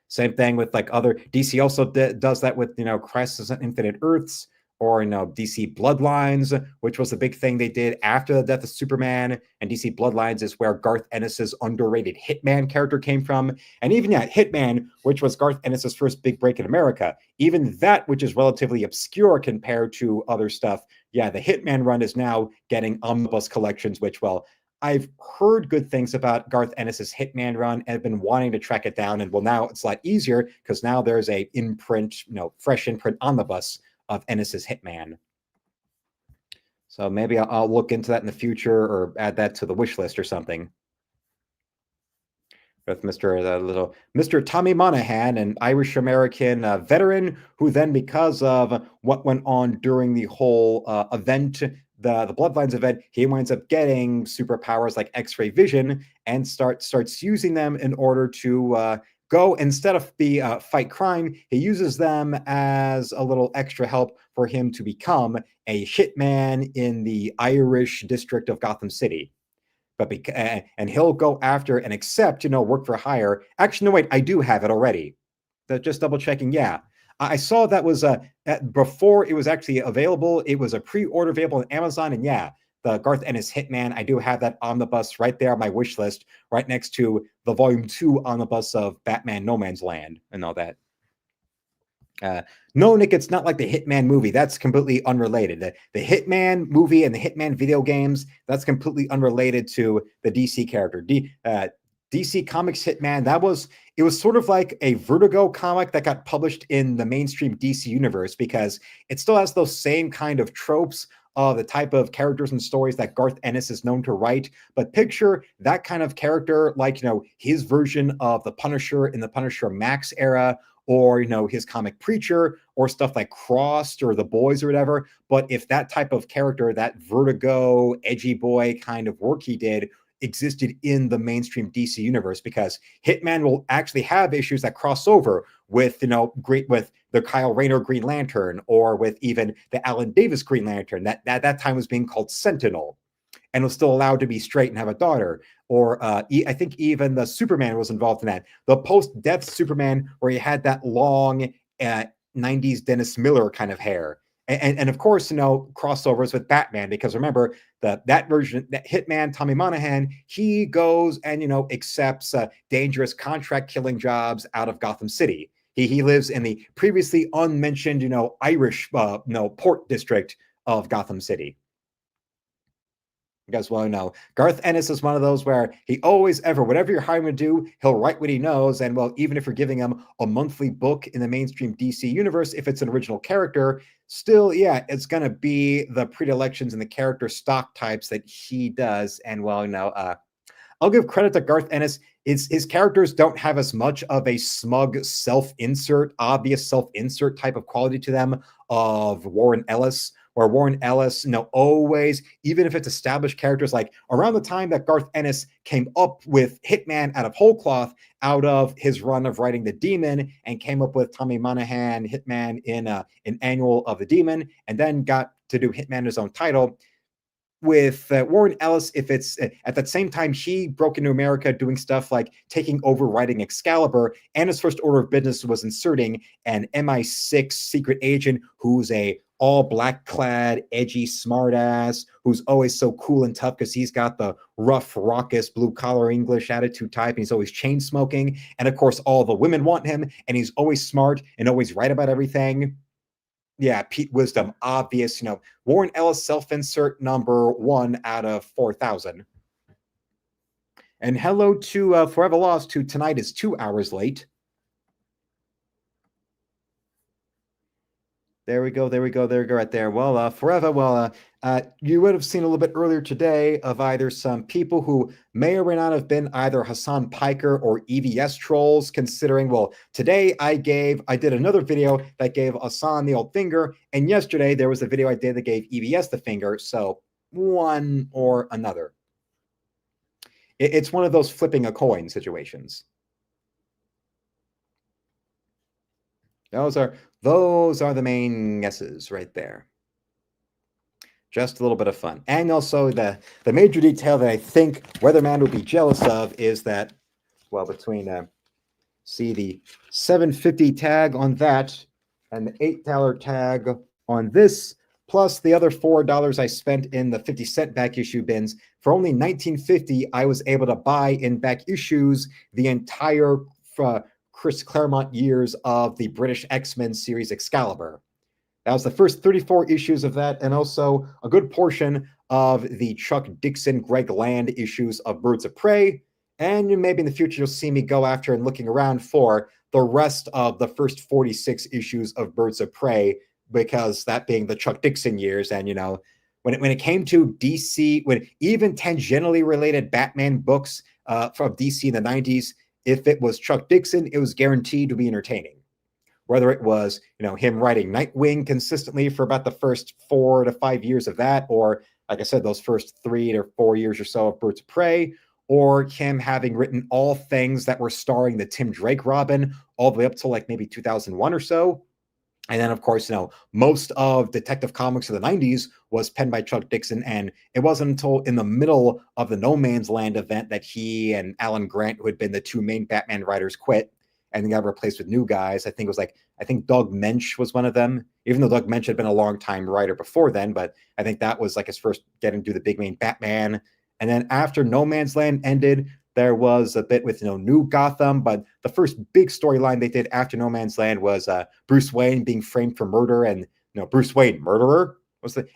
Same thing with like other DC also does that with Crisis on Infinite Earths or DC Bloodlines, which was the big thing they did after the death of Superman. And DC Bloodlines is where Garth Ennis's underrated Hitman character came from. And even Hitman, which was Garth Ennis's first big break in America, even that, which is relatively obscure compared to other stuff. Yeah, the Hitman run is now getting omnibus collections, which, well, I've heard good things about Garth Ennis's Hitman run and have been wanting to track it down. And well, now it's a lot easier because now there's a imprint, fresh imprint omnibus of Ennis's Hitman. So maybe I'll look into that in the future or add that to the wish list or something. With Mr. Tommy Monahan, an Irish American veteran who then, because of what went on during the whole event, the Bloodlines event, he winds up getting superpowers like X-ray vision and starts using them in order to go, instead of fight crime, he uses them as a little extra help for him to become a hitman in the Irish district of Gotham City. But and he'll go after and accept, work for hire. Actually, no, wait, I do have it already. Just double checking. Yeah, I saw that was before it was actually available. It was a pre-order available on Amazon, and yeah, the Garth Ennis Hitman. I do have that omnibus right there on my wish list, right next to the Volume 2 omnibus of Batman: No Man's Land and all that. No, Nick, it's not like the Hitman movie. That's completely unrelated. The Hitman movie and the Hitman video games, that's completely unrelated to the DC character. DC Comics Hitman, it was sort of like a Vertigo comic that got published in the mainstream DC universe because it still has those same kind of tropes of the type of characters and stories that Garth Ennis is known to write. But picture that kind of character, like, his version of the Punisher in the Punisher Max era, or his comic Preacher, or stuff like Crossed or The Boys or whatever. But if that type of character, that Vertigo edgy boy kind of work he did, existed in the mainstream DC universe, because Hitman will actually have issues that cross over with with the Kyle Rayner Green Lantern, or with even the Alan Davis Green Lantern that time was being called Sentinel, and was still allowed to be straight and have a daughter. Or I think even the Superman was involved in that. The post-death Superman, where he had that long 90s Dennis Miller kind of hair. And of course, crossovers with Batman, because remember, that version, that Hitman, Tommy Monahan, he goes and, accepts dangerous contract killing jobs out of Gotham City. He lives in the previously unmentioned, Irish, port district of Gotham City. You guys want to know, Garth Ennis is one of those where he always, whatever you're hiring him to do, he'll write what he knows. And well, even if you're giving him a monthly book in the mainstream DC universe, if it's an original character, still, yeah, it's going to be the predilections and the character stock types that he does. And well, I'll give credit to Garth Ennis. His characters don't have as much of a smug obvious self-insert type of quality to them of Warren Ellis, where Warren Ellis, always, even if it's established characters, like around the time that Garth Ennis came up with Hitman out of whole cloth, out of his run of writing The Demon, and came up with Tommy Monahan Hitman in an annual of The Demon, and then got to do Hitman his own title. With Warren Ellis, if it's at that same time he broke into America doing stuff like taking over writing Excalibur, and his first order of business was inserting an MI6 secret agent who's a all black clad, edgy smartass, who's always so cool and tough because he's got the rough, raucous, blue collar English attitude type, and he's always chain smoking. And of course, all the women want him, and he's always smart and always right about everything. Yeah, Pete Wisdom, obvious, Warren Ellis self-insert number 1 out of 4,000. And hello to Forever Lost, who tonight is 2 hours late. There we go right there. Well, Forever, you would have seen a little bit earlier today of either some people who may or may not have been either Hassan Piker or EVS trolls, considering, well, today I did another video that gave Hassan the old finger, and yesterday there was a video I did that gave EVS the finger, so one or another. It's one of those flipping a coin situations. Those are the main guesses right there. Just a little bit of fun. And also the major detail that I think Weatherman would be jealous of is that, well, between see the $7.50 tag on that and the $8 tag on this, plus the other $4 I spent in the 50-cent back issue bins, for only $19.50, I was able to buy in back issues the entire Chris Claremont years of the British X-Men series Excalibur. That was the first 34 issues of that, and also a good portion of the Chuck Dixon, Greg Land issues of Birds of Prey. And maybe in the future, you'll see me go after and looking around for the rest of the first 46 issues of Birds of Prey, because that being the Chuck Dixon years. And, when it came to DC, when even tangentially related Batman books from DC in the 90s, if it was Chuck Dixon, it was guaranteed to be entertaining. Whether it was, him writing Nightwing consistently for about the first 4 to 5 years of that, or like I said, those first 3 to 4 years or so of Birds of Prey, or him having written all things that were starring the Tim Drake Robin all the way up to like maybe 2001 or so. And then, of course, most of Detective Comics of the 90s was penned by Chuck Dixon, and it wasn't until in the middle of the No Man's Land event that he and Alan Grant, who had been the 2 main Batman writers, quit and got replaced with new guys. I think Doug Mensch was one of them, even though Doug Mensch had been a long time writer before then, but I think that was like his first getting to do the big main Batman. And then after No Man's Land ended, there was a bit with New Gotham, but the first big storyline they did after No Man's Land was Bruce Wayne being framed for murder, and Bruce Wayne murderer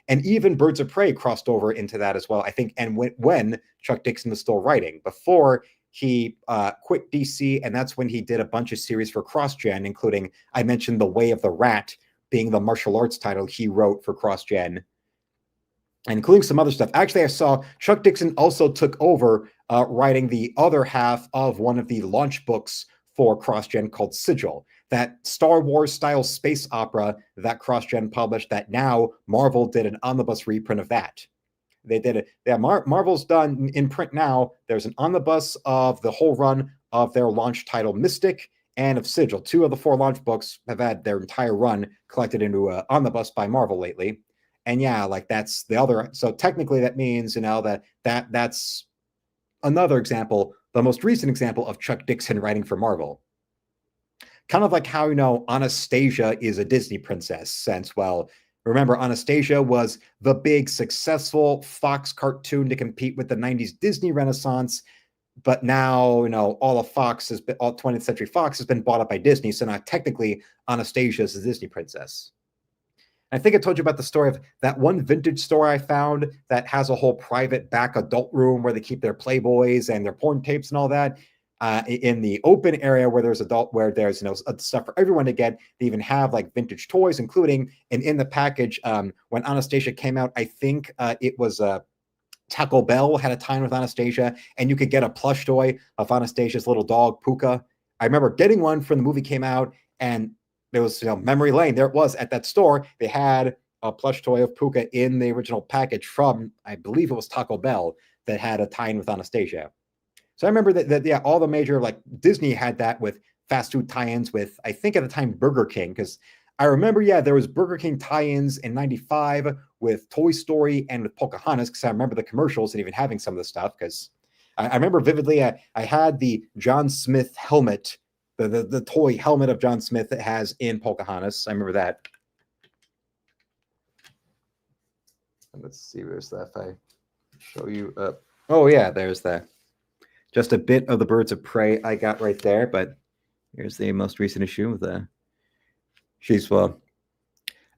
and even Birds of Prey crossed over into that as well, I think. And when Chuck Dixon was still writing, before he quit DC, and that's when he did a bunch of series for CrossGen, including, I mentioned, The Way of the Rat being the martial arts title he wrote for CrossGen, including some other stuff. Actually, I saw Chuck Dixon also took over writing the other half of one of the launch books for CrossGen called Sigil, that Star Wars style space opera that CrossGen published, that now Marvel did an omnibus reprint of that. They did it. Yeah, Marvel's done in print now. There's an omnibus of the whole run of their launch title Mystic and of Sigil. 2 of the 4 launch books have had their entire run collected into an omnibus by Marvel lately. And yeah, like that's the other. So technically that means, that's another example, the most recent example of Chuck Dixon writing for Marvel. Kind of like how, Anastasia is a Disney princess, since, well, remember, Anastasia was the big successful Fox cartoon to compete with the 90s Disney Renaissance. But now, all of Fox all 20th Century Fox has been bought up by Disney. So now technically Anastasia is a Disney princess. I think I told you about the story of that one vintage store I found that has a whole private back adult room where they keep their Playboys and their porn tapes and all that. In the open area where there's stuff for everyone to get. They even have like vintage toys, including, and in the package, when Anastasia came out, I think it was Taco Bell had a tie-in with Anastasia, and you could get a plush toy of Anastasia's little dog Puka. I remember getting one from the movie came out, and there was memory lane. There it was at that store. They had a plush toy of Puka in the original package from, I believe it was Taco Bell, that had a tie-in with Anastasia. So I remember that all the major, like Disney had that with fast food tie-ins with, I think at the time, Burger King, because I remember, there was Burger King tie-ins in 95 with Toy Story and with Pocahontas, because I remember the commercials and even having some of the stuff, because I remember vividly, I had the John Smith helmet, the toy helmet of John Smith that has in Pocahontas. I remember that. And let's see, where's that? If I show you up. Oh yeah, there's that. Just a bit of the Birds of Prey I got right there, but here's the most recent issue with she's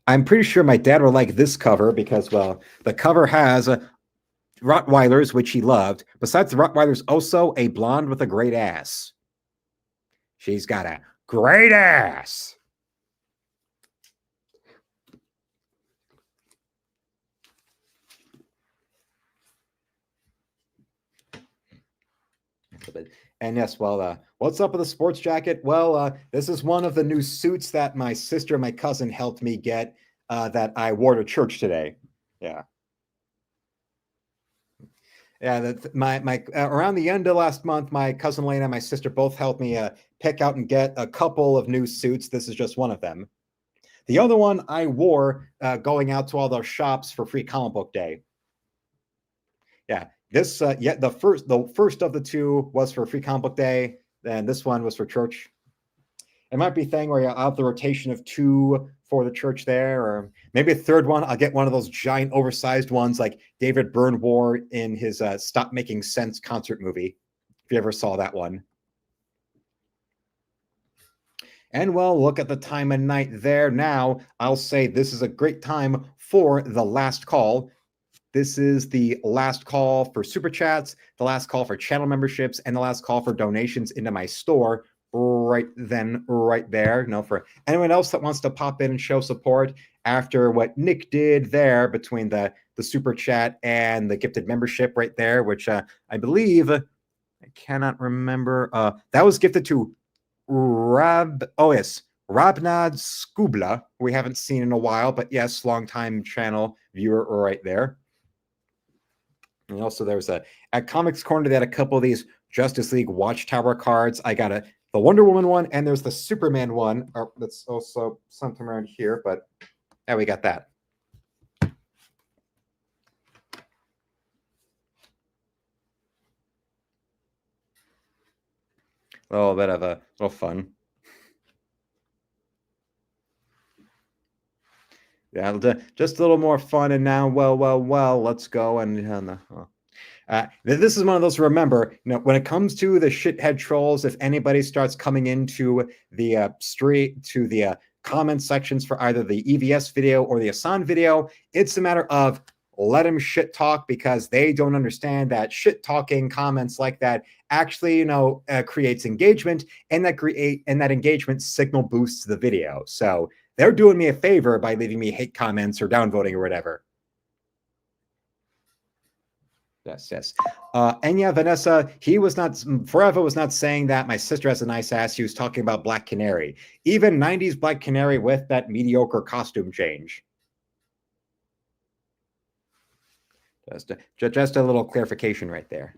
I'm pretty sure my dad would like this cover because, well, the cover has Rottweilers, which he loved. Besides the Rottweilers, also a blonde with a great ass. She's got a great ass. And yes, well, what's up with the sports jacket? Well, this is one of the new suits that my sister and my cousin helped me get that I wore to church today. Yeah. Yeah, that my around the end of last month, my cousin Lena and my sister both helped me pick out and get a couple of new suits. This is just one of them. The other one I wore going out to all those shops for Free Comic Book Day. Yeah, this the first of the two was for Free Comic Book Day, and this one was for church. It might be a thing where you have the rotation of two for the church there, or maybe a third one. I'll get one of those giant oversized ones like David Byrne wore in his Stop Making Sense concert movie, if you ever saw that one. And well, look at the time of night there now. I'll say this is a great time for the last call. This is the last call for super chats, the last call for channel memberships, and the last call for donations into my store right then, right there. You know, for anyone else that wants to pop in and show support after what Nick did there between the super chat and the gifted membership right there, which I believe, I cannot remember. That was gifted to Rabnad Skubla, we haven't seen in a while, but yes, longtime channel viewer right there. And also there was at Comics Corner, they had a couple of these Justice League Watchtower cards. I got the Wonder Woman one, and there's the Superman one. That's also something around here, but yeah, we got that. A little bit of a little fun. Yeah, just a little more fun. And now, well, let's go and this is one of those. Remember, when it comes to the shithead trolls, if anybody starts coming into the street to the comment sections for either the EVS video or the Asan video, it's a matter of let them shit talk, because they don't understand that shit talking comments like that actually, creates engagement, and that engagement signal boosts the video. So they're doing me a favor by leaving me hate comments or downvoting or whatever. Yes. And yeah, Vanessa, Forever was not saying that my sister has a nice ass. He was talking about Black Canary. Even 90s Black Canary with that mediocre costume change. Just a little clarification right there.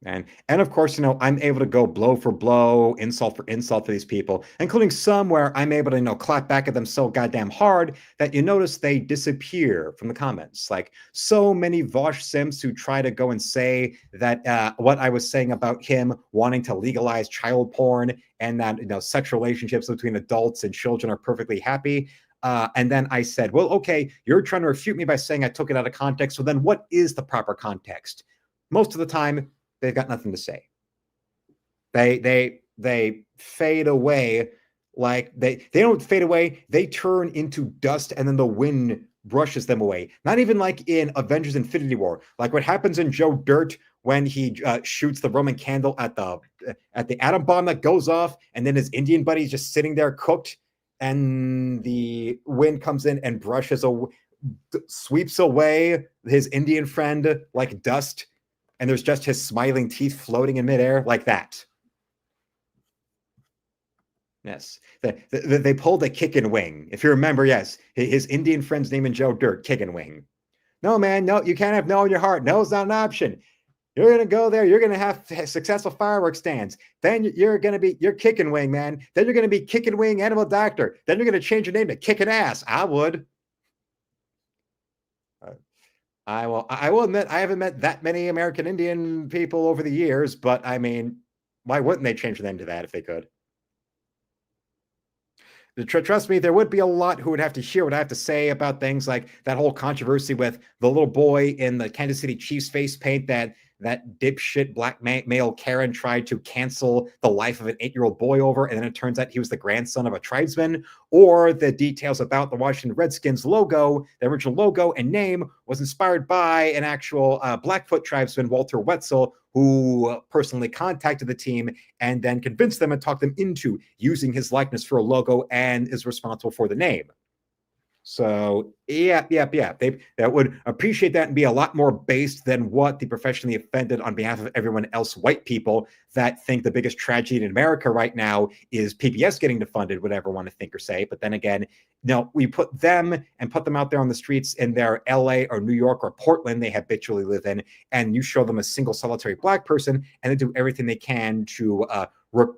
And of course, I'm able to go blow for blow, insult for insult to these people, including some where I'm able to, clap back at them so goddamn hard that you notice they disappear from the comments. Like so many Vosh simps who try to go and say that what I was saying about him wanting to legalize child porn and that, sexual relationships between adults and children are perfectly happy. And then I said, well, okay, you're trying to refute me by saying I took it out of context. So then what is the proper context? Most of the time, they've got nothing to say. They fade away, like they don't fade away. They turn into dust, and then the wind brushes them away. Not even like in Avengers: Infinity War, like what happens in Joe Dirt when he shoots the Roman candle at the atom bomb that goes off, and then his Indian buddy's just sitting there cooked, and the wind comes in and sweeps away his Indian friend like dust. And there's just his smiling teeth floating in midair like that. Yes. They pulled a kick and wing. If you remember, yes, his Indian friend's name in Joe Dirt, kick and wing. No, man, no, you can't have no in your heart. No is not an option. You're going to go there. You're going to have successful fireworks stands. Then you're kick and wing, man. Then you're going to be kick and wing animal doctor. Then you're going to change your name to kick and ass. I would. I will admit I haven't met that many American Indian people over the years, but I mean, why wouldn't they change their name to that if they could? Trust me, there would be a lot who would have to hear what I have to say about things like that whole controversy with the little boy in the Kansas City Chiefs face paint that that dipshit black male Karen tried to cancel the life of an 8-year-old boy over, and then it turns out he was the grandson of a tribesman, or the details about the Washington Redskins logo, the original logo and name was inspired by an actual Blackfoot tribesman, Walter Wetzel, who personally contacted the team and then convinced them and talked them into using his likeness for a logo and is responsible for the name. So yeah. They that would appreciate that and be a lot more based than what the professionally offended on behalf of everyone else, white people that think the biggest tragedy in America right now is PBS getting defunded, whatever want to think or say. But then again, no, we put them out there on the streets in their LA or New York or Portland they habitually live in, and you show them a single solitary black person, and they do everything they can to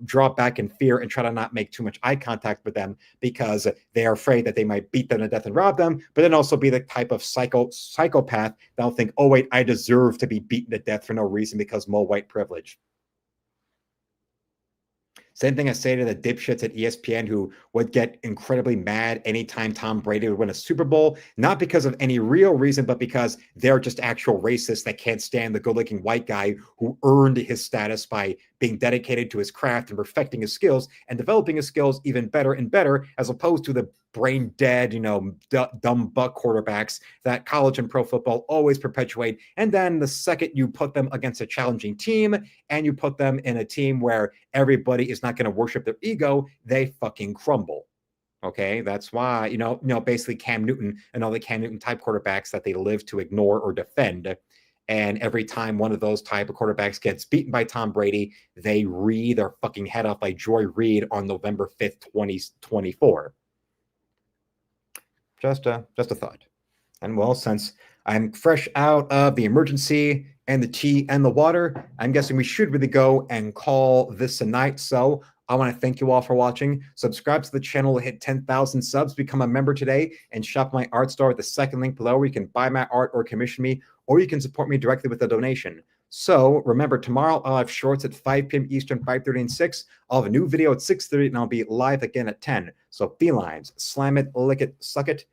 draw back in fear and try to not make too much eye contact with them because they are afraid that they might beat them to death and rob them, but then also be the type of psychopath that'll think, oh wait, I deserve to be beaten to death for no reason because more white privilege. Same thing I say to the dipshits at ESPN who would get incredibly mad anytime Tom Brady would win a Super Bowl, not because of any real reason, but because they're just actual racists that can't stand the good-looking white guy who earned his status by being dedicated to his craft and perfecting his skills and developing his skills even better and better, as opposed to the brain dead, dumb buck quarterbacks that college and pro football always perpetuate. And then the second you put them against a challenging team and you put them in a team where everybody is not going to worship their ego, they fucking crumble. Okay, that's why, basically Cam Newton and all the Cam Newton type quarterbacks that they live to ignore or defend. And every time one of those type of quarterbacks gets beaten by Tom Brady, they read their fucking head off by Joy Reid on November 5th, 2024. Just a thought. And well, since I'm fresh out of the emergency and the tea and the water, I'm guessing we should really go and call this a night. So I want to thank you all for watching. Subscribe to the channel to hit 10,000 subs. Become a member today and shop my art store at the second link below where you can buy my art or commission me, or you can support me directly with a donation. So remember, tomorrow I'll have shorts at 5 p.m. Eastern, 5:30 and 6. I'll have a new video at 6:30, and I'll be live again at 10. So felines, slam it, lick it, suck it.